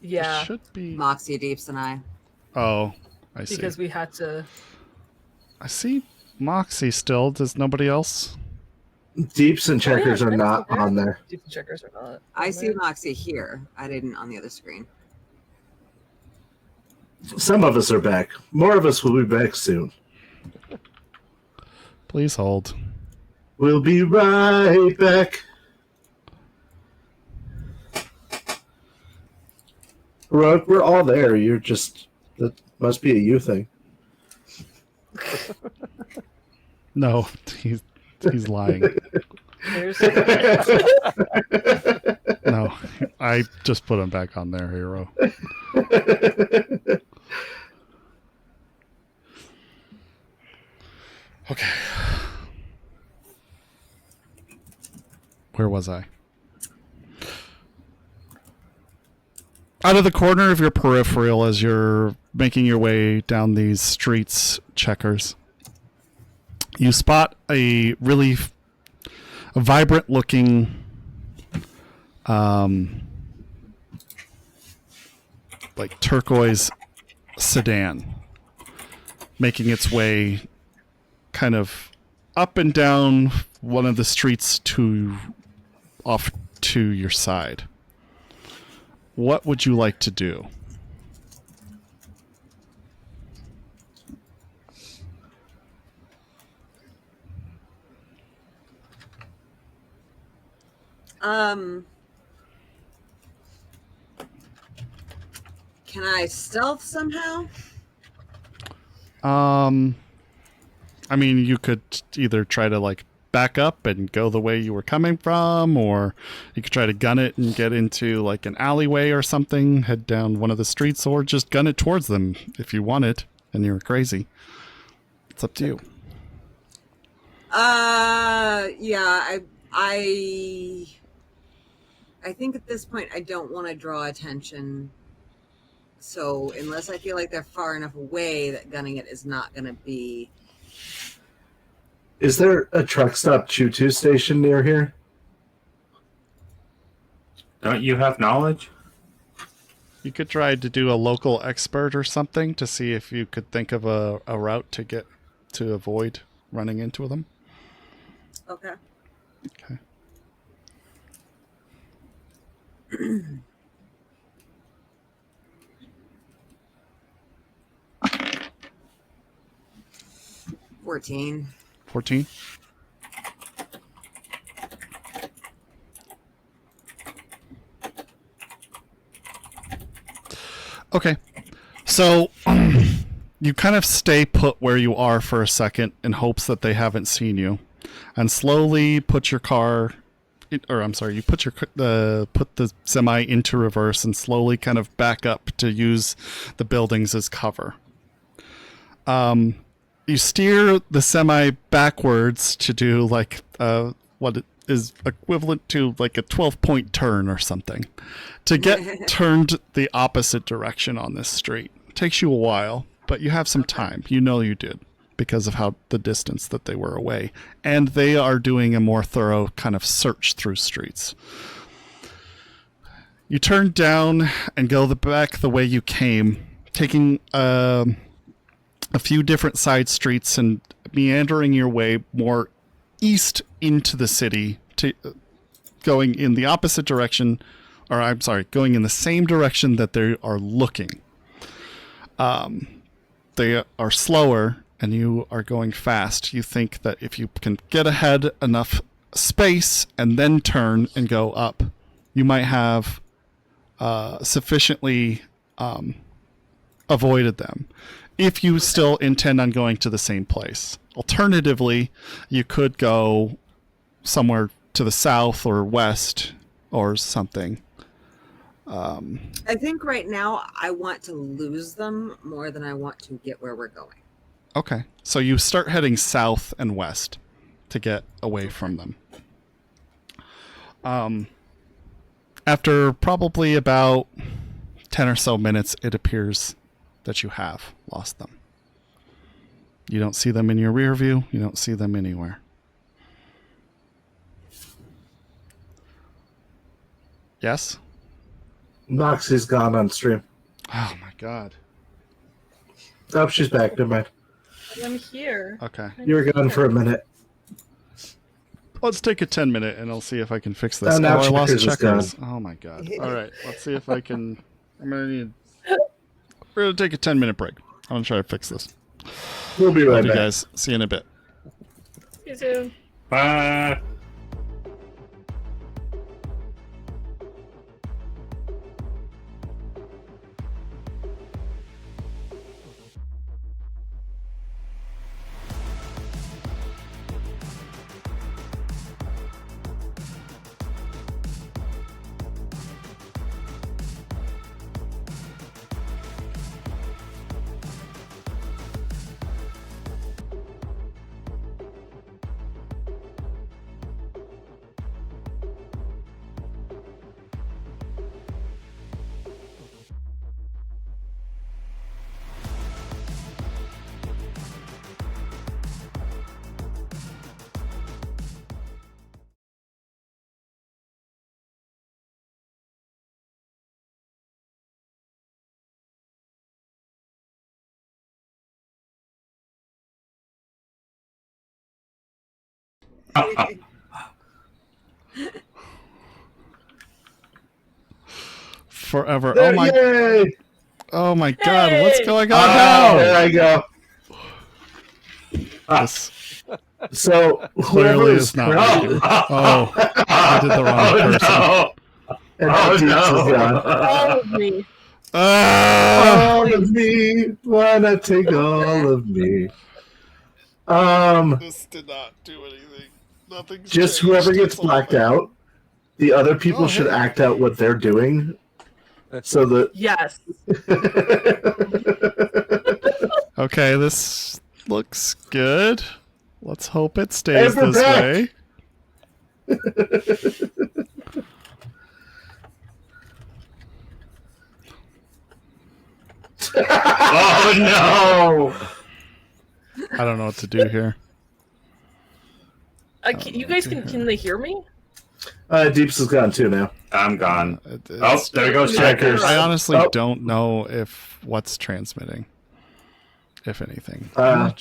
Yeah, Should be. Moxie, Deeps, and I. Oh, I see. because we had to. I see Moxie still. Does nobody else? Deeps and checkers yeah, are not okay. on there. Deep checkers or not. I on see there. Moxie here. I didn't on the other screen. Some of us are back. More of us will be back soon. Please hold. We'll be right back. Rogue, we're all there. You're just... That must be a you thing. No, he's lying. There's No, I just put him back on there, hero. Okay. Where was I? Out of the corner of your peripheral as you're making your way down these streets, checkers, you spot a really vibrant looking like turquoise sedan making its way kind of up and down one of the streets off to your side. What would you like to do? Can I stealth somehow? I mean, you could either try to like back up and go the way you were coming from, or you could try to gun it and get into like an alleyway or something, head down one of the streets, or just gun it towards them if you want it and you're crazy. It's up to you. Yeah, I think at this point I don't want to draw attention. So unless I feel like they're far enough away that gunning it is not going to be. Is there a truck stop Choo-Choo station near here? Don't you have knowledge? You could try to do a local expert or something to see if you could think of a route to avoid running into them. Okay. Okay. $14. 14. Okay. So you kind of stay put where you are for a second in hopes that they haven't seen you, and slowly put your car, or I'm sorry, you put the semi into reverse and slowly kind of back up to use the buildings as cover. You steer the semi backwards to do like what is equivalent to like a 12-point turn or something to get turned the opposite direction on this street. It takes you a while, but you have some time. You know you did because of how the distance that they were away. And they are doing a more thorough kind of search through streets. You turn down and go back the way you came, taking a few different side streets and meandering your way more east into the city, to going in the opposite direction, or I'm sorry, going in the same direction that they are looking. They are slower and you are going fast. You think that if you can get ahead enough space and then turn and go up, you might have sufficiently avoided them. If you still intend on going to the same place. Alternatively, you could go somewhere to the south or west or something. I think right now I want to lose them more than I want to get where we're going. Okay. So you start heading south and west to get away from them. After probably about 10 or so minutes, it appears that you have lost them. You don't see them in your rear view. You don't see them anywhere. Yes? Moxie's gone on stream. Oh my god. Oh, she's back. Never mind. I'm here. Okay. You were gone for a minute. Let's take a 10-minute and I'll see if I can fix this. Oh, now I lost Checkers is checkers. Oh my god. Alright, let's see if I can... We're gonna take a 10-minute break. I'm gonna try to fix this. We'll be right Love you back. guys. See you in a bit. See you soon. Bye. Forever. There, Oh my yay! Oh my god, Hey! what's going on Oh, now? there I go. This So clearly whoever is not was- working. Oh, I did the wrong person. No. And Oh, Deeks is gone. All of me. Ah! All of me, wanna take all of me. This did not do anything. Nothing's Just changed. whoever gets It's all blacked like- out, the other people Oh, should hey. act out what they're doing, so that. Yes. Okay, this looks good. Let's hope it stays Hey, we're this back. way. Oh no! I don't know what to do here. You guys can they hear me? Deeps is gone too now. I'm gone. It- Oh, it's- there goes Checkers. Checkers. I honestly Oh. don't know if what's transmitting, if anything. Yeah,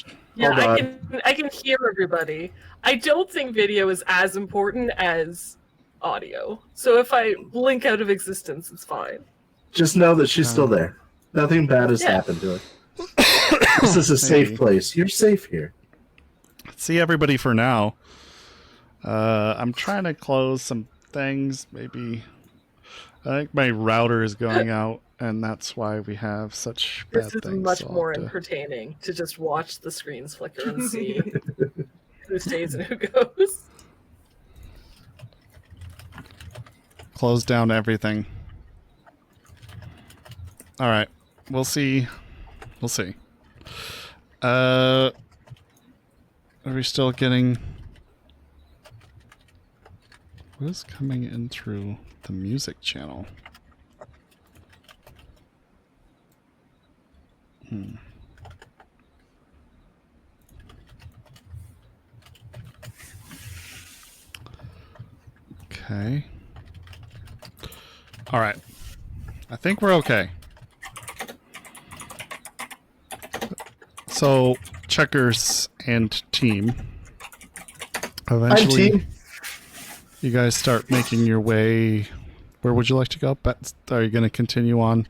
Hold on. I can hear everybody. I don't think video is as important as audio. So if I blink out of existence, it's fine. Just know that she's still there. Nothing bad has Yeah. happened to her. This is a safe Maybe. place. You're safe here. See everybody for now. I'm trying to close some things. Maybe I think my router is going out, and that's why we have such bad This is things. much So I'll more have to entertaining to just watch the screens flicker and see who stays and who goes. close down everything. All right, we'll see. We'll see. Are we still getting? What is coming in through the music channel? Okay. All right. I think we're okay. So, Checkers and team. Eventually, team. you guys start making your way. Where would you like to go? Are you going to continue on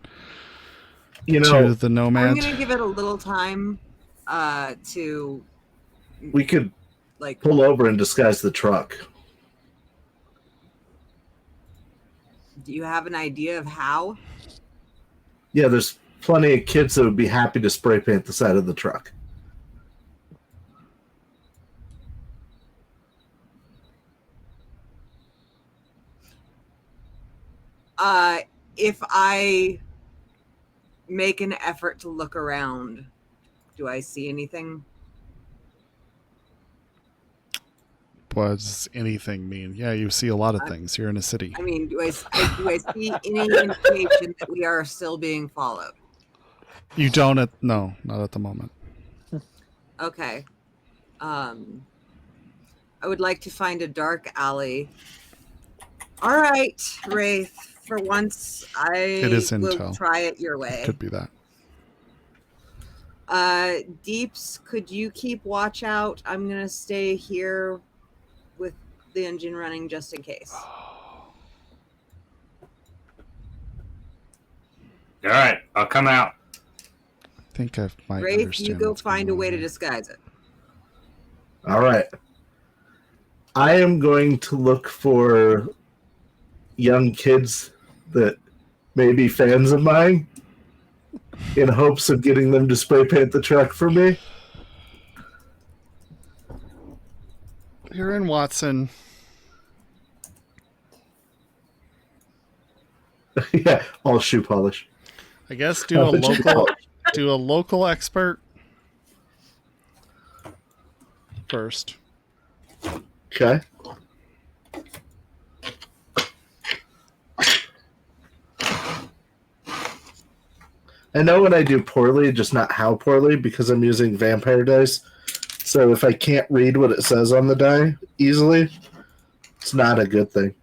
You to know, the I'm Nomad? gonna give it a little time to we could like pull over and disguise the truck. Do you have an idea of how? Yeah, there's plenty of kids that would be happy to spray paint the side of the truck. If I make an effort to look around, do I see anything? What does anything mean? Yeah, you see a lot of things. You're in a city. I mean, do I see any indication that we are still being followed? You don't no, not at the moment. Okay. I would like to find a dark alley. All right, Wraith. For once, It is will intel. try it your way. Could be that. Deeps, could you keep watch out? I'm gonna stay here with the engine running just in case. All right, I'll come out. I think I might Wraith, understand. you go what's find a going way on to here. disguise it. All right. I am going to look for young kids that may be fans of mine in hopes of getting them to spray paint the truck for me. You're in Watson. Yeah, all shoe polish. I guess do a local expert first. Okay. I know when I do poorly, just not how poorly, because I'm using vampire dice. So if I can't read what it says on the die easily, it's not a good thing.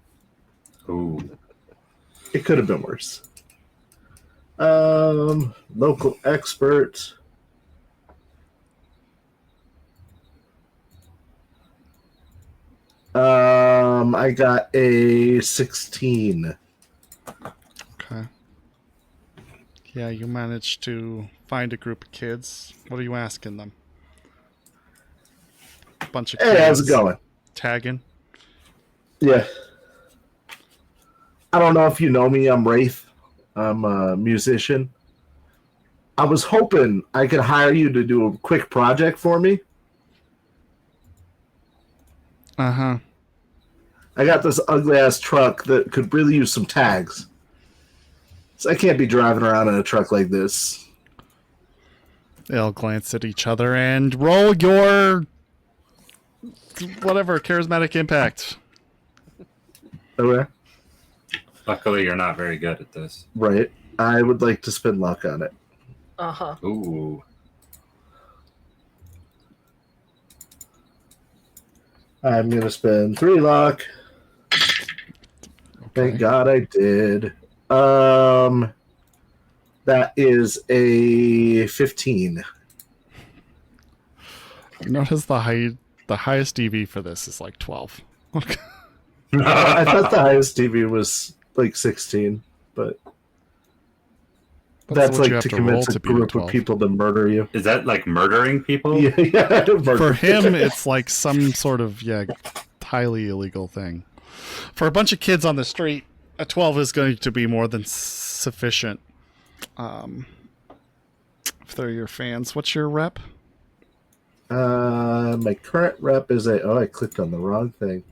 Ooh. It could have been worse. Local expert. I got a 16. Okay. Yeah, you managed to find a group of kids. What are you asking them? A bunch of kids. Hey, how's it going? Tagging. Yeah. I don't know if you know me. I'm Wraith. I'm a musician. I was hoping I could hire you to do a quick project for me. Uh-huh. I got this ugly ass truck that could really use some tags. So I can't be driving around in a truck like this. They'll glance at each other and roll your whatever charismatic impact. Okay. Luckily, you're not very good at this. Right. I would like to spend luck on it. Uh-huh. Ooh. I'm going to spend 3 luck. Thank God I did. That is a 15. Notice the highest DV for this is like 12. Okay. I thought the highest DV was like 16, but that's what you like have to roll convince a to beat a group of 12. people to murder you. Is that like murdering people? Yeah. For him, it's like some sort of highly illegal thing. For a bunch of kids on the street, a 12 is going to be more than sufficient. If they're your fans, what's your rep? My current rep is I clicked on the wrong thing.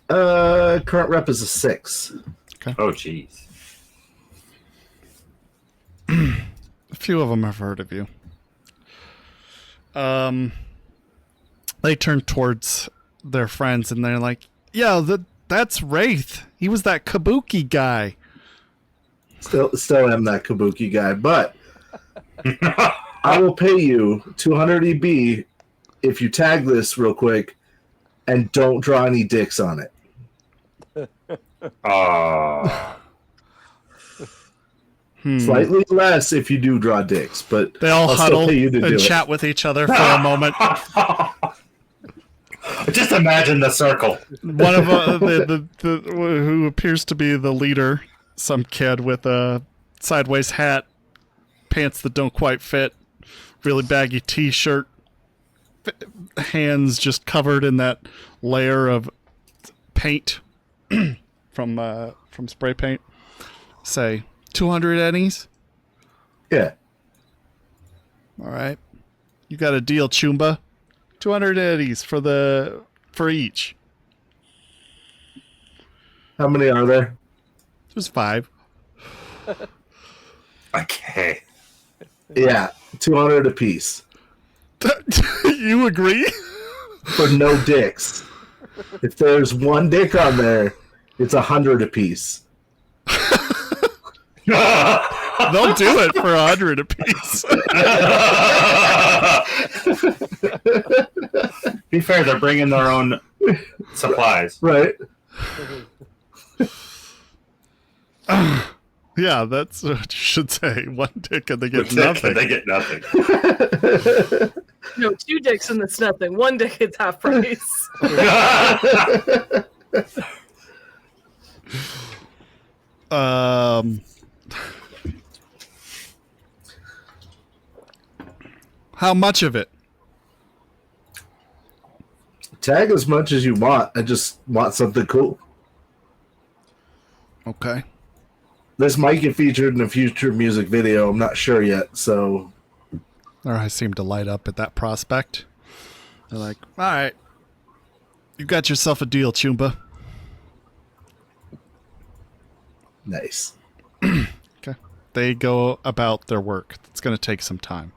Current rep is a 6. Oh, jeez. A few of them have heard of you. They turn towards their friends and they're like, "Yeah, that's Wraith. He was that Kabuki guy." Still am that Kabuki guy, but I will pay you 200 EB if you tag this real quick and don't draw any dicks on it. Slightly less if you do draw dicks, but They all I'll still huddle pay you to and do chat with each other for a moment. Just imagine the circle. One of the who appears to be the leader, some kid with a sideways hat, pants that don't quite fit, really baggy t-shirt, hands just covered in that layer of paint. from spray paint. Say 200 ennies. Yeah. All right. You got a deal, Chumba. 200 eddies for each. How many are there? There's 5. Okay. Yeah, 200 apiece. You agree? For no dicks. If there's one dick on there, it's 100 apiece. They'll do it for 100 apiece. Be fair, they're bringing their own supplies. Right. Yeah, that's what you should say. 1 dick and they get They nothing. get nothing. No, 2 dicks and it's nothing. 1 dick, it's half price. How much of it? Tag as much as you want. I just want something cool. Okay. This might get featured in a future music video. I'm not sure yet, so... Their eyes seem to light up at that prospect. They're like, all right. You got yourself a deal, Chumba. Nice. Okay. They go about their work. It's going to take some time.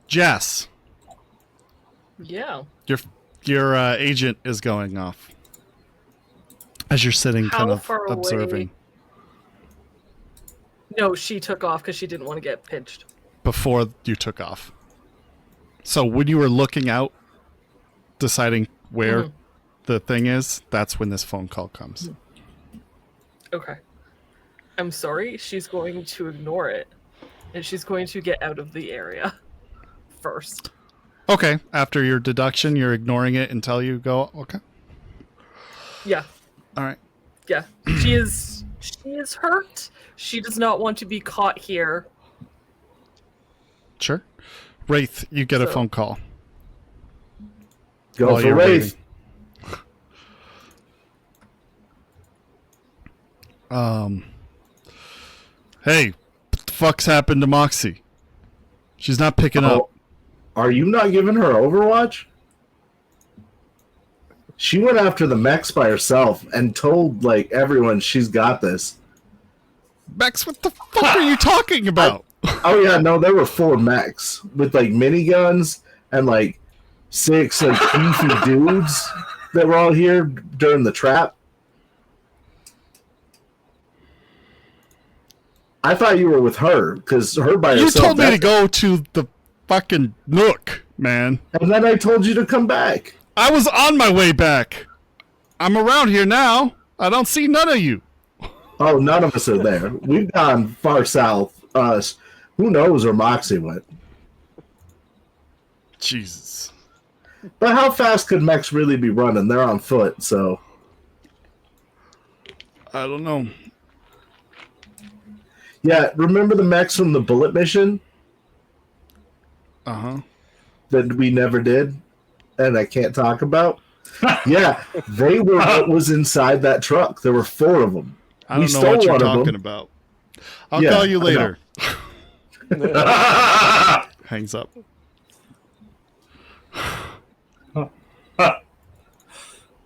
Jess, Yeah. your agent is going off as you're sitting How kind of far observing. away? No, she took off because she didn't want to get pinched. Before you took off. So when you were looking out, deciding where the thing is, that's when this phone call comes. Okay. I'm sorry. She's going to ignore it. And she's going to get out of the area first. Okay. After your deduction, you're ignoring it until you go, okay. Yeah. All right. Yeah. She is hurt. She does not want to be caught here. Sure. Wraith, you get a So- phone call. Go while for you're Wraith. waiting. Hey, what the fuck's happened to Moxie? She's not picking up. Are you not giving her Overwatch? She went after the mechs by herself and told like everyone she's got this. Bex, what the fuck are you talking about? Oh yeah, no, there were 4 mechs with like miniguns and like 6 like beefy dudes that were all here during the trap. I thought you were with her because her by You herself. told me to go to the fucking Nook, man. And then I told you to come back. I was on my way back. I'm around here now. I don't see none of you. Oh, none of us are there. We've gone far south. Who knows where Moxie went? Jesus. But how fast could mechs really be running? They're on foot, so... I don't know. Yeah, remember the mechs from the Bullet mission Uh-huh. that we never did and I can't talk about? Yeah, they were what was inside that truck. There were 4 of them. I We don't know stole what you're one of talking them. about. I'll Yeah, call you I later. Hangs up.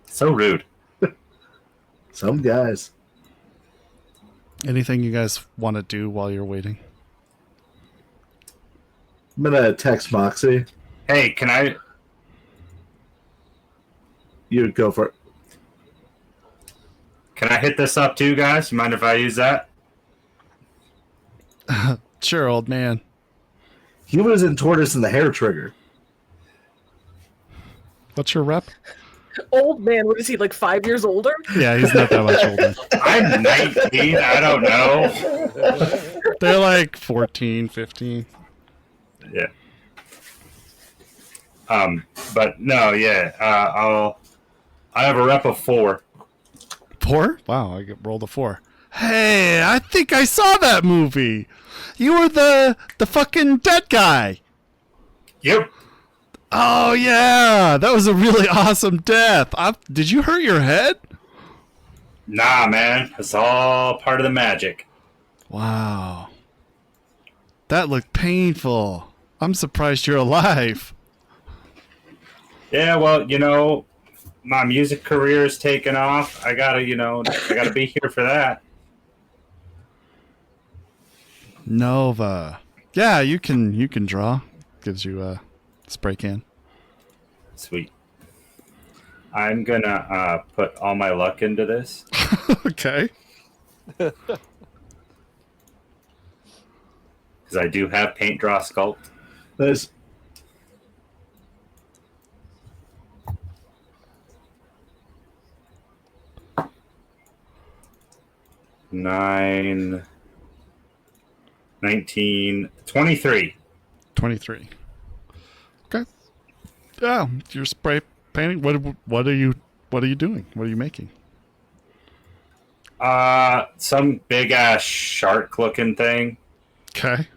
So rude. Some guys. Anything you guys want to do while you're waiting? I'm gonna text Moxie. Hey, can I? You go for it. Can I hit this up too, guys? You mind if I use that? Sure, old man. He was in Tortoise and the Hair Trigger. What's your rep? Old man, what is he, like 5 years older? Yeah, he's not that much older. I'm 19. I don't know. They're like 14, 15. Yeah. But no, yeah. I have a rep of 4. 4? Wow, I rolled a 4. Hey, I think I saw that movie. You were the fucking dead guy. Yep. Oh yeah, that was a really awesome death. Did you hurt your head? Nah, man. It's all part of the magic. Wow. That looked painful. I'm surprised you're alive. Yeah, well, my music career is taking off. I gotta be here for that. Nova. Yeah, you can draw. Gives you a spray can. Sweet. I'm gonna put all my luck into this. Okay. Because I do have paint, draw, sculpt. Nice. Nine, 19, 23. 23. Okay. Yeah, you're spray painting. What are you doing? What are you making? Some big ass shark looking thing, Okay.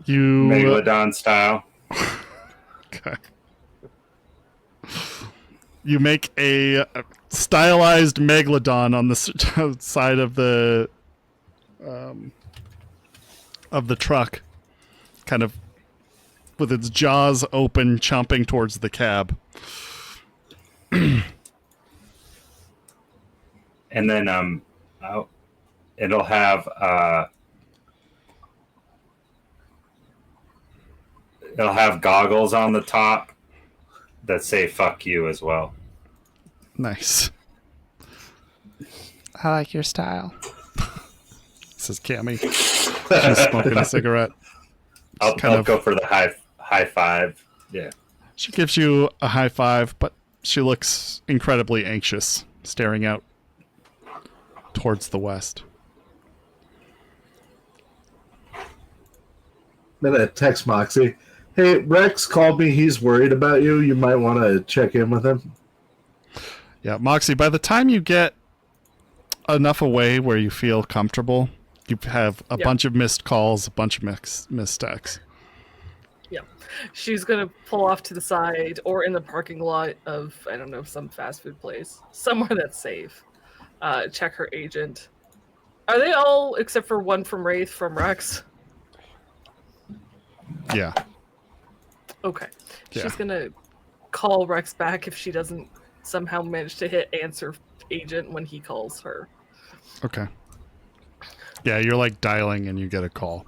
You Megalodon style. Okay. You make a stylized megalodon on the side of the truck, kind of with its jaws open, chomping towards the cab. And then it'll have goggles on the top that say "fuck you" as well. Nice. I like your style. Says Cammy. She's smoking a cigarette. I'll go for the high five. Yeah. She gives you a high five, but she looks incredibly anxious, staring out towards the west. I'm gonna text Moxie. Hey, Rex called me. He's worried about you. You might want to check in with him. Yeah, Moxie, by the time you get enough away where you feel comfortable, you have a bunch of missed calls, a bunch of missed texts. Yeah. She's going to pull off to the side or in the parking lot of, I don't know, some fast food place. Somewhere that's safe. Check her agent. Are they all, except for one from Wraith, from Rex? Yeah. Okay. Yeah. She's going to call Rex back if she doesn't somehow manage to hit answer agent when he calls her. Okay. Yeah, you're like dialing and you get a call.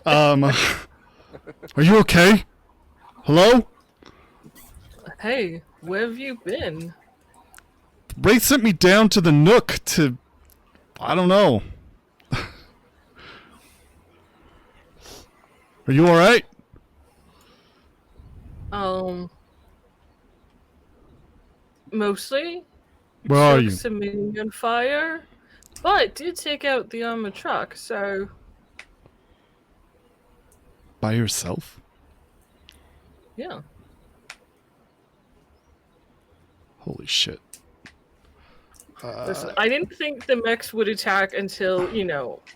Are you okay? Hello? Hey, where have you been? Wraith sent me down to the Nook to... I don't know. Are you alright? Mostly. Where are you? Took some minion fire, but did take out the armored truck, so... By yourself? Yeah. Holy shit. Listen, I didn't think the mechs would attack until,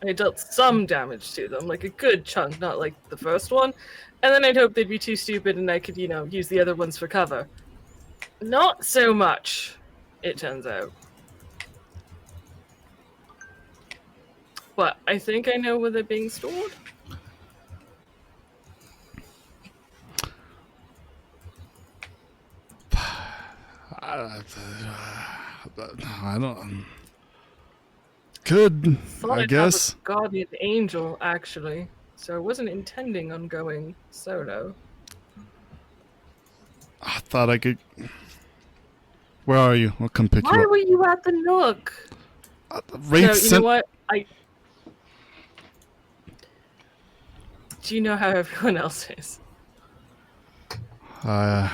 I dealt some damage to them, like a good chunk, not like the first one. And then I'd hope they'd be too stupid and I could, use the other ones for cover. Not so much, it turns out. But I think I know where they're being stored. I don't... Good, Thought I I'd guess. have a guardian angel, actually. So I wasn't intending on going solo. I thought I could... Where are you? I'll come pick Why you up. were you at the Nook? Wraith No, you sent... know what? Do you know how everyone else is? I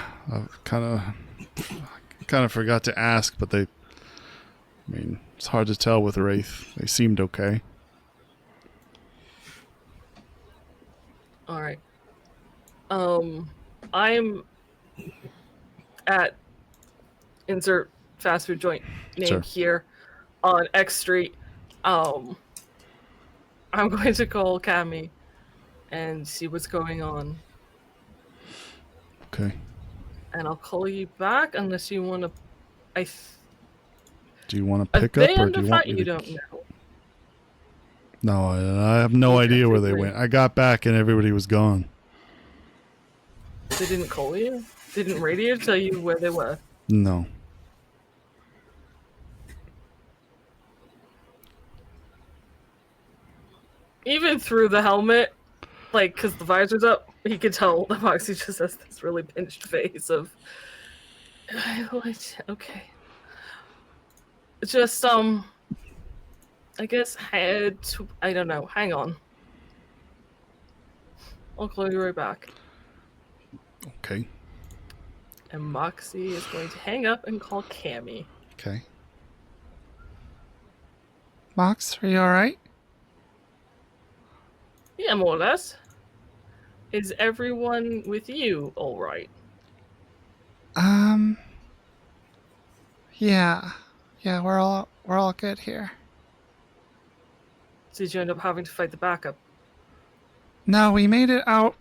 kind of forgot to ask, but it's hard to tell with Wraith. They seemed okay. All right. I'm at insert fast food joint name Sure. here on X Street. I'm going to call Cammy and see what's going on. Okay. And I'll call you back unless you want to. Do you want to Are pick they up, or under do you want fire? me You to? don't know. No, I have no Okay, idea where they great. went. I got back and everybody was gone. They didn't call you? Didn't radio tell you where they were? No. Even through the helmet, like, because the visor's up, he could tell that Moxie just has this really pinched face of. Okay. Just, I guess head to. I don't know. Hang on. I'll call you right back. Okay. And Moxie is going to hang up and call Cammy. Okay. Mox, are you all right? Yeah, more or less. Is everyone with you all right? Yeah. Yeah, we're all good here. Did you end up having to fight the backup? No, we made it out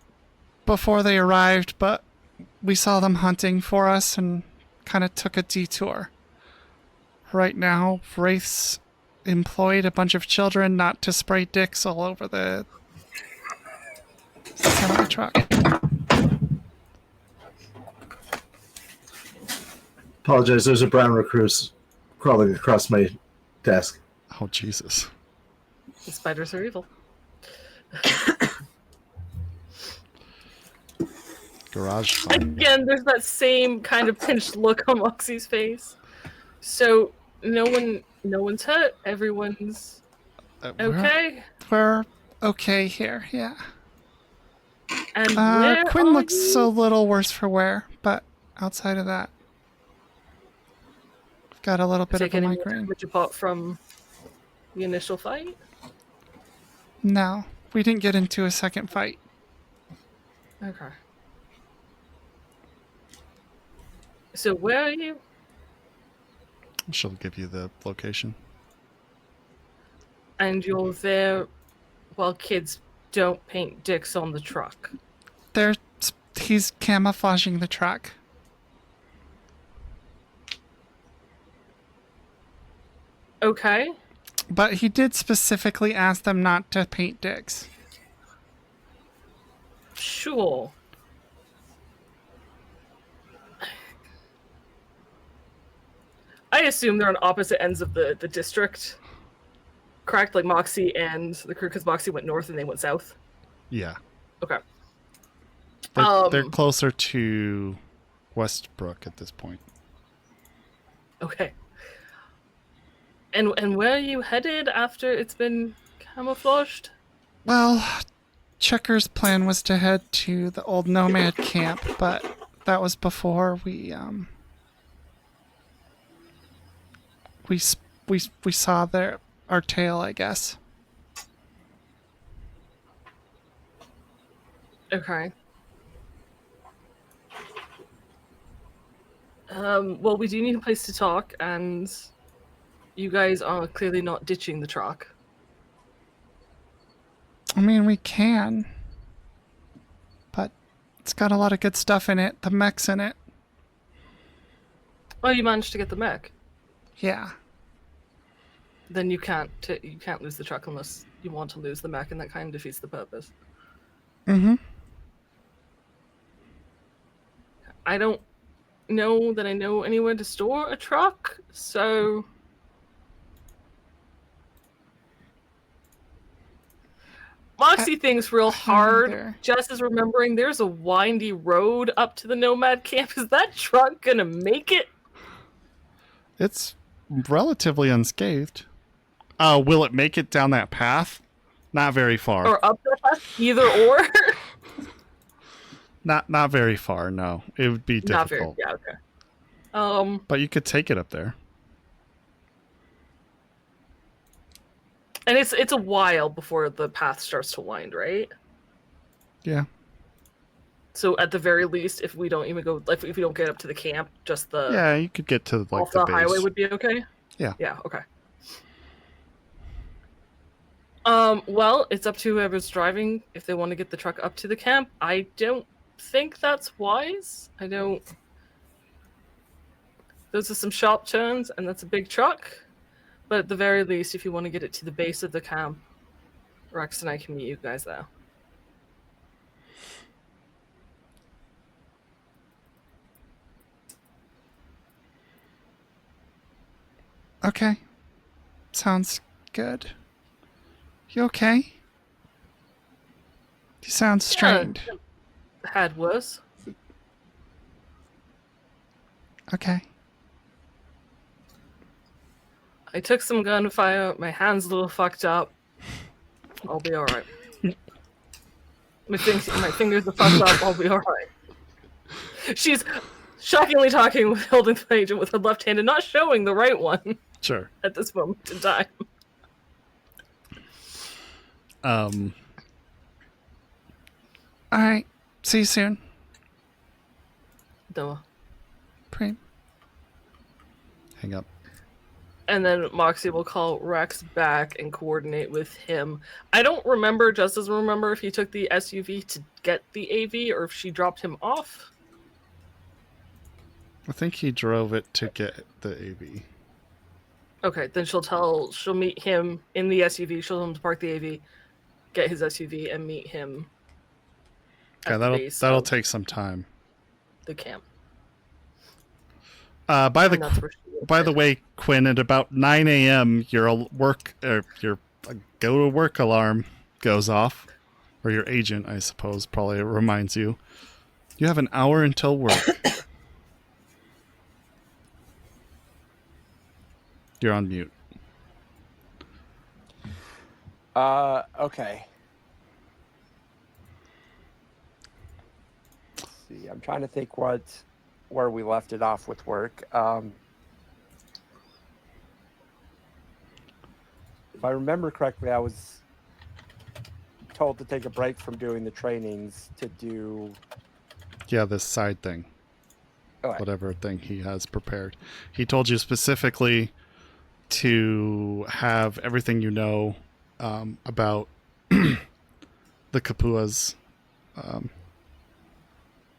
before they arrived, but we saw them hunting for us and kind of took a detour. Right now, Wraith's employed a bunch of children not to spray dicks all over the semi truck. Apologize, there's a brown recluse crawling across my desk. Oh, Jesus. The spiders are evil. Garage fire. Again, there's that same kind of pinched look on Moxie's face. So no one's hurt. Everyone's okay. We're okay here, yeah. And where Quinn are looks you? a little worse for wear, but outside of that, I've got a little bit of a Take any more migraine. damage apart from the initial fight? No, we didn't get into a second fight. Okay. So where are you? She'll give you the location. And you're there while kids don't paint dicks on the truck. He's camouflaging the truck. Okay. But he did specifically ask them not to paint dicks. Sure. I assume they're on opposite ends of the district. Correct? Like Moxie and the crew, because Moxie went north and they went south. Yeah. Okay. They're closer to Westbrook at this point. Okay. And where are you headed after it's been camouflaged? Well, Checker's plan was to head to the old nomad camp, but that was before we saw our tail, I guess. Okay. Well, we do need a place to talk, and you guys are clearly not ditching the truck. I mean, we can, but it's got a lot of good stuff in it. The mech's in it. Oh, you managed to get the mech. Yeah. Then you can't lose the truck unless you want to lose the mech, and that kind of defeats the purpose. Mm-hmm. I don't know that I know anywhere to store a truck, so Moxie thinks real hard. either. Jess is remembering there's a windy road up to the nomad camp. Is that truck gonna make it? It's relatively unscathed. Will it make it down that path? Not very far. Or up the path? Either or? Not very far, no. It would be Not very. difficult. Yeah, okay. But you could take it up there. And it's a while before the path starts to wind, right? Yeah. So at the very least, if we don't even go, like if we don't get up to the camp, just the Yeah, you could get to like off the the base. highway would be okay. Yeah. Yeah. Okay. Well, it's up to whoever's driving if they want to get the truck up to the camp. I don't think that's wise. I don't. Those are some sharp turns, and that's a big truck. But at the very least, if you want to get it to the base of the camp, Rex and I can meet you guys there. Okay. Sounds good. You okay? You sound strained. Had worse. Okay. I took some gunfire. My hand's a little fucked up. I'll be alright. My fingers are fucked up. I'll be alright. She's shockingly talking, holding the agent with her left hand and not showing the right one. Sure. At this moment in time. Alright. See you soon. Duh. Preem. Hang up. And then Moxie will call Rex back and coordinate with him. I don't remember, just doesn't remember if he took the SUV to get the AV or if she dropped him off. I think he drove it to get the AV. Okay, then she'll meet him in the SUV, she'll tell him to park the AV, get his SUV, and meet him at the base that'll of take some time. the camp. By And that's where she the lives. way, Quinn, at about 9 a.m., your go to work alarm goes off, or your agent, I suppose, probably reminds you. You have an hour until work. You're on mute. Okay. Let's see, I'm trying to think where we left it off with work. If I remember correctly, I was told to take a break from doing the trainings to do. Yeah, this side thing. Okay. Whatever thing he has prepared. He told you specifically to have everything you know about the Kapuas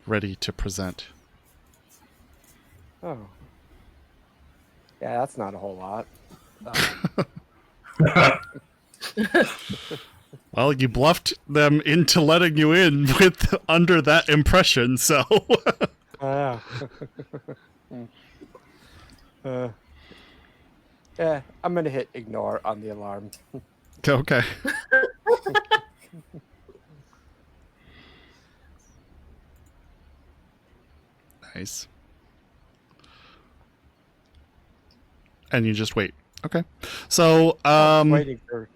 ready to present. Oh. Yeah, that's not a whole lot. Well, you bluffed them into letting you in with under that impression, so Yeah, I'm gonna hit ignore on the alarm. okay. Nice. And you just wait. Okay. So, Waiting for.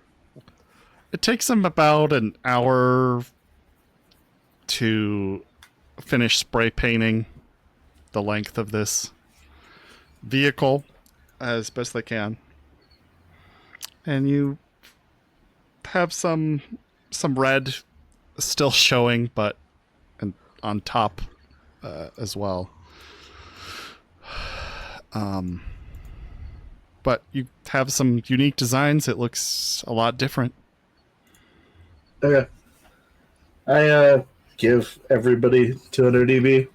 it takes them about an hour to finish spray painting the length of this vehicle as best they can. And you have some red still showing, but and on top as well. But you have some unique designs. It looks a lot different. Okay. I give everybody 200 EB. You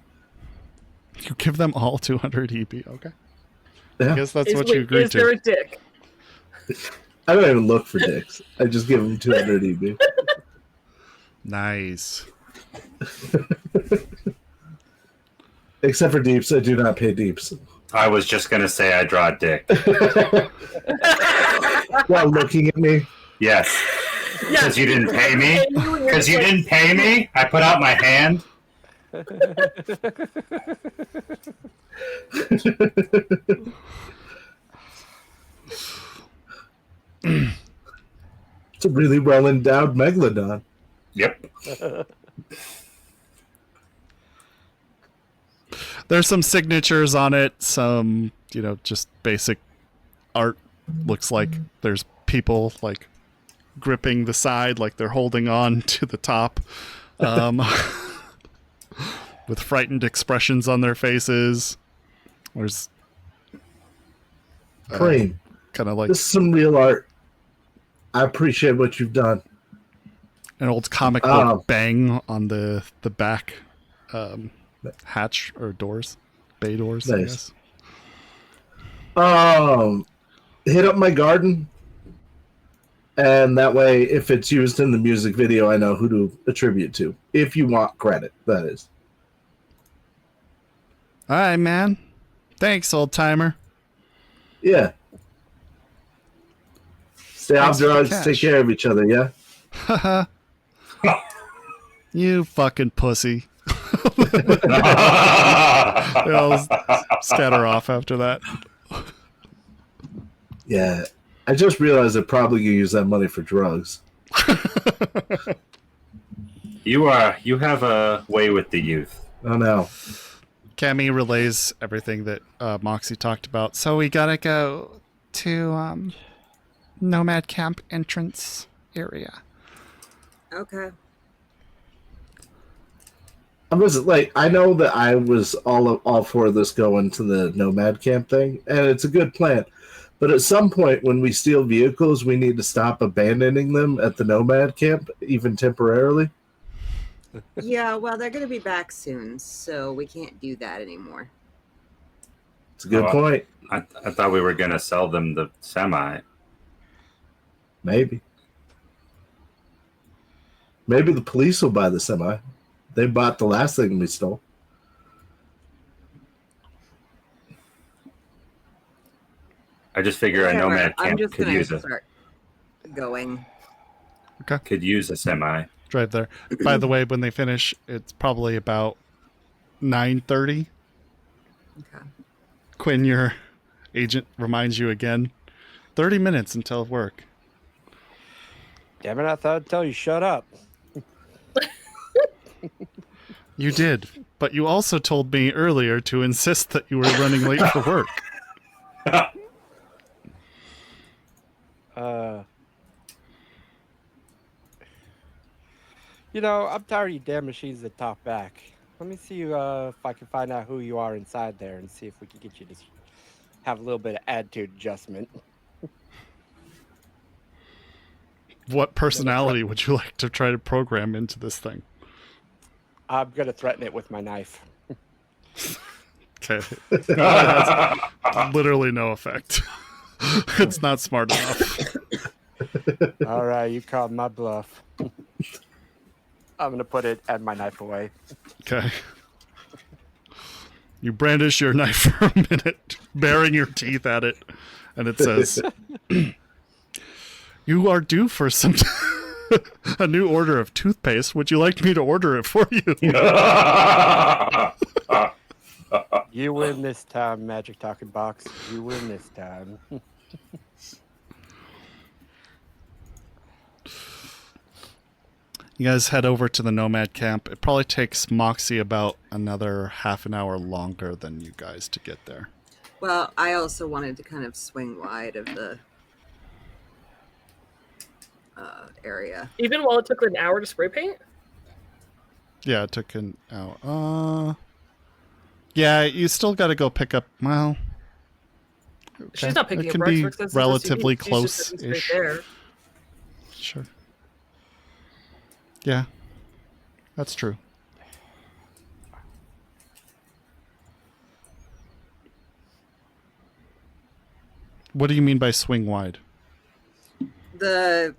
give them all 200 EB. Okay. Yeah. I guess that's what you agreed Is there to. a dick? I don't even look for dicks. I just give them 200 EB. Nice. Except for deeps, I do not pay deeps. I was just gonna say I draw a dick. While looking at me, Yes. Because you didn't pay me. Because you didn't pay me. I put out my hand. it's a really well endowed megalodon. Yep. There's some signatures on it, some, just basic art. Looks like there's people like gripping the side, like they're holding on to the top, with frightened expressions on their faces. There's Cream. kind of like This is some real art. I appreciate what you've done. an old comic book bang on the back hatch or doors, bay doors. I Nice. guess. Hit up my garden, and that way, if it's used in the music video, I know who to attribute to. If you want credit, that is. All right, man. Thanks, old timer. Yeah. Stay off Thanks for the drugs. cash. Take care of each other. Yeah. You fucking pussy. They'll scatter off after that. Yeah. I just realized I probably could use that money for drugs. You have a way with the youth. Oh no. Cammy relays everything that Moxie talked about. So we gotta go to Nomad Camp entrance area. Okay. I'm just like, I know that I was all for this going to the Nomad Camp thing, and it's a good plan. But at some point, when we steal vehicles, we need to stop abandoning them at the Nomad Camp, even temporarily. Yeah, well, they're going to be back soon, so we can't do that anymore. It's a good Oh. point. I thought we were going to sell them the semi. Maybe. Maybe the police will buy the semi. They bought the last thing we stole. I just figure a Whatever, nomad I'm camp just could going use to a start going. semi. Drive there. By the way, when they finish, it's probably about 9:30. Okay. Quinn, your agent, reminds you again. 30 minutes until work. Damn it, I thought I'd tell you shut up. You did, but you also told me earlier to insist that you were running late for work. You know, I'm tired of you damn machines that talk back. Let me see if I can find out who you are inside there and see if we can get you to have a little bit of attitude adjustment. What personality would you like to try to program into this thing? I'm going to threaten it with my knife. Okay. It has literally no effect. It's not smart enough. All right, you called my bluff. I'm going to put it and my knife away. Okay. You brandish your knife for a minute, baring your teeth at it, and it says, "You are due for some a new order of toothpaste. Would you like me to order it for you?" You win this time, Magic Talking Box. You win this time. You guys head over to the Nomad Camp. It probably takes Moxie about another half an hour longer than you guys to get there. Well, I also wanted to kind of swing wide of the area. Even while it took an hour to spray paint? Yeah, it took an hour. Yeah, you still got to go pick up. Well, She's not picking it up can rocks be for extensive relatively SUVs. She's just sitting close-ish. straight there. Sure. Yeah, that's true. What do you mean by swing wide? The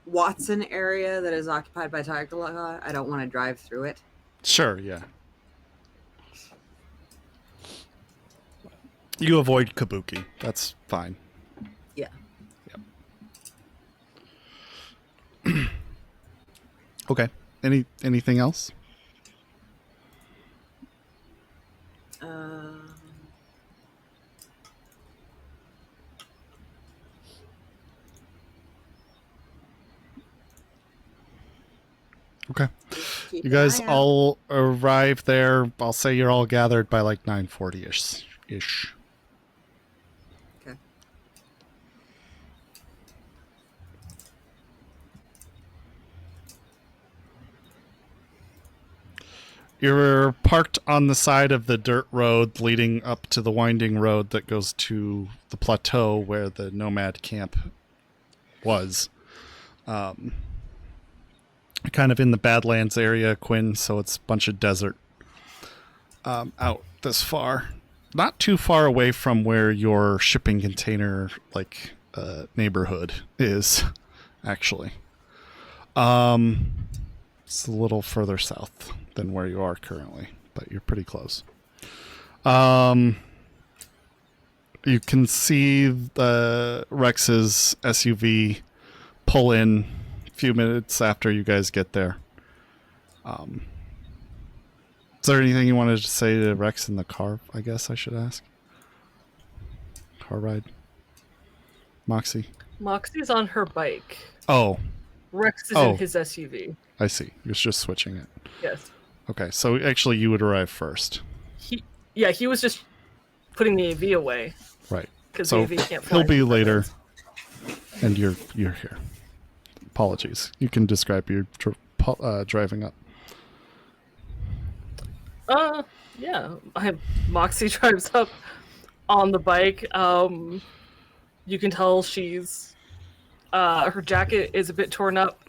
Watson area that is occupied by Tigerlaw, I don't want to drive through it. Sure, yeah. You avoid Kabuki. That's fine. Yeah. Yep. Okay. Anything else? Okay. Keep You an guys eye out. all arrive there. I'll say you're all gathered by like 9:40ish. Okay. You're parked on the side of the dirt road leading up to the winding road that goes to the plateau where the nomad camp was. kind of in the Badlands area, Quinn, so it's a bunch of desert out this far. Not too far away from where your shipping container neighborhood is, actually. It's a little further south than where you are currently, but you're pretty close. You can see the Rex's SUV pull in a few minutes after you guys get there. Is there anything you wanted to say to Rex in the car, I guess I should ask? Car ride? Moxie? Moxie's on her bike. Oh. Rex is in his SUV. I see. You're just switching it. Yes. Okay, so actually you would arrive first. He was just putting the AV away. Right. Because So the AV can't fly. he'll be later, and you're here. Apologies. You can describe your driving up. Yeah. Moxie drives up on the bike. You can tell she's her jacket is a bit torn up.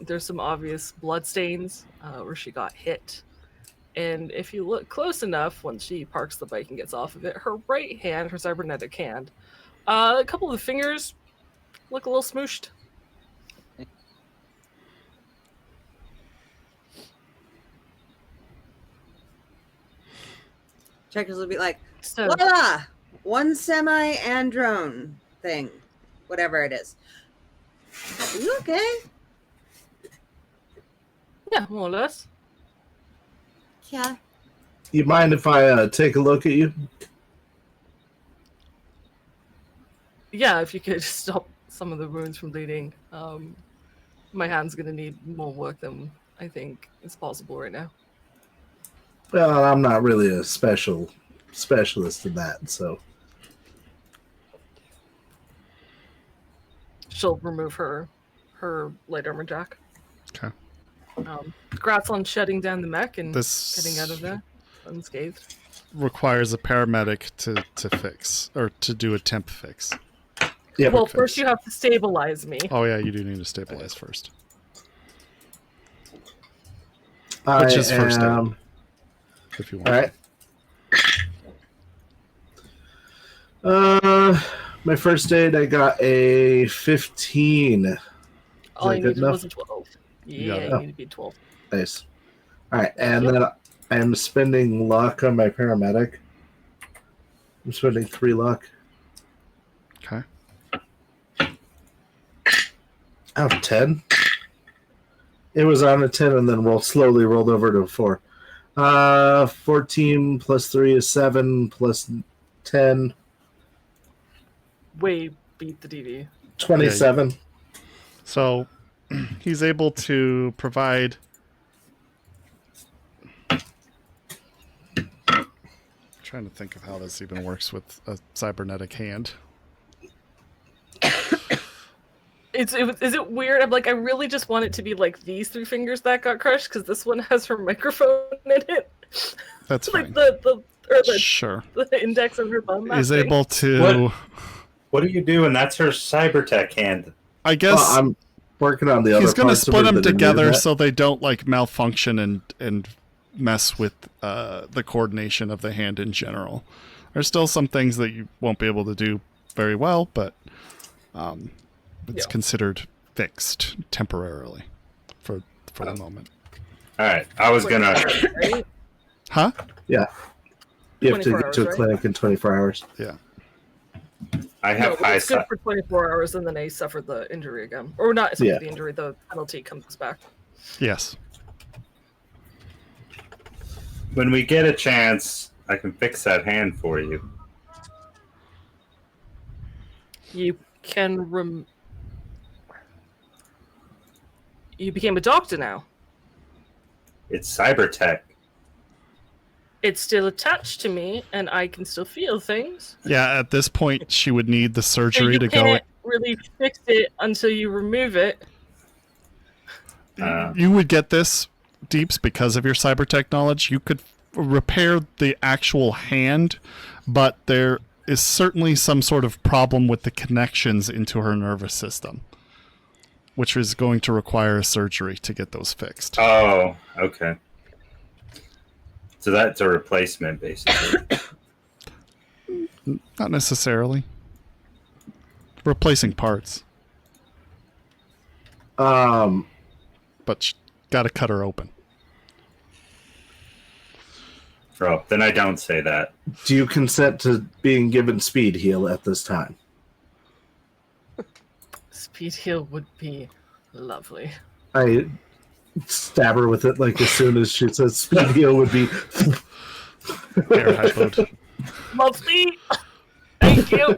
There's some obvious blood stains where she got hit. And if you look close enough, when she parks the bike and gets off of it, her right hand, her cybernetic hand, a couple of the fingers look a little smooshed. Checkers will be like, So, voila! One semi-androne thing. Whatever it is. Are you okay? yeah, more or less. Yeah. You mind if I take a look at you? Yeah, if you could stop some of the wounds from bleeding. My hand's gonna need more work than I think is possible right now. Well, I'm not really a specialist in that, so. She'll remove her light armor jack. Okay. Congrats on shutting down the mech and This getting out of there unscathed. requires a paramedic to fix, or to do a temp fix. Yeah. Well, first you have to stabilize me. Oh yeah, you do need to stabilize first. I Which is first aid, am... if you want. All right. My first aid, I got a 15. All you good needed enough? was a 12. Yeah, got it. you need to be 12. Nice. All right, and then I'm spending luck on my paramedic. I'm spending 3 luck. Okay. Out of 10. It was on a 10 and then slowly rolled over to a 4. 14 plus 3 is 7 plus 10. Way beat the DD. 27. So he's able to provide. I'm trying to think of how this even works with a cybernetic hand. Is it weird? I'm like, I really just want it to be like these 3 fingers that got crushed because this one has her microphone in it. That's fine. Like the Sure. the index of her thumb. Is able to. What are you doing? That's her cybertech hand. I guess Well, I'm working on the other he's going to parts of split it them that are together needed. so they don't like malfunction and mess with the coordination of the hand in general. There's still some things that you won't be able to do very well, but it's considered fixed temporarily for the moment. All right, I was gonna. Right? Huh? Yeah. You have to 24 get to a hours, right? clinic in 24 hours. Yeah. I No, have but high it's good side. for 24 hours, and then they suffer the injury again, or not suffer Yeah. the injury. The penalty comes back. Yes. When we get a chance, I can fix that hand for you. You can You became a doctor now. It's cybertech. It's still attached to me, and I can still feel things. Yeah, at this point, she would need the But surgery you to go. can't really fix it until you remove it. You would get this, Deeps, because of your cybertech knowledge. You could repair the actual hand, but there is certainly some sort of problem with the connections into her nervous system. which is going to require surgery to get those fixed. Oh, okay. So that's a replacement, basically. Not necessarily. Replacing parts, Um, but got to cut her open. Oh, then I don't say that. do you consent to being given speed heal at this time? Speed heal would be lovely. I stab her with it like as soon as she says speed heal would be. Air hypoed. Lovely! Thank you!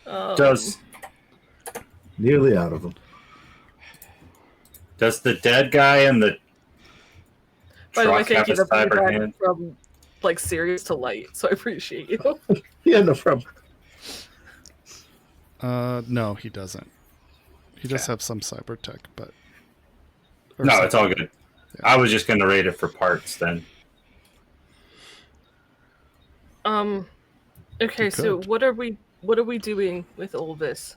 Does Nearly out of them. the dead guy in the By the way, truck have thank a you. That brought me cyber back hand? from like serious to light, so I appreciate you. Yeah, no problem. No, he doesn't. He does have some cyber tech, but No, it's all good. Yeah. I was just going to rate it for parts then. Okay, You so could. what are we doing with all this?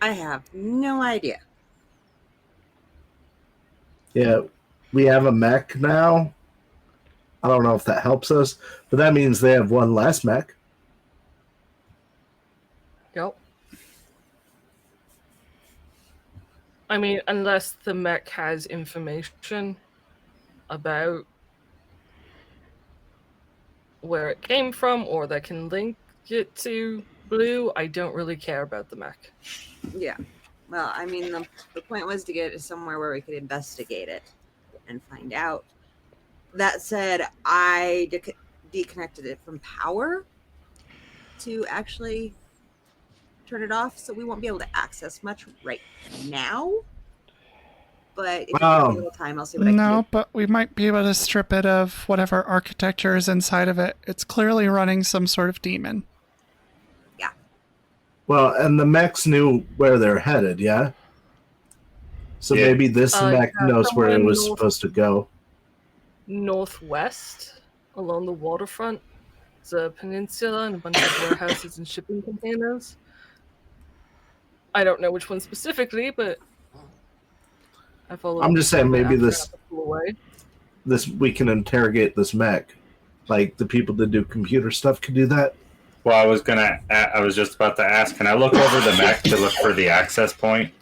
I have no idea. Yeah, we have a mech now. I don't know if that helps us, but that means they have one less mech. Yep. I mean, unless the mech has information about where it came from or that can link it to Blue, I don't really care about the mech. Yeah. Well, I mean, the point was to get it somewhere where we could investigate it and find out. That said, I deconnected it from power to actually turn it off, so we won't be able to access much right now. But if you give me a little time, I'll see what I can No, do. but we might be able to strip it of whatever architecture is inside of it. It's clearly running some sort of demon. Well, and the mechs knew where they're headed, yeah? So Yeah. maybe this mech Yeah, knows where it somewhere was north- supposed to go. Northwest, along the waterfront, there's a peninsula and a bunch of warehouses and shipping containers. I don't know which one specifically, but I follow. I'm just saying maybe Away. this we can interrogate this mech. Like the people that do computer stuff can do that. Well, I was just about to ask, can I look over the mech to look for the access point?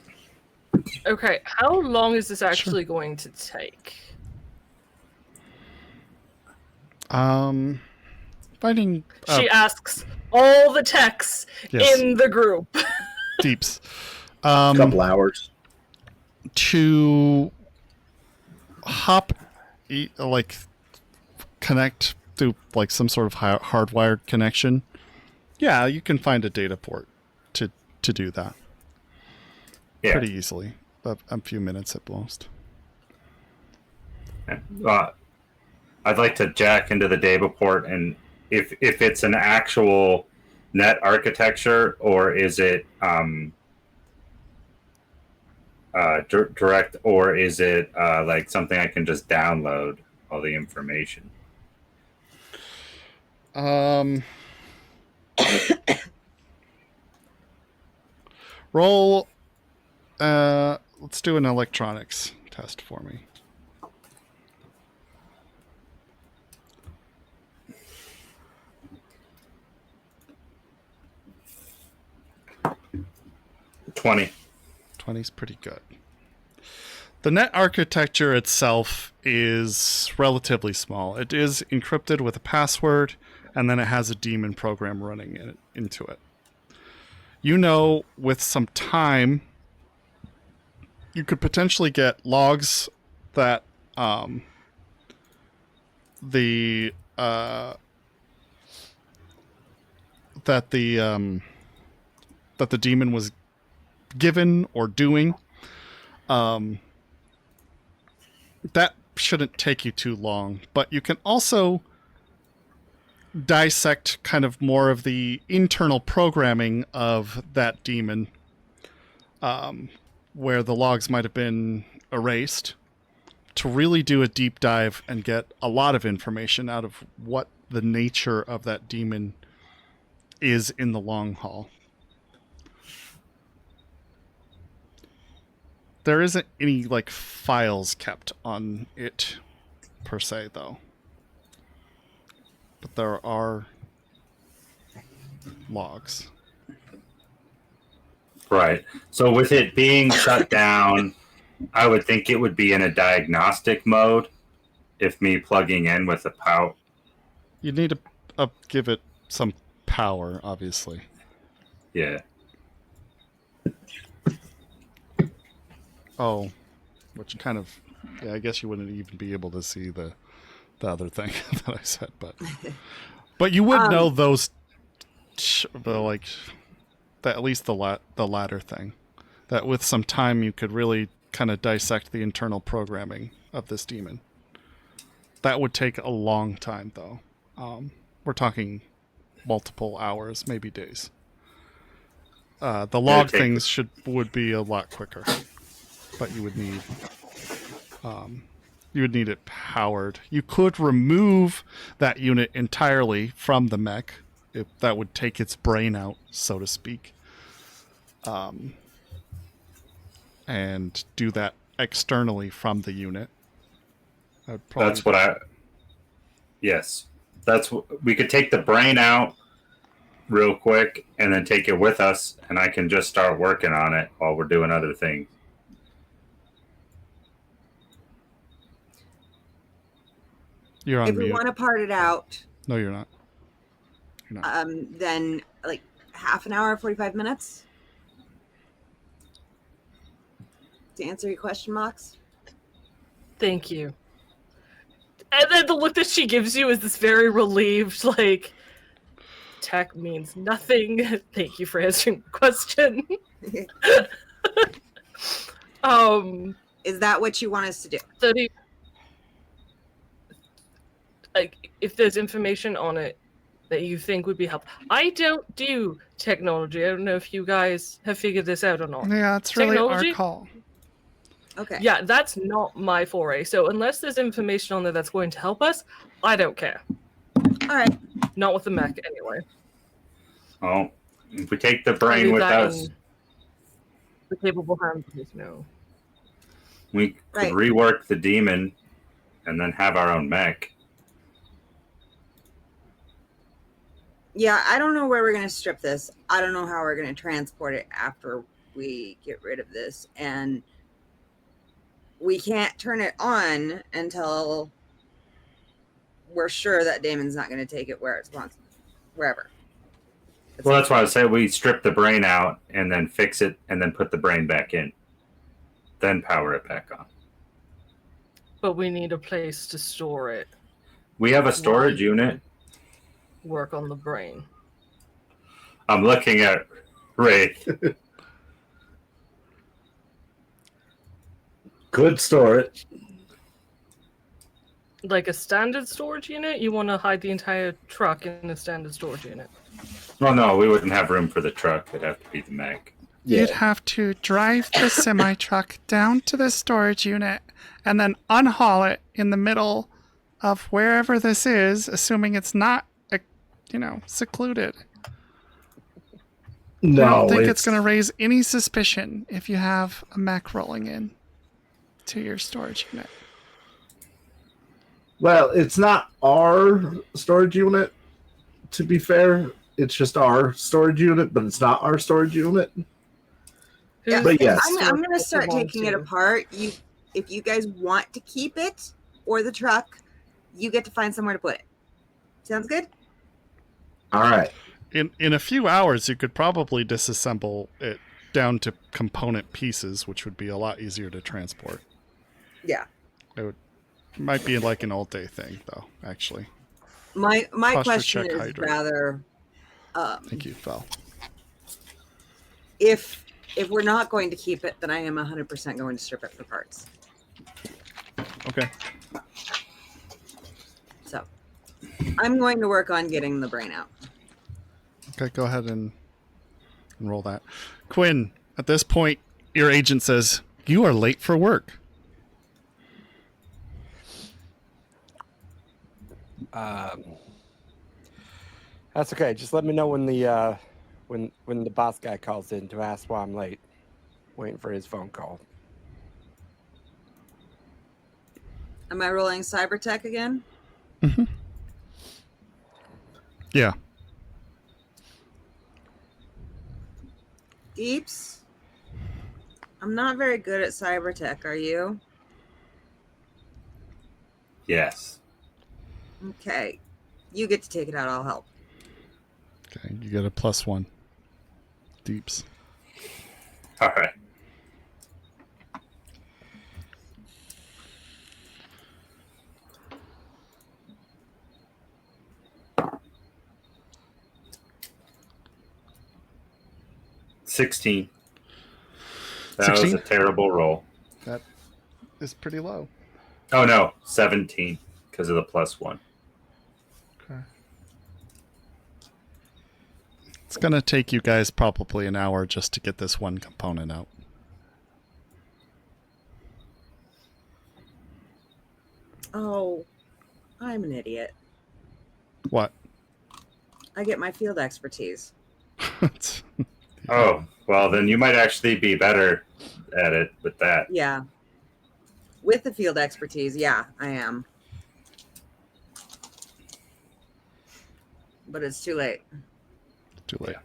Okay, how long is this actually going to take? Finding She asks all the techs Yes. in the group. deeps. A couple hours. To connect through like some sort of hardwired connection. Yeah, you can find a data port to do that Yeah. pretty easily. A few minutes at most. I'd like to jack into the data port, and if it's an actual net architecture or is it direct, or is it like something I can just download all the information? Roll. Let's do an electronics test for me. $20. 20's pretty good. The net architecture itself is relatively small. It is encrypted with a password, and then it has a daemon program running into it. You know, with some time, you could potentially get logs that the demon was given or doing. That shouldn't take you too long, but you can also dissect kind of more of the internal programming of that demon, where the logs might have been erased, to really do a deep dive and get a lot of information out of what the nature of that demon is in the long haul. There isn't any like files kept on it per se, though. But there are logs. Right. So with it being shut down, I would think it would be in a diagnostic mode if me plugging in with a power. You need to give it some power, obviously. Yeah. Oh, which kind of, yeah, I guess you wouldn't even be able to see the other thing that I said, but you would know those, like, at least the latter thing, that with some time you could really kind of dissect the internal programming of this demon. That would take a long time, though. We're talking multiple hours, maybe days. The log things would be a lot quicker, but you would need it powered. You could remove that unit entirely from the mech, if that would take its brain out, so to speak, and do that externally from the unit. That's what I. Yes, we could take the brain out real quick and then take it with us, and I can just start working on it while we're doing other things. You're on If we mute. want to part it out, No, you're not. then like half an hour, 45 minutes to answer your question, Mox. Thank you. And then the look that she gives you is this very relieved, like, tech means nothing. Thank you for answering the question. Is that what you want us to do? So like, if there's information on it that you think would be helpful. I don't do technology. I don't know if you guys have figured this out or not. Yeah, it's really Technology? our call. Okay. Yeah, that's not my foray. So unless there's information on there that's going to help us, I don't care. All right. Not with the mech, anyway. Oh, if we take the I brain leave with that us, in the capable hands of no. we could Right. rework the demon and then have our own mech. Yeah, I don't know where we're going to strip this. I don't know how we're going to transport it after we get rid of this. And we can't turn it on until we're sure that Damon's not going to take it where it wants, wherever. Well, that's why I say we strip the brain out and then fix it and then put the brain back in. Then power it back on. But we need a place to store it. We have a storage unit. Work on the brain. I'm looking at Wraith. Could store it. Like a standard storage unit? You want to hide the entire truck in a standard storage unit? Well, no, we wouldn't have room for the truck. It'd have to be the mech. You'd have to drive the semi-truck down to the storage unit and then unhaul it in the middle of wherever this is, assuming it's not, secluded. No, I don't think it's going to raise any suspicion if you have a mech rolling in to your storage unit. Well, it's not our storage unit, to be fair. It's just our storage unit, but it's not our storage unit. Yeah, But yes. I'm going to start belong taking it to? apart. If you guys want to keep it or the truck, you get to find somewhere to put it. Sounds good? All right. In a few hours, you could probably disassemble it down to component pieces, which would be a lot easier to transport. Yeah. It might be like an all-day thing, though, actually. My Posture question check, is hydrate. rather, Thank you, Val. if we're not going to keep it, then I am 100% going to strip it for parts. Okay. So I'm going to work on getting the brain out. Okay, go ahead and roll that. Quinn, at this point, your agent says, "You are late for work." That's okay. Just let me know when the when the boss guy calls in to ask why I'm late. Waiting for his phone call. Am I rolling cyber tech again? Yeah. Deeps? I'm not very good at cyber tech, are you? Yes. Okay. You get to take it out, I'll help. Okay, you get a +1. Deeps. All right. $16. That 16? was a terrible roll. That is pretty low. Oh no, 17 because of the +1. Okay. It's going to take you guys probably an hour just to get this one component out. Oh, I'm an idiot. What? I get my field expertise. Oh, well, then you might actually be better at it with that. Yeah. With the field expertise, yeah, I am. But it's too late. Too late.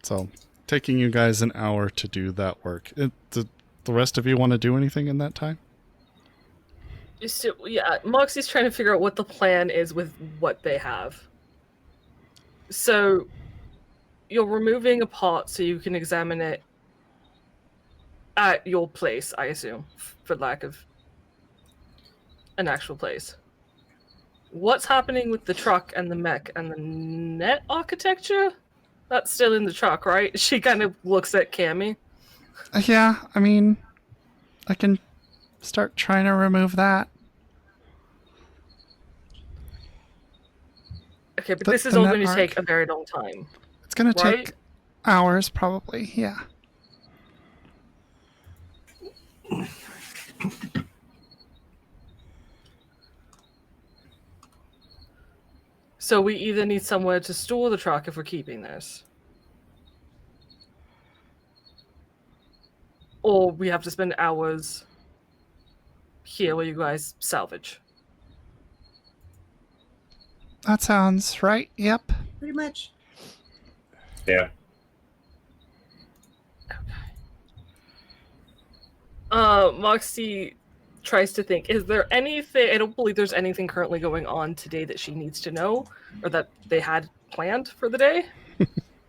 So, taking you guys an hour to do that work. The rest of you want to do anything in that time? So, yeah, Moxie's trying to figure out what the plan is with what they have. So, you're removing a part so you can examine it at your place, I assume, for lack of an actual place. What's happening with the truck and the mech and the net architecture? That's still in the truck, right? She kind of looks at Cammy. Yeah, I mean, I can start trying to remove that. Okay, but The- this is the all net going to arc. take a very long time. It's going to Right? take hours, probably. Yeah. So we either need somewhere to store the truck if we're keeping this, or we have to spend hours here where you guys salvage. That sounds right. Yep. Pretty much. Yeah. Moxie tries to think, is there anything, I don't believe there's anything currently going on today that she needs to know, or that they had planned for the day.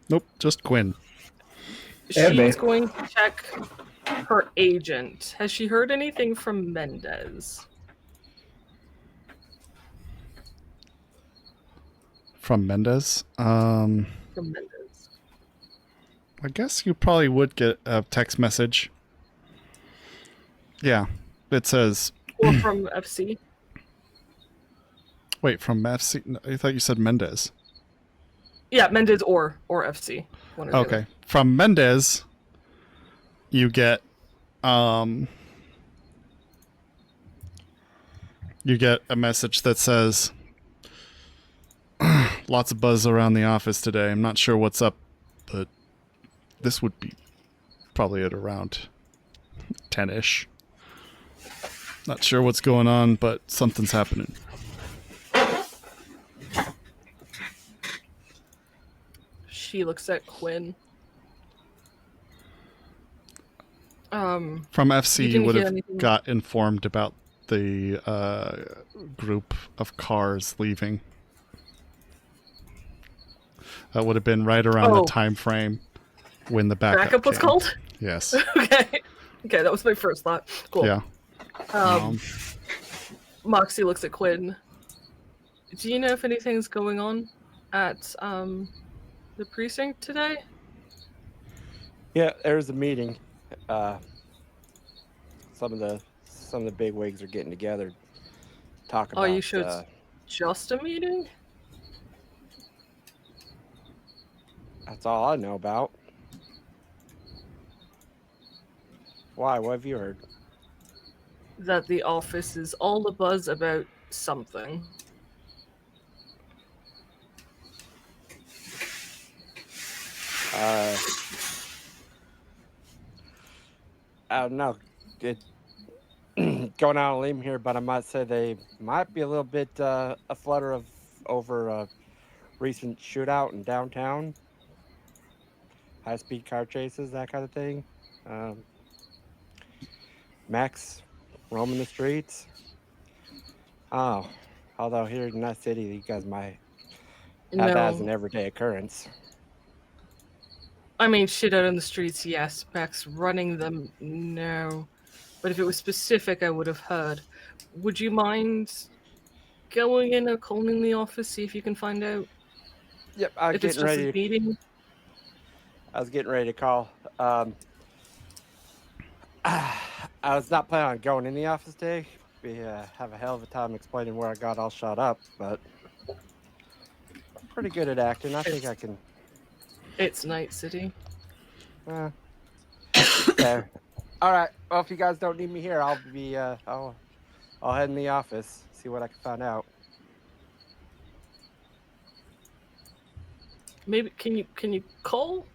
Nope, just Quinn. And me. She's going to check her agent. Has she heard anything from Mendez? From Mendez. From Mendez. I guess you probably would get a text message. Yeah, it says. Or from FC? Wait, from FC? No, I thought you said Mendez. Yeah, Mendez or FC. One or the Okay, other. from Mendez, you get a message that says, "Lots of buzz around the office today. I'm not sure what's up, but this would be probably at around 10-ish. Not sure what's going on, but something's happening." She looks at Quinn. From FC, you didn't would hear have anything? got informed about the group of cars leaving. That would have been right around Oh. the time frame when the backup was came. called? Yes. Okay. Okay, that was my first thought. Cool. Yeah. Moxie looks at Quinn. Do you know if anything's going on at the precinct today? Yeah, there's a meeting. Some of the big wigs are getting together, to talk about. Are you sure it's just a meeting? That's all I know about. Why? What have you heard? that the office is all abuzz about something. I don't know. Going out on a limb here, but I might say they might be a little bit a flutter of over a recent shootout in downtown, high-speed car chases, that kind of thing. Max roaming the streets. Oh, although here in that city, you guys might have that as an No. everyday occurrence. I mean, shit out on the streets, yes. Max running them, no. But if it was specific, I would have heard. Would you mind going in or calling the office, see if you can find out Yep, I was if it's getting just a ready. meeting? I was getting ready to call. I was not planning on going in the office today. We have a hell of a time explaining where I got all shot up, but I'm pretty good at acting. I think I can. It's Night City. There. All right. Well, if you guys don't need me here, I'll be. I'll head in the office, see what I can find out. Maybe can you call?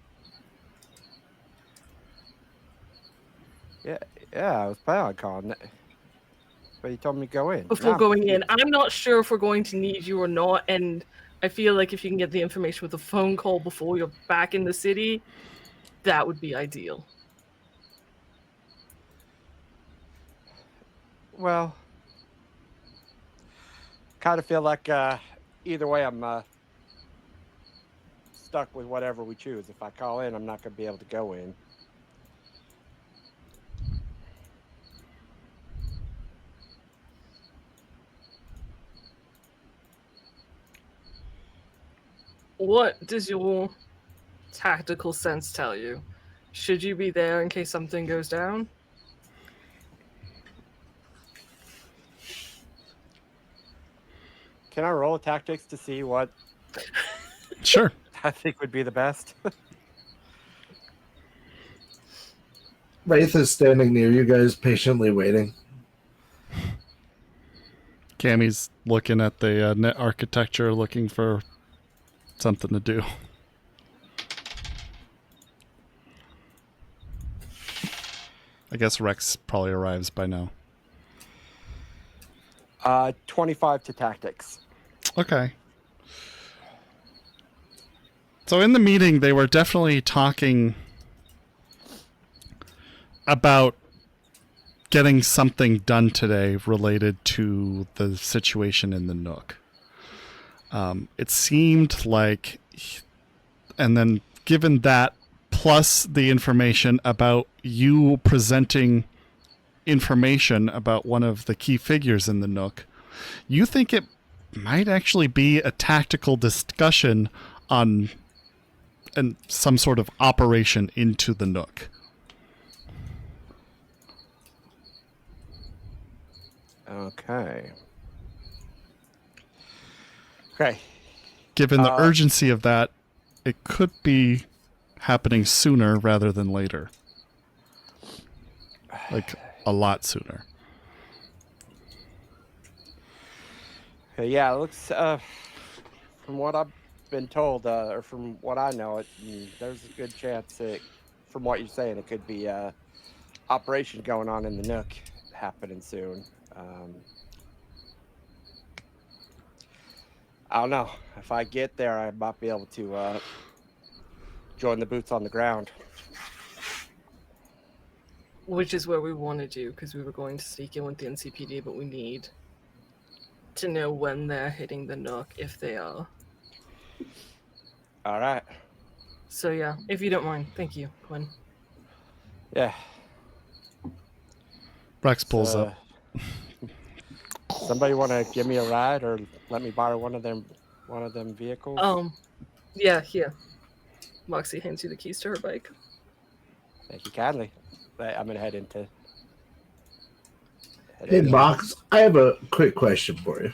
Yeah. I was planning on calling, but you told me to go in Before Nah, going in. I'm not sure if we're going to need you or not, and I feel like if you can get the information with a phone call before you're back in the city, that would be ideal. Well, kind of feel like either way, I'm stuck with whatever we choose. If I call in, I'm not going to be able to go in. What does your tactical sense tell you? Should you be there in case something goes down? Can I roll tactics to see what Sure. I think would be the best? Wraith is standing near you guys, patiently waiting. Cammy's looking at the net architecture, looking for something to do. I guess Rex probably arrives by now. 25 to tactics. Okay. So in the meeting, they were definitely talking about getting something done today related to the situation in the Nook. It seemed like, and then given that, plus the information about you presenting information about one of the key figures in the Nook, you think it might actually be a tactical discussion on some sort of operation into the Nook. Okay. Given the urgency of that, it could be happening sooner rather than later. Like, a lot sooner. Okay, yeah, it looks, from what I've been told, or from what I know, there's a good chance from what you're saying, it could be a operation going on in the Nook happening soon. I don't know. If I get there, I might be able to join the boots on the ground. Which is where we wanted you, because we were going to sneak in with the NCPD, but we need to know when they're hitting the Nook, if they are. All right. So yeah, if you don't mind, thank you, Quinn. Yeah. Rex pulls up. Somebody want to give me a ride or let me borrow one of them vehicles? Yeah, here. Moxie hands you the keys to her bike. Thank you kindly. I'm gonna head into. Hey, Mox, I have a quick question for you.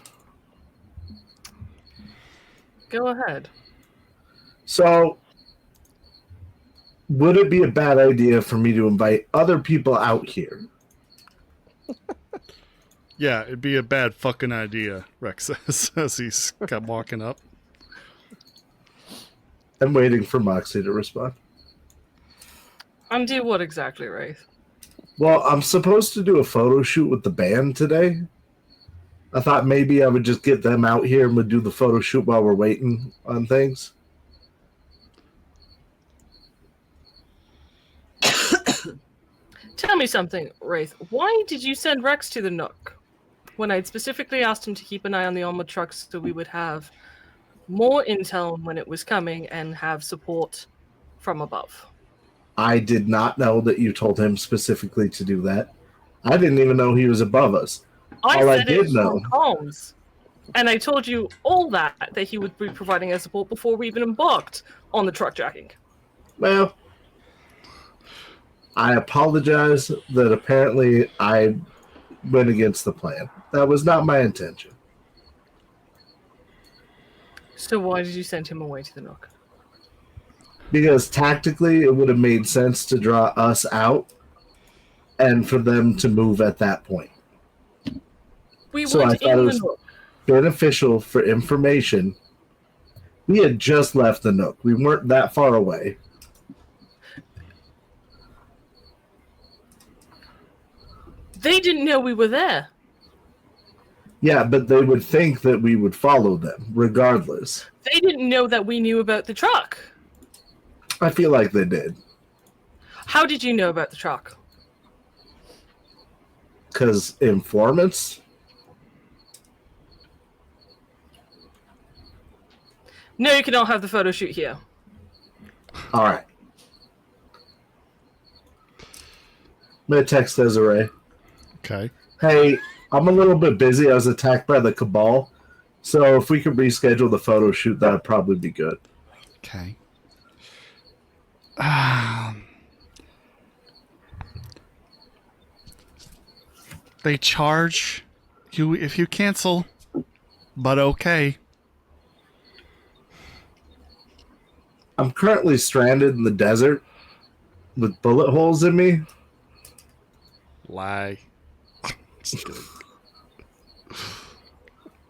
Go ahead. So, would it be a bad idea for me to invite other people out here? Yeah, it'd be a bad fucking idea, Rex says as he's kept walking up. I'm waiting for Moxie to respond. Undo what exactly, Wraith? Well, I'm supposed to do a photo shoot with the band today. I thought maybe I would just get them out here and would do the photo shoot while we're waiting on things. Tell me something, Wraith. Why did you send Rex to the Nook when I'd specifically asked him to keep an eye on the armored trucks so we would have more intel when it was coming and have support from above? I did not know that you told him specifically to do that. I didn't even know he was above us. I All I said did it know- on comms, and I told you all that he would be providing us support before we even embarked on the truck jacking. Well, I apologize that apparently I went against the plan. That was not my intention. So why did you send him away to the Nook? Because tactically, it would have made sense to draw us out and for them to move at that point. We So I weren't thought in it the was Nook. beneficial for information. We had just left the Nook. We weren't that far away. They didn't know we were there. Yeah, but they would think that we would follow them regardless. They didn't know that we knew about the truck. I feel like they did. How did you know about the truck? Because informants? No, you cannot have the photo shoot here. All right. I'm going to text Desiree. Okay. Hey, I'm a little bit busy. I was attacked by the Cabal. So if we could reschedule the photo shoot, that would probably be good. Okay. They charge you if you cancel, but okay. I'm currently stranded in the desert with bullet holes in me. Lie. Just kidding.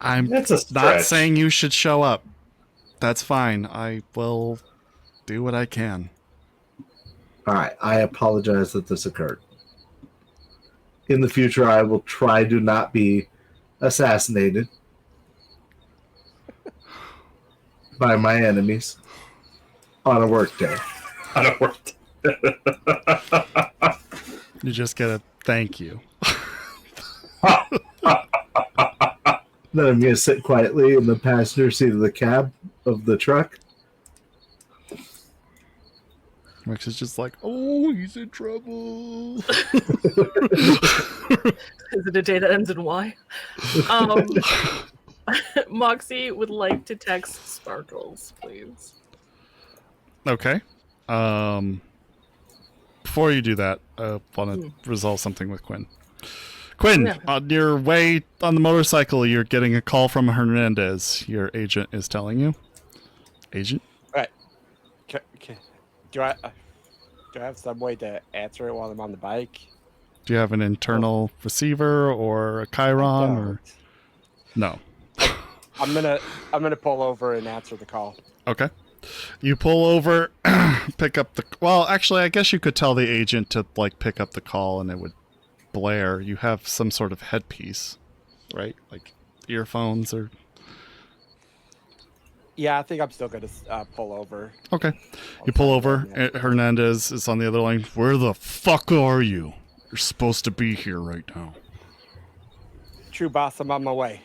I'm That's a not stretch. saying you should show up. That's fine. I will do what I can. All right. I apologize that this occurred. In the future, I will try to not be assassinated by my enemies on a work day. I don't work. You just get a thank you. Then I'm going to sit quietly in the passenger seat of the cab of the truck. Rex is just like, oh, he's in trouble. Is it a day that ends in Y? Moxie would like to text Sparkles, please. Okay. Before you do that, I want to resolve something with Quinn. Quinn, Yeah. on your way on the motorcycle, you're getting a call from Hernandez. Your agent is telling you. Agent? Do I have some way to answer it while I'm on the bike? Do you have an internal receiver or a Chiron or no? I'm gonna pull over and answer the call. Okay. You pull over, pick up the. Well, actually, I guess you could tell the agent to like pick up the call, and it would blare. You have some sort of headpiece, right? Like earphones or. Yeah, I think I'm still gonna pull over. Okay. You pull over. Hernandez is on the other line. Where the fuck are you? You're supposed to be here right now. True boss, I'm on my way.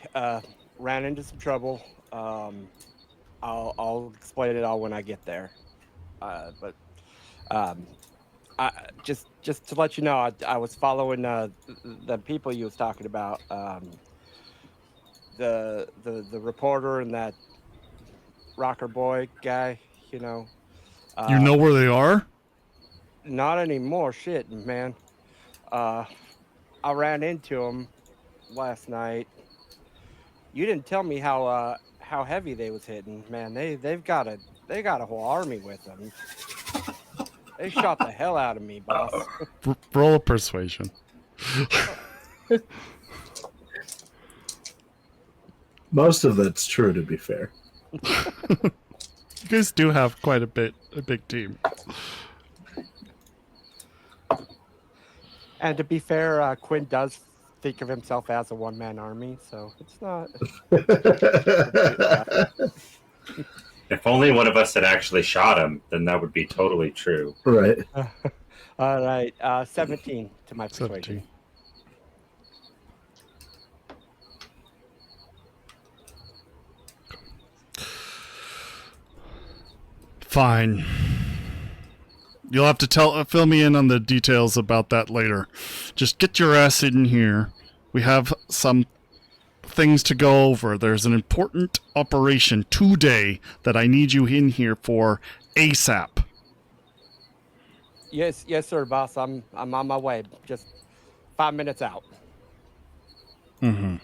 Ran into some trouble. I'll explain it all when I get there. But just to let you know, I was following the people you was talking about. The reporter and that rocker boy guy. You know. You know where they are? Not anymore. Shit, man. I ran into him last night. You didn't tell me how heavy they was hitting. Man, they've got a whole army with them. They shot the hell out of me, boss. Roll a persuasion. Most of that's true, to be fair. You guys do have quite a big team. And to be fair, Quinn does think of himself as a one-man army, so it's not. If only one of us had actually shot him, then that would be totally true. Right. All right, 17 to my 17. persuasion. Fine. You'll have to fill me in on the details about that later. Just get your ass in here. We have some things to go over. There's an important operation today that I need you in here for ASAP. Yes, sir, boss. I'm on my way. Just 5 minutes out. Mm-hmm.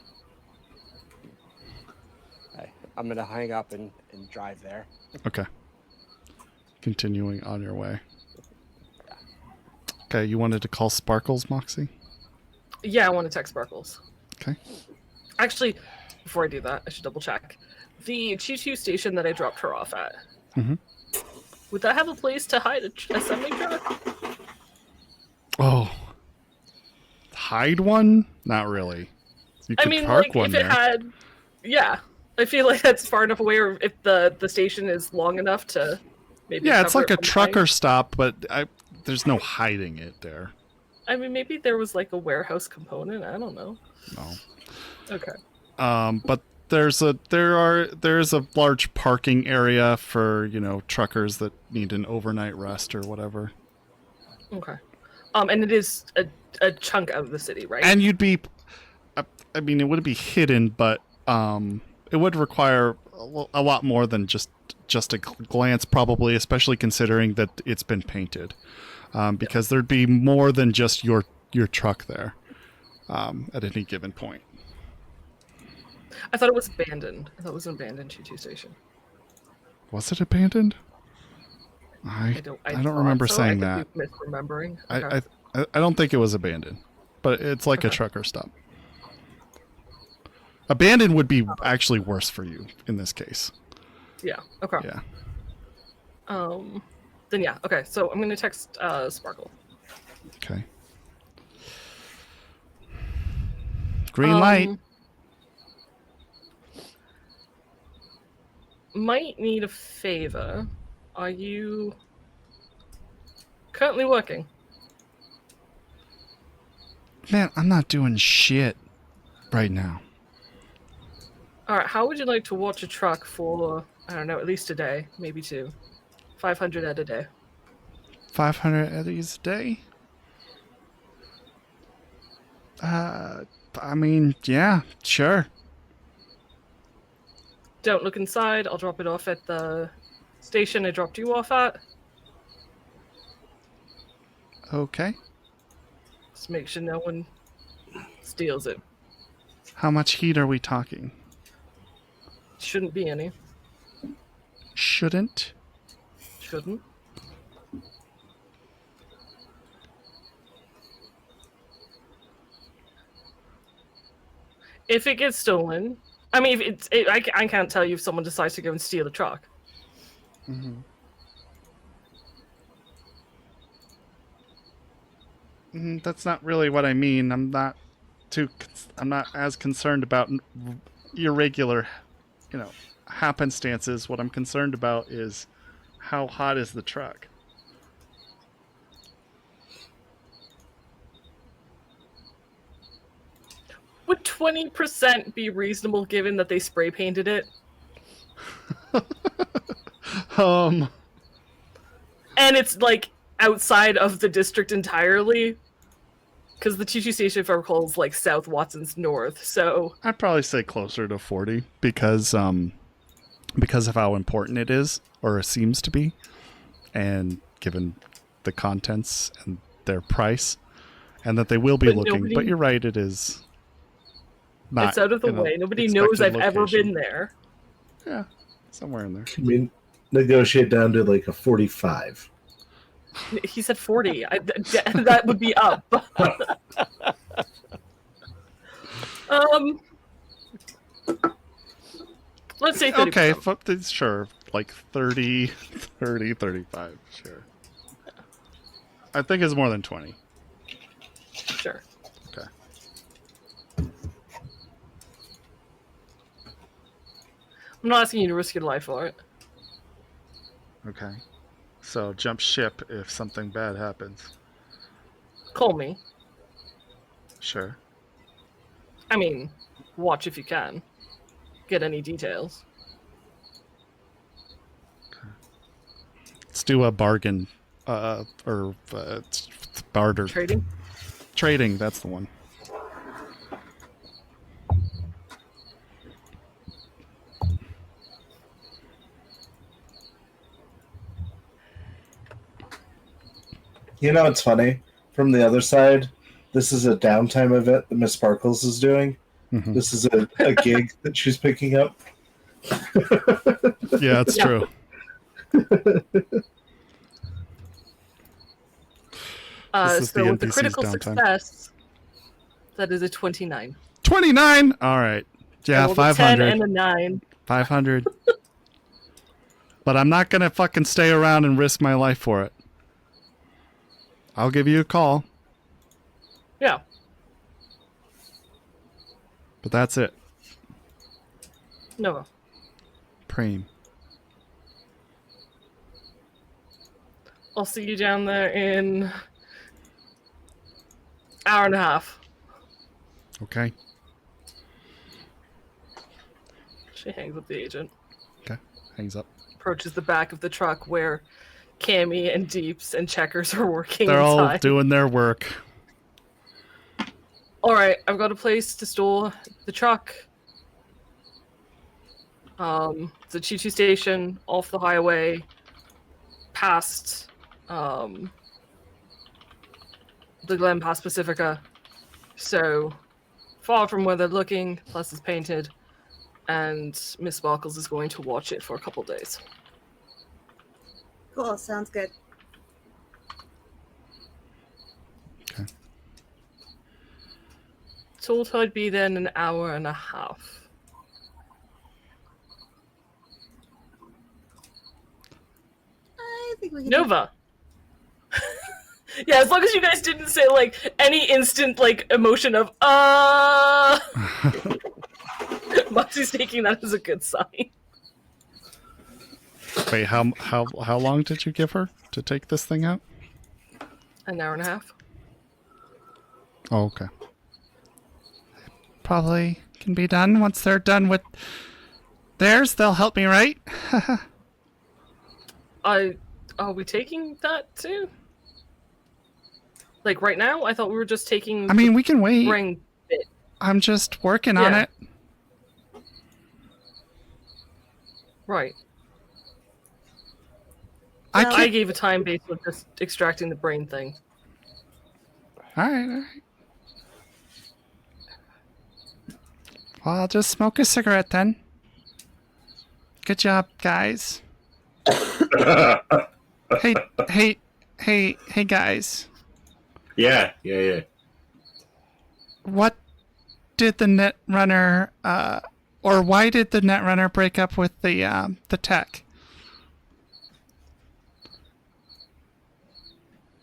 Okay, I'm gonna hang up and drive there. Okay. Continuing on your way. Okay, you wanted to call Sparkles, Moxie? Yeah, I want to text Sparkles. Okay. Actually, before I do that, I should double check. The Choo-Choo station that I dropped her off at, would that have a place to hide a semi-truck? Oh. Hide one? Not really. You could I mean, park like, one if there. it had... Yeah. I feel like that's far enough away, or if the station is long enough to maybe Yeah, it's cover like it a from trucker behind. stop, but there's no hiding it there. I mean, maybe there was, like, a warehouse component. I don't know. No. Okay. But there's a large parking area for, truckers that need an overnight rest or whatever. Okay. And it is a chunk out of the city, right? And you'd be, I mean, it wouldn't be hidden, but it would require a lot more than just a glance, probably, especially considering that it's been painted. Because there'd be more than just your truck there at any given point. I thought it was abandoned. I thought it was an abandoned Choo-Choo station. Was it abandoned? I don't remember saying I that. could be misremembering. Okay. I don't think it was abandoned, but it's like a trucker stop. Abandoned would be actually worse for you in this case. Yeah. Okay. Yeah. Then yeah. Okay. So I'm gonna text Sparkle. Okay. Green light. Might need a favor. Are you currently working? Man, I'm not doing shit right now. All right. How would you like to watch a truck for, I don't know, at least a day, maybe two, 500 at a day? 500 eddies a day? I mean, yeah, sure. Don't look inside. I'll drop it off at the station I dropped you off at. Okay. Just make sure no one steals it. How much heat are we talking? Shouldn't be any. Shouldn't? Shouldn't. If it gets stolen, I mean, if I can't tell you if someone decides to go and steal a truck. That's not really what I mean. I'm not as concerned about irregular, happenstances. What I'm concerned about is how hot is the truck? Would 20% be reasonable given that they spray painted it? And it's like outside of the district entirely? Because the Choo-Choo station, if I recall, is like South Watson's north, so... I'd probably say closer to 40 because of how important it is, or it seems to be, and given the contents and their price, and that they will be looking. But you're right, it is not. It's out of the way. Nobody knows I've ever been there. Yeah, somewhere in there. Can we negotiate down to like a 45? He said 40. That would be up. Let's say 30%. Okay, sure. Like 30, 30, 35, sure. I think it's more than 20. Sure. Okay. I'm not asking you to risk your life for it. Okay. So jump ship if something bad happens. Call me. Sure. I mean, watch if you can. Get any details. Let's do a bargain. Barter. Trading? Trading, that's the one. You know, it's funny. From the other side, this is a downtime event that Miss Sparkles is doing. Mhm. This is a gig that she's picking up. Yeah, it's true. This is So the with the NPC's critical downtime. success, that is a 29. 29! All right. Yeah, I rolled a 10 500. and a 9. 500. But I'm not going to fucking stay around and risk my life for it. I'll give you a call, Yeah. but that's it. No. Preem. I'll see you down there in hour and a half. Okay. She hangs up the agent. Okay. Hangs up. Approaches the back of the truck where Cammy and Deeps and Checkers are working They're all inside. doing their work. Alright, I've got a place to store the truck. It's a Chi-Chi station off the highway, past the Glen Pass Pacifica. So far from where they're looking, plus it's painted, and Miss Sparkles is going to watch it for a couple days. Cool, sounds good. Okay. Told her I'd be there in an hour and a half. I think we can. Nova! Yeah, as long as you guys didn't say, like, any instant, like, emotion of, Moxie's taking that as a good sign. Wait, how long did you give her to take this thing out? An hour and a half. Oh, okay. Probably can be done once they're done with theirs. They'll help me, right? Are we taking that too? Like right now? I thought we were just taking I mean, we can wait. the ring bit. I'm just working on Yeah. it. Right. I Well, I can't. gave a time base of just extracting the brain thing. All right. Well, I'll just smoke a cigarette then. Good job, guys. Hey, guys. Yeah. What did the Netrunner, or why did the Netrunner break up with the tech?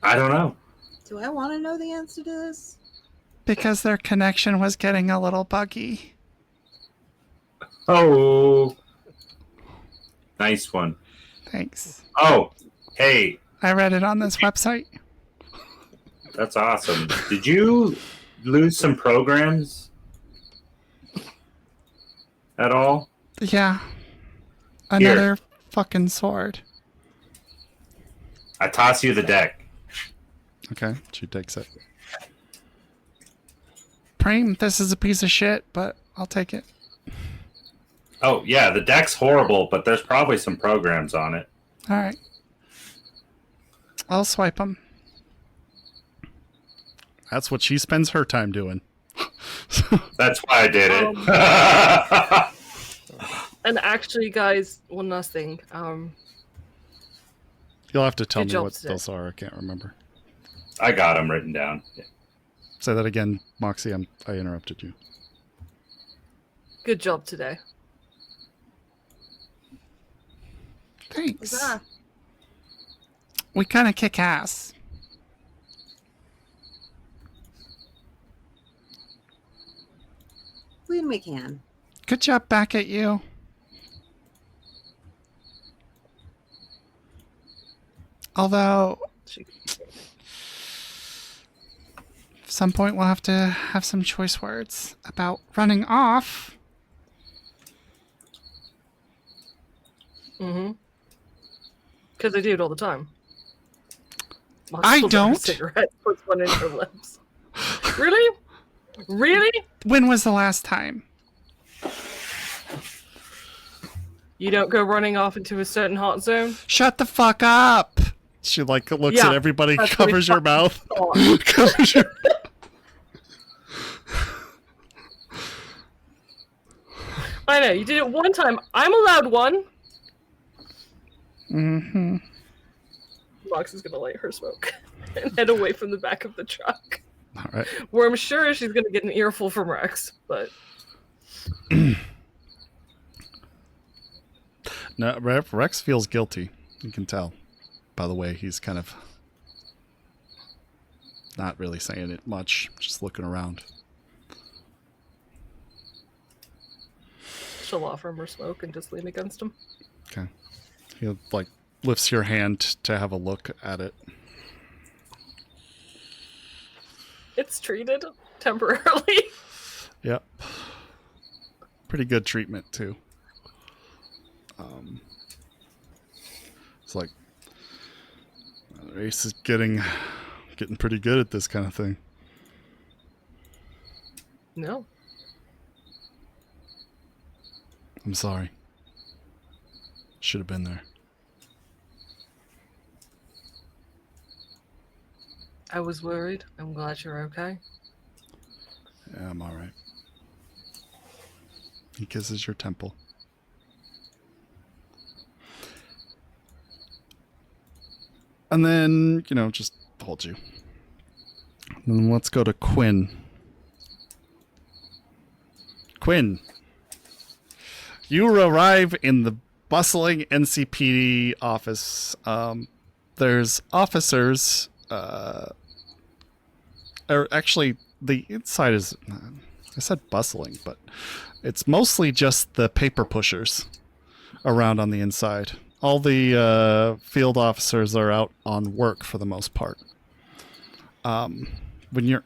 I don't know. Do I want to know the answer to this? Because their connection was getting a little buggy. Oh, nice one. Thanks. Oh, hey, I read it on this website. that's awesome. Did you lose some programs at all? Yeah. Another fucking sword. I toss you the deck. Okay, she takes it. Preem, this is a piece of shit, but I'll take it. Oh, yeah, the deck's horrible, but there's probably some programs on it. All right. I'll swipe them. That's what she spends her time doing. That's why I did it. And actually, guys, one last thing. You'll have to tell Good me job what today. those are. I can't remember. I got them written down. Say that again, Moxie. I interrupted you. Good job today. Thanks. Huzzah. We kind of kick ass. When we can. Good job back at you. Although, She- at some point we'll have to have some choice words about running off. Mm-hmm. Because I do it all the time. I Pulls out her don't. Cigarette, puts one in her lips. Really? Really? When was the last time? You don't go running off into a certain hot zone? Shut the fuck up. She like looks Yeah, at everybody, that's what covers he your mouth. thought. Covers your... I know, you did it one time. I'm allowed one. Mm-hmm. Moxie's gonna light her smoke and head away from the back of the truck. All right. Where I'm sure she's gonna get an earful from Rex, but No, Rex feels guilty. You can tell by the way he's kind of not really saying it much, just looking around. she'll offer him her smoke and just lean against him. Okay. He like lifts your hand to have a look at it. It's treated temporarily. Yep. Pretty good treatment too. It's like the race is getting pretty good at this kind of thing. No. I'm sorry. Should have been there. I was worried. I'm glad you're okay. Yeah, I'm all right. He kisses your temple. And then, just holds you. And then let's go to Quinn. Quinn. You arrive in the bustling NCPD office. There's officers, or actually, the inside is, I said bustling, but it's mostly just the paper pushers around on the inside. All the field officers are out on work for the most part. When you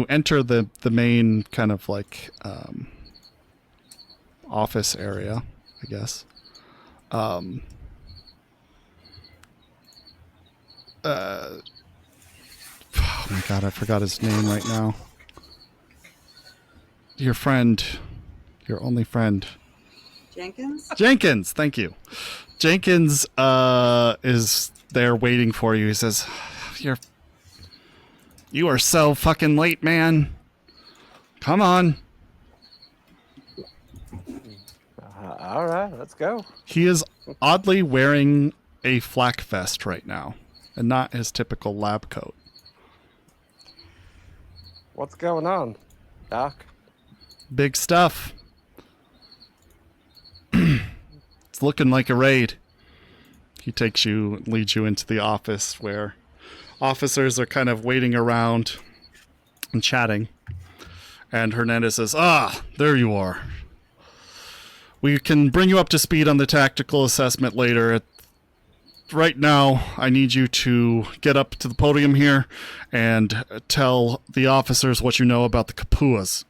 enter the main kind of like office area, I guess. Oh my god, I forgot his name right now. Your friend. Your only friend. Jenkins? Jenkins, thank you. Jenkins is there waiting for you. He says, You are so fucking late, man. Come on. All right, let's go. He is oddly wearing a flak vest right now, and not his typical lab coat. What's going on, Doc? Big stuff. It's looking like a raid. He leads you into the office where officers are kind of waiting around and chatting. And Hernandez says, there you are. We can bring you up to speed on the tactical assessment later. Right now, I need you to get up to the podium here and tell the officers what you know about the Kapuas.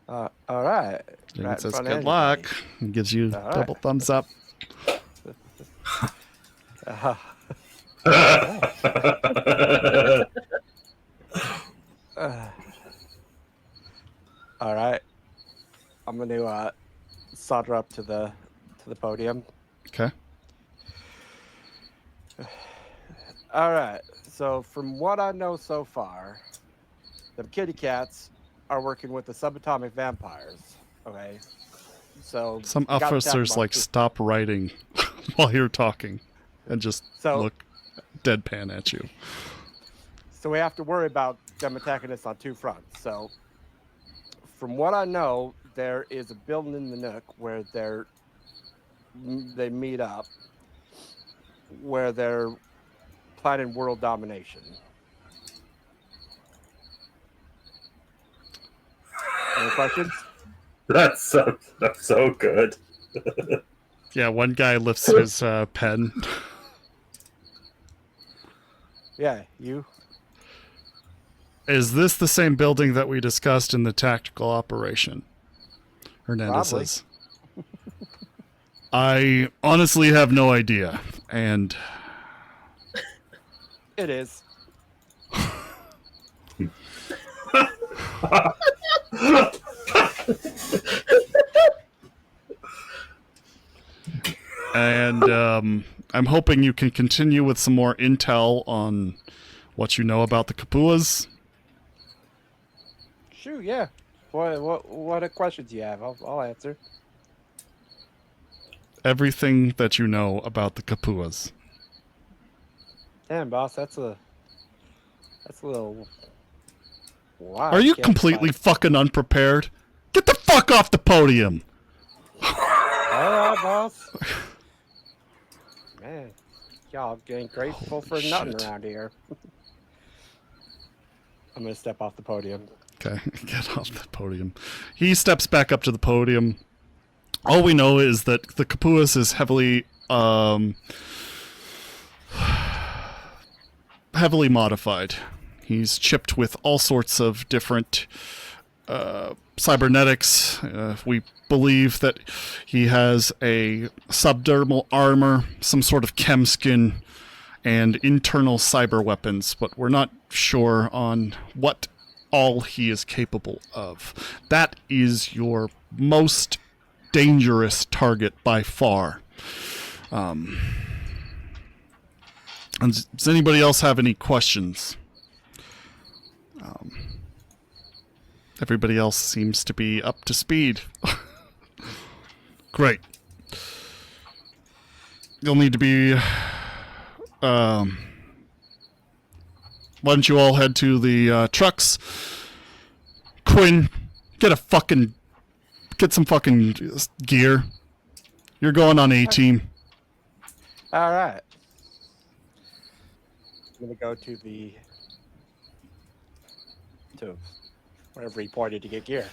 All right. Jenkins Right in says, front of good luck. And gives you All right. double thumbs up. All right. I'm going to saunter up to the podium. Okay. All right. So from what I know so far, the kitty cats are working with the subatomic vampires. Okay. So Some you gotta officers tap 'em up. stop writing while you're talking and just So- look deadpan at you. So we have to worry about them attacking us on two fronts. So from what I know, there is a building in the Nook where they meet up, where they're planning world domination. Any questions? That's so good. Yeah, one guy lifts his pen. Yeah, you. Is this the same building that we discussed in the tactical operation? Hernandez Probably. says. I honestly have no idea, and It is. and I'm hoping you can continue with some more intel on what you know about the Kapuas. Shoot, yeah. What questions you have? I'll answer. Everything that you know about the Kapuas. Damn, boss, that's a little. Wow. Are you completely fucking unprepared? Get the fuck off the podium! All right, boss. Man, y'all getting grateful for Holy nothing shit. around here. I'm gonna step off the podium. Okay, get off the podium. He steps back up to the podium. All we know is that the Kapuas is heavily modified. He's chipped with all sorts of different cybernetics. We believe that he has a subdermal armor, some sort of chem skin, and internal cyber weapons, but we're not sure on what all he is capable of. That is your most dangerous target by far. And does anybody else have any questions? Everybody else seems to be up to speed. Great. You'll need to be... why don't you all head to the trucks? Quinn, get some fucking gear. You're going on A-team. All right. I'm gonna go to wherever he pointed to get gear.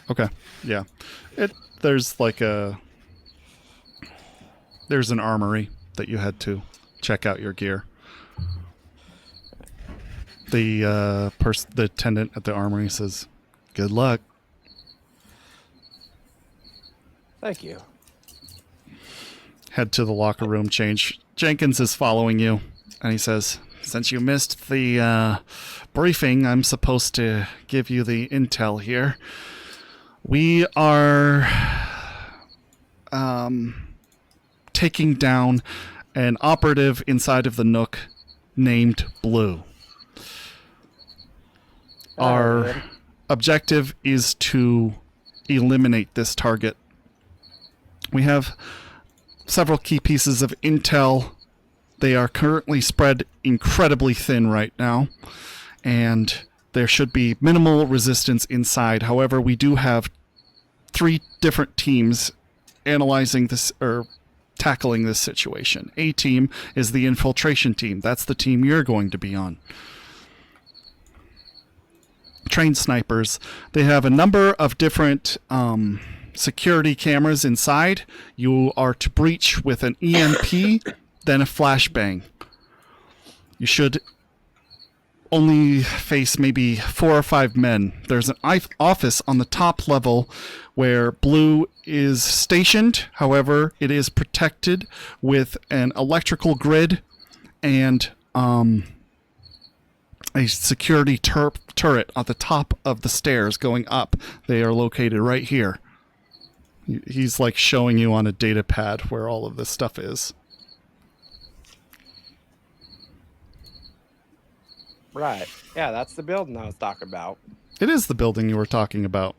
Okay, yeah. There's an armory that you head to check out your gear. The attendant at the armory says, "Good luck." Thank you. Head to the locker room, change. Jenkins is following you, and he says, "Since you missed the briefing, I'm supposed to give you the intel here. We are taking down an operative inside of the Nook named Blue. Our objective is to eliminate this target. We have several key pieces of intel. They are currently spread incredibly thin right now, and there should be minimal resistance inside. However, we do have 3 different teams analyzing this or tackling this situation. A team is the infiltration team. That's the team you're going to be on. Trained snipers. They have a number of different security cameras inside. You are to breach with an EMP, then a flashbang. You should only face maybe 4 or 5 men. There's an office on the top level where Blue is stationed. However, it is protected with an electrical grid and a security turret at the top of the stairs going up. They are located right here. He's like showing you on a data pad where all of this stuff is. Right. Yeah, that's the building I was talking about. It is the building you were talking about.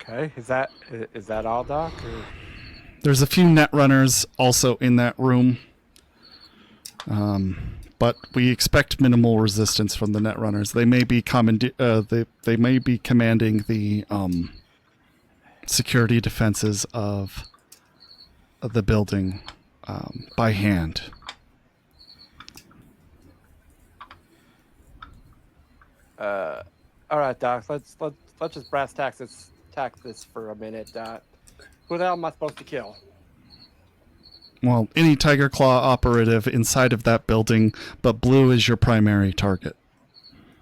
Okay, is that all, Doc? Or... There's a few net runners also in that room. But we expect minimal resistance from the net runners. They may be they may be commanding the security defenses of the building by hand. All right, Doc. Let's just brass tack this for a minute. Who the hell am I supposed to kill? Well, any Tiger Claw operative inside of that building, but Blue is your primary target.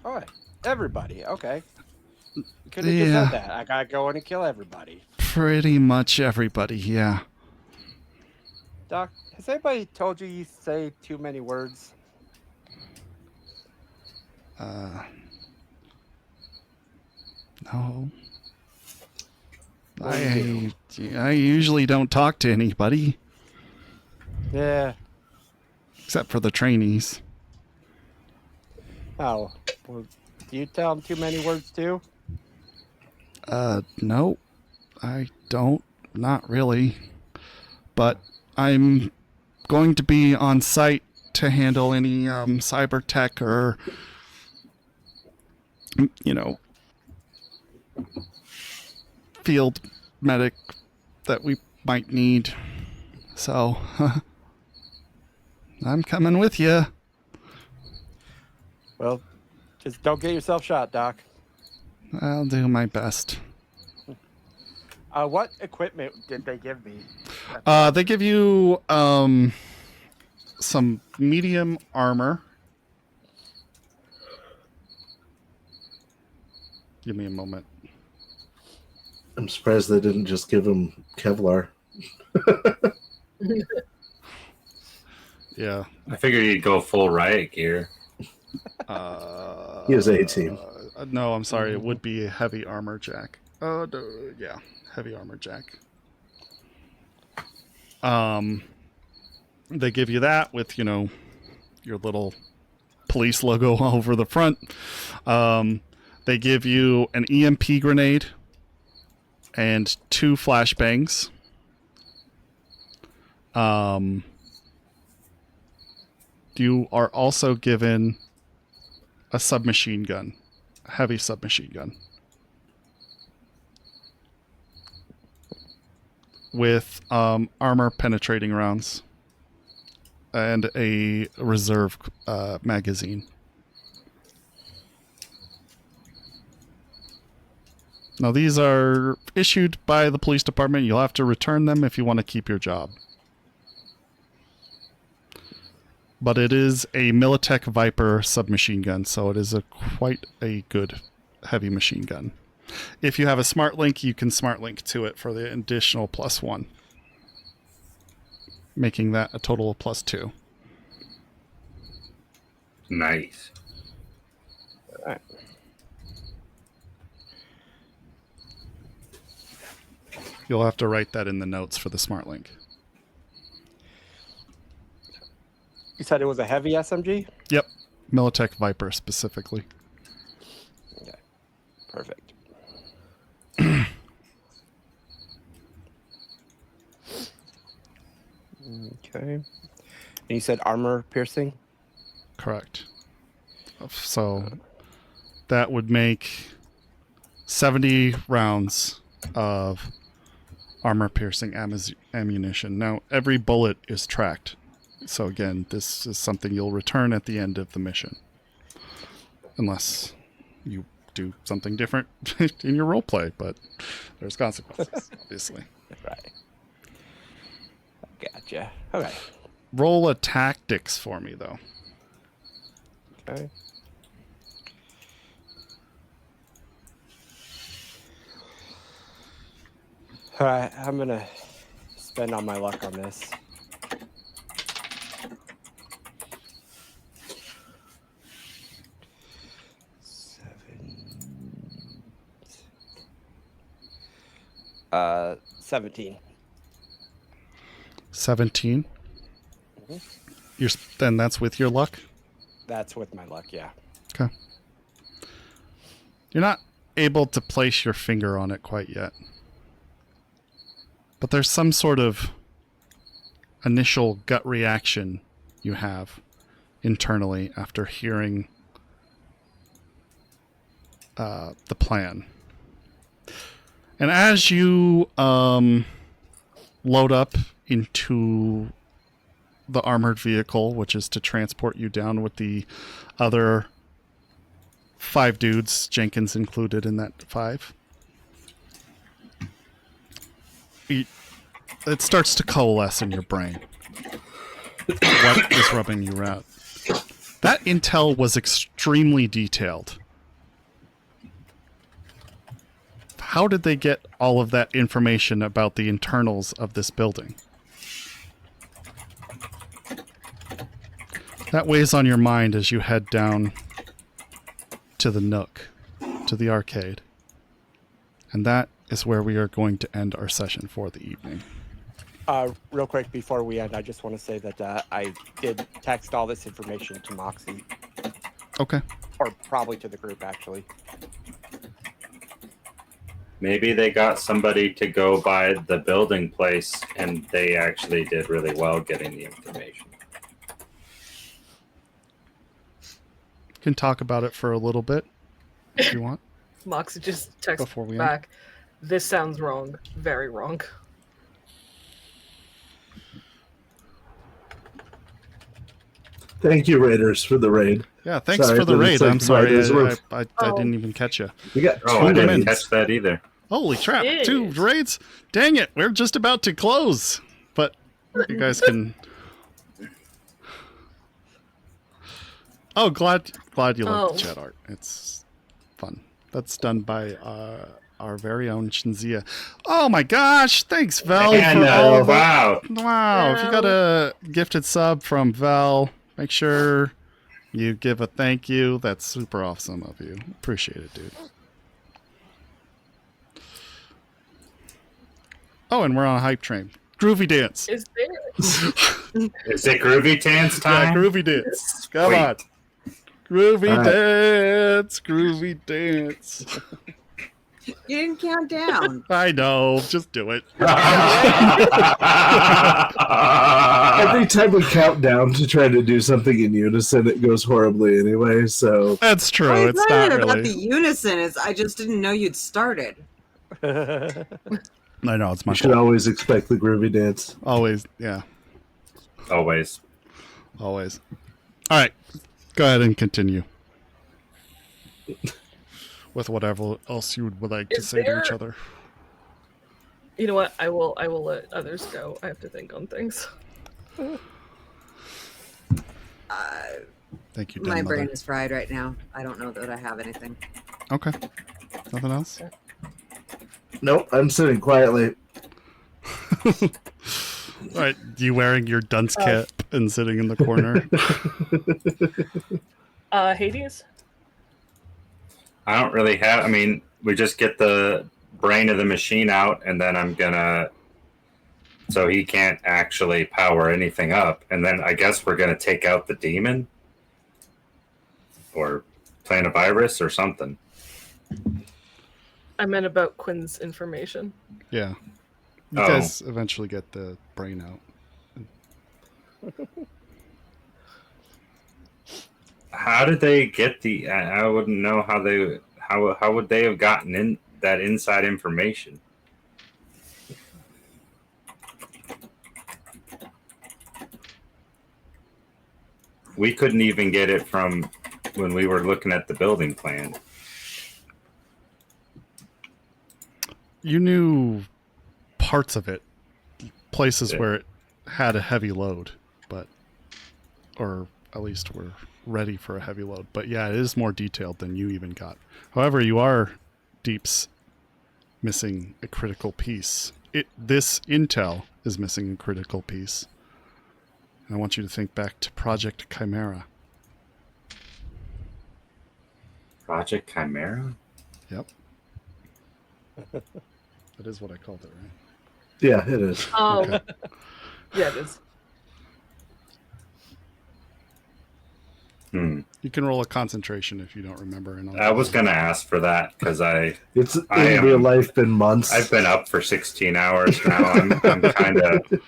All right, everybody. Okay. You could have just said that. I gotta go in and kill everybody. Pretty much everybody, yeah. Doc, has anybody told you say too many words? No. I usually don't talk to anybody. Yeah. Except for the trainees. Oh. Well, do you tell them too many words too? No. I don't. Not really. But I'm going to be on site to handle any cyber tech or, field medic that we might need. So, I'm coming with you. Well, just don't get yourself shot, Doc. I'll do my best. What equipment did they give me? They give you some medium armor. Give me a moment. I'm surprised they didn't just give him Kevlar. Yeah. I figured you'd go full riot gear. He has A-team. No, I'm sorry. It would be a heavy armor jack. Yeah, heavy armor jack. They give you that with, your little police logo over the front. They give you an EMP grenade and 2 flashbangs. You are also given a submachine gun, a heavy submachine gun, with armor penetrating rounds and a reserve magazine. Now, these are issued by the police department. You'll have to return them if you want to keep your job. But it is a Militech Viper submachine gun, so it is quite a good heavy machine gun. If you have a smart link, you can smart link to it for the additional +1, making that a total of +2. Nice. All right. You'll have to write that in the notes for the smart link. You said it was a heavy SMG? Yep. Militech Viper specifically. Okay. Perfect. Okay. And you said armor piercing? Correct. So that would make 70 rounds of armor piercing ammunition. Now, every bullet is tracked. So again, this is something you'll return at the end of the mission. Unless you do something different in your roleplay, but there's consequences, obviously. Right. Gotcha. Okay. Roll a tactics for me, though. Okay. All right, I'm going to spend all my luck on this. Uh, 17. 17? Mm-hmm. Then that's with your luck? That's with my luck, yeah. Okay. You're not able to place your finger on it quite yet. But there's some sort of initial gut reaction you have internally after hearing the plan. And as you load up into the armored vehicle, which is to transport you down with the other 5 dudes, Jenkins included in that 5, it starts to coalesce in your brain. What is rubbing you out? That intel was extremely detailed. How did they get all of that information about the internals of this building? That weighs on your mind as you head down to the Nook, to the arcade. And that is where we are going to end our session for the evening. Real quick before we end, I just want to say that I did text all this information to Moxie. Okay. Or probably to the group, actually. Maybe they got somebody to go by the building place, and they actually did really well getting the information. Can talk about it for a little bit if you want. Moxie just texted Before we back. This sounds wrong. Very wrong. Thank you, Raiders, for the raid. Yeah, thanks Sorry, for the but raid. it's like I'm sorry, Raiders were- I didn't even catch you. We got Oh, 2 I didn't minutes. catch that either. Holy crap, Jeez. 2 raids? Dang it, we're just about to close. But you guys can... Oh, glad you like the chat art. It's fun. That's done by our very own Shinzia. Oh my gosh, thanks, Vel. And, for all the... wow. Wow, if you got a gifted sub from Vel, make sure you give a thank you. That's super awesome of you. Appreciate it, dude. Oh, and we're on a hype train. Groovy dance. Is there? Is it Groovy Dance Yeah, time? groovy dance. Come Sweet. on. Groovy All right. dance. Groovy dance. You didn't count down. I know. Just do it. Every time we count down to try to do something in unison, it goes horribly anyway, so... That's true. I'm It's excited not about the really. unison. I just didn't know you'd started. I know. It's my You should fault. always expect the groovy dance. Always. Yeah. Always. Always. All right. Go ahead and continue. With whatever else you would like to Is say to each there- other. You know what? I will let others go. I have to think on things. Thank you, My Den brain Mother. is fried right now. I don't know that I have anything. Okay. Nothing else? Nope, I'm sitting quietly. All right. You wearing your dunce cap and sitting in the corner? Hades? I don't really have. I mean, we just get the brain of the machine out, and then I'm gonna. So he can't actually power anything up, and then I guess we're gonna take out the demon, or plant a virus or something. I meant about Quinn's information. Yeah. You Oh. guys eventually get the brain out. How did they get the? I wouldn't know how they. How would they have gotten in that inside information? We couldn't even get it from when we were looking at the building plan. You knew parts of it, places Yeah. where it had a heavy load, but, or at least were ready for a heavy load. But yeah, it is more detailed than you even got. However, you are, Deeps, missing a critical piece. This intel is missing a critical piece. I want you to think back to Project Chimera. Project Chimera? Yep. That is what I called it, right? Yeah, it is. Oh, Okay. yeah, it is. Hmm. You can roll a concentration if you don't remember. And I was going to ask for that because It's in real life been months. I've been up for 16 hours now. I'm kind of...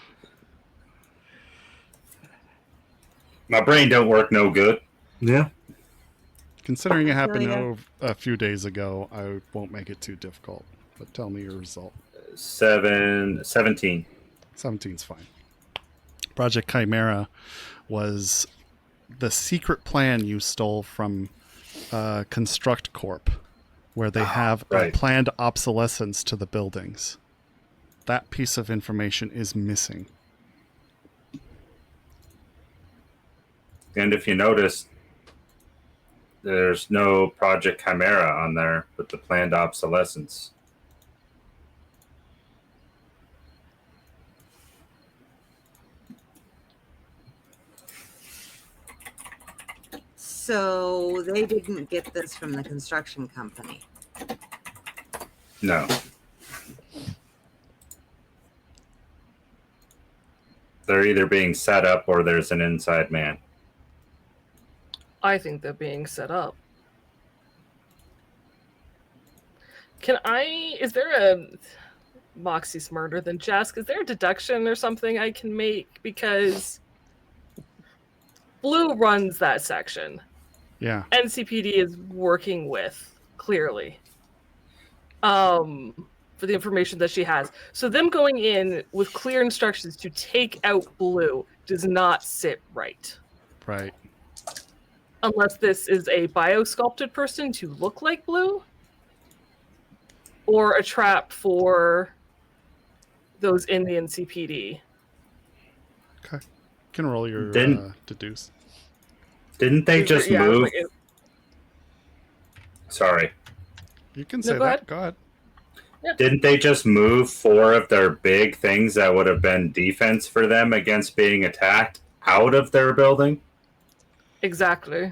My brain don't work no good. Yeah. Considering it happened Yeah. a few days ago, I won't make it too difficult. But tell me your result. 17. 17's fine. Project Chimera was the secret plan you stole from Construct Corp, where they have right. a planned obsolescence to the buildings. That piece of information is missing. And if you notice, there's no Project Chimera on there with the planned obsolescence. So they didn't get this from the construction company. No. They're either being set up or there's an inside man. I think they're being set up. Is there a... Moxie's smarter than Jask. Is there a deduction or something I can make? Because Blue runs that section. Yeah. NCPD is working with, clearly. For the information that she has. So them going in with clear instructions to take out Blue does not sit right. Right. Unless this is a bio-sculpted person to look like Blue. Or a trap for those in the NCPD. Okay. You can roll your deduce. Didn't they just move? Sorry. You can say go that. ahead. Go ahead. Yeah. Didn't they just move 4 of their big things that would have been defense for them against being attacked out of their building? Exactly.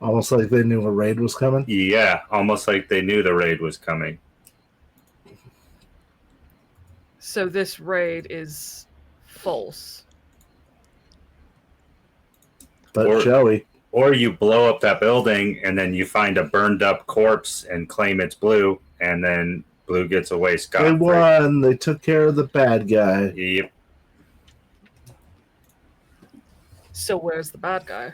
Almost like they knew a raid was coming. Yeah, almost like they knew the raid was coming. So this raid is false. But Joey, Or you blow up that building and then you find a burned up corpse and claim it's Blue, and then Blue gets away they scot-free. won. They took care of the bad guy. Yep. So where's the bad guy?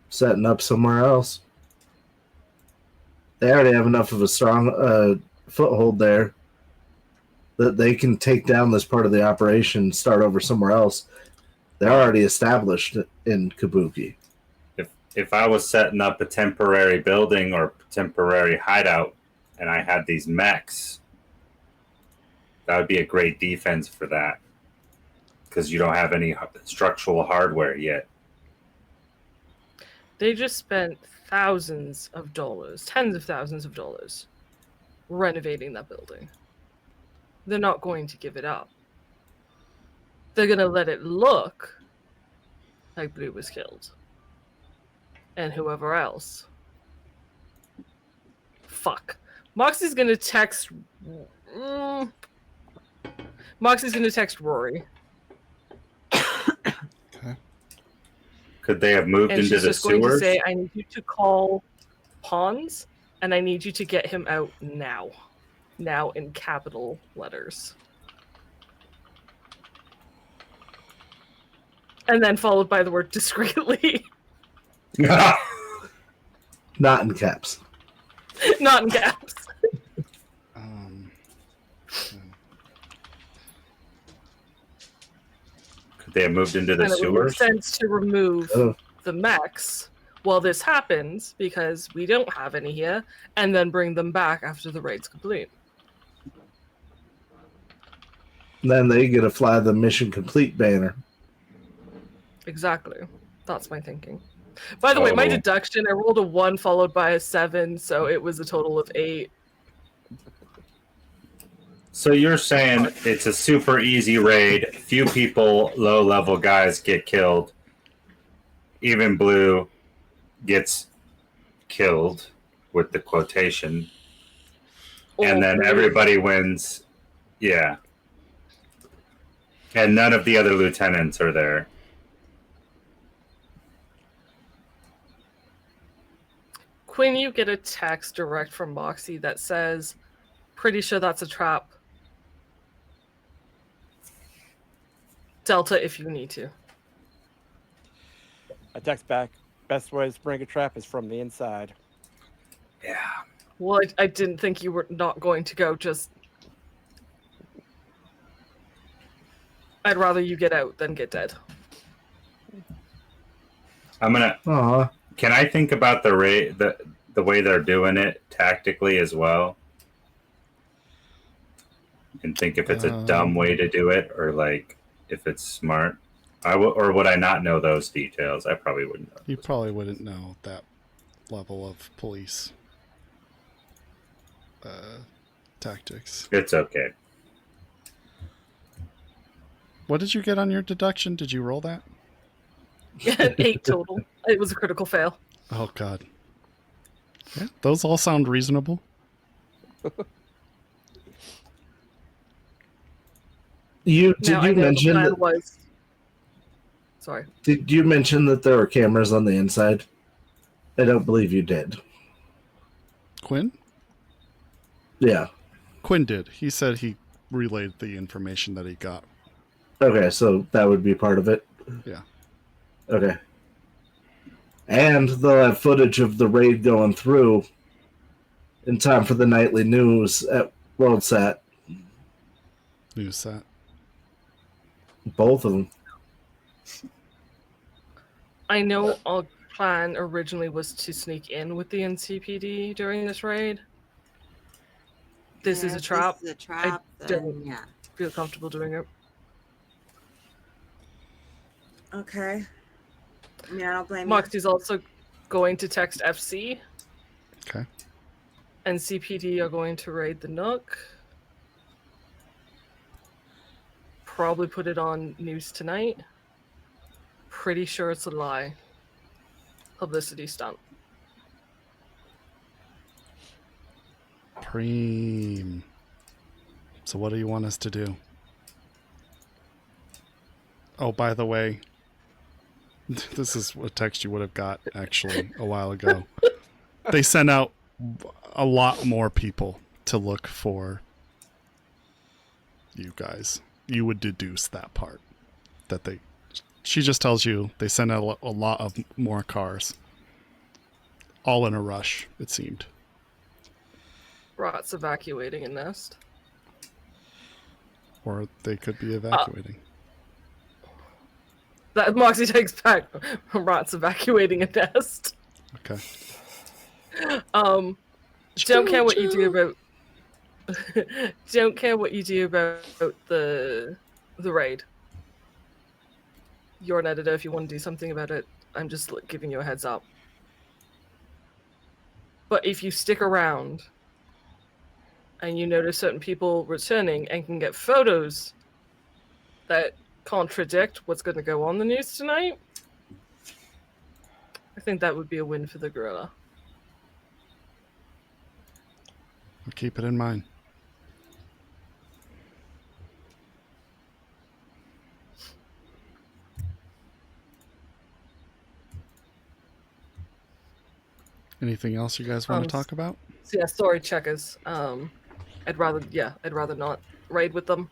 Setting up somewhere else. They already have enough of a strong foothold there that they can take down this part of the operation and start over somewhere else. They're already established in Kabuki. If I was setting up a temporary building or temporary hideout and I had these mechs, that would be a great defense for that. Because you don't have any structural hardware yet. They just spent thousands of dollars, tens of thousands of dollars, renovating that building. They're not going to give it up. They're going to let it look like Blue was killed. And whoever else. Fuck. Moxie's going to text... Moxie's going to text Rory. Okay. Could they have moved And into she's the just going to sewers? say, I need you to call Pons, and I need you to get him out now. Now in capital letters. And then followed by the word discreetly. Not in caps. Not in caps. Could they have moved into the And it would make sewers? sense to remove Oh. the mechs while this happens, because we don't have any here, and then bring them back after the raid's complete. Then they get to fly the mission complete banner. Exactly. That's my thinking. By the way, my Oh. deduction, I rolled a 1 followed by a 7, so it was a total of 8. So you're saying it's a super easy raid. Few people, low-level guys get killed. Even Blue gets killed with the quotation. And then Blue- everybody wins. Yeah. And none of the other lieutenants are there. Quinn, you get a text direct from Moxie that says, "Pretty sure that's a trap. Delta if you need to." I text back. Best way to spring a trap is from the inside. Yeah. Well, I didn't think you were not going to go. Just, I'd rather you get out than get dead. I'm gonna. Aw. Can I think about the way they're doing it tactically as well, and think if it's a dumb way to do it or like if it's smart? Or would I not know those details? I probably wouldn't know. You probably wouldn't know that level of police tactics. It's okay. What did you get on your deduction? Did you roll that? 8 total. It was a critical fail. Oh god. Yeah, those all sound reasonable. Now, I Did you know the mention plan that, was. Sorry. did you mention that there were cameras on the inside? I don't believe you did. Quinn? Yeah. Quinn did. He said he relayed the information that he got. Okay, so that would be part of it. Yeah. Okay. And they'll have footage of the raid going through in time for the nightly news at WorldSat. News set. Both of them. I know our plan originally was to sneak in with the NCPD during this raid. This is a If trap. This is a trap. don't- Then, yeah. Feel comfortable doing it. Okay. I mean, I don't blame you. Moxie's also going to text FC, Okay. and CPD are going to raid the Nook. Probably put it on news tonight. Pretty sure it's a lie. Publicity stunt. Preem. So what do you want us to do? Oh, by the way, this is a text you would have got actually a while ago. They sent out a lot more people to look for you guys. You would deduce that part. That she just tells you they sent out a lot of more cars. All in a rush, it seemed. Rots evacuating a nest. Or they could be evacuating. That Moxie takes back. Rots evacuating a nest. Okay. Don't care what you do about. Don't care what you do about the raid. You're an editor. If you want to do something about it, I'm just giving you a heads up. But if you stick around and you notice certain people returning and can get photos that contradict what's going to go on the news tonight, I think that would be a win for the gorilla. I'll keep it in mind. Anything else you guys want to talk about? So yeah, story checkers. I'd rather not raid with them.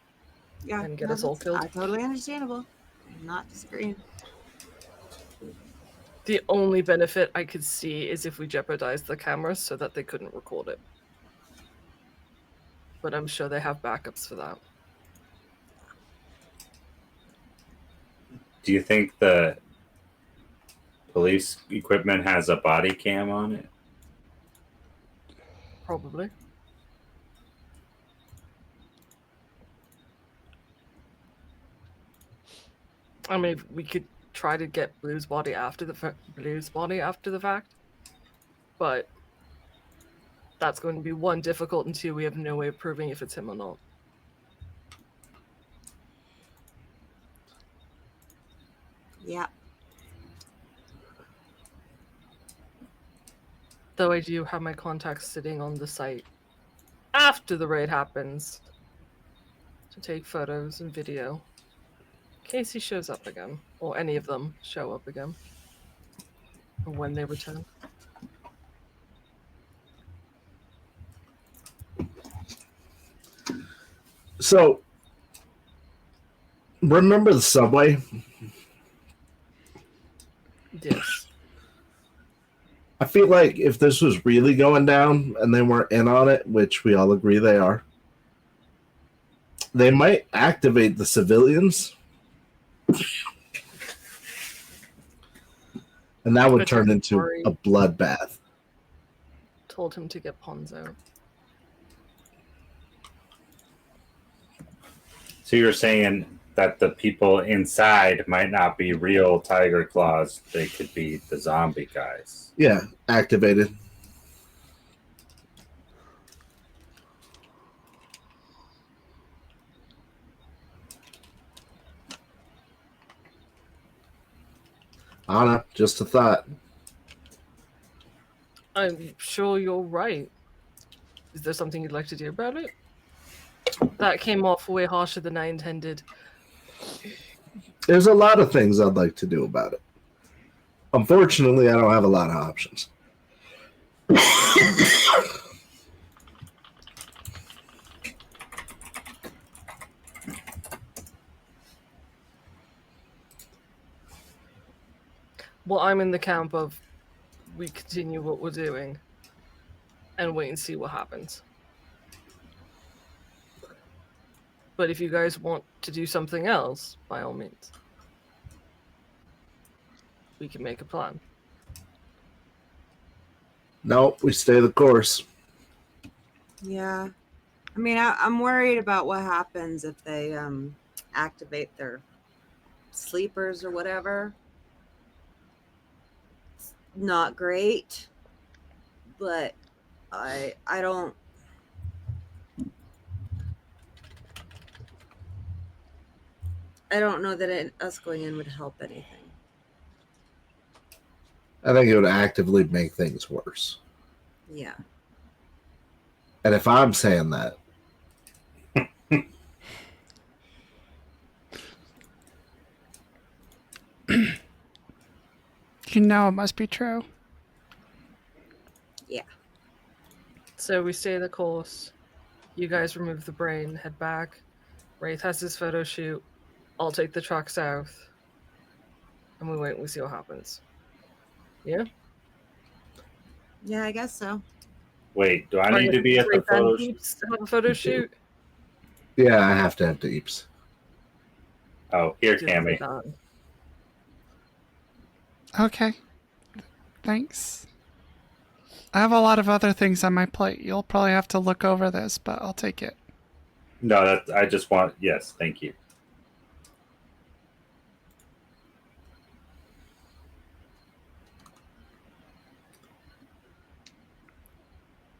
Yeah. And get us all killed. Totally understandable. I'm not disagreeing. The only benefit I could see is if we jeopardized the cameras so that they couldn't record it. But I'm sure they have backups for that. Do you think the police equipment has a body cam on it? Probably. I mean, we could try to get Blue's body after the fact, but that's going to be one, difficult, and two, we have no way of proving if it's him or not. Yeah. Though I do have my contacts sitting on the site after the raid happens to take photos and video. In case he shows up again, or any of them show up again, or when they return. So, remember the subway? Yes. I feel like if this was really going down and they weren't in on it, which we all agree they are, they might activate the civilians. And that would turn into a bloodbath. Told him to get pawns out. So you're saying that the people inside might not be real tiger claws; they could be the zombie guys. Yeah, activated. I don't know, just a thought. I'm sure you're right. Is there something you'd like to do about it? That came off way harsher than I intended. There's a lot of things I'd like to do about it. Unfortunately, I don't have a lot of options. Well, I'm in the camp of we continue what we're doing and wait and see what happens. But if you guys want to do something else, by all means, we can make a plan. No, we stay the course. Yeah. I mean, I'm worried about what happens if they activate their sleepers or whatever. It's not great, but I don't. I don't know that us going in would help anything. I think it would actively make things worse. Yeah. And if I'm saying that, You know it must be true. Yeah. So we stay the course. You guys remove the brain, head back. Wraith has his photo shoot. I'll take the truck south. And we wait and we see what happens. Yeah? Yeah, I guess so. Wait, do I need to be at the photo shoot? Have a photo shoot? yeah, I have to have deeps. Oh, here, Just Cammy. done. Okay. Thanks. I have a lot of other things on my plate. You'll probably have to look over this, but I'll take it. No, I just want. Yes, thank you.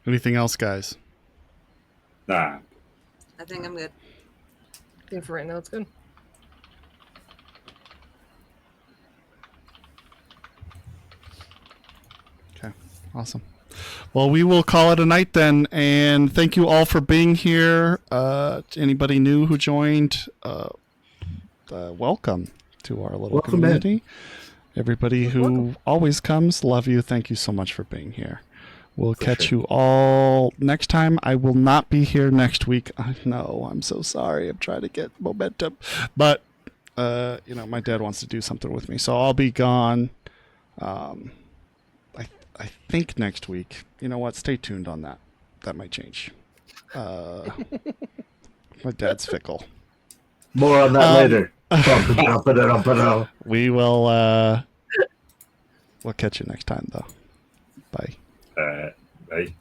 Anything else, guys? Nah. I think I'm good. I think for right now it's good. Okay, awesome. Well, we will call it a night then, and thank you all for being here. Anybody new who joined, welcome to our little Welcome community. in. Everybody who Welcome. always comes, love you. Thank you so much for being here. We'll For catch sure. you all next time. I will not be here next week. I know. I'm so sorry. I'm trying to get momentum. But, my dad wants to do something with me. So I'll be gone. I think next week. You know what? Stay tuned on that. That might change. My dad's fickle. More on that later. We will we'll catch you next time though. Bye. Right.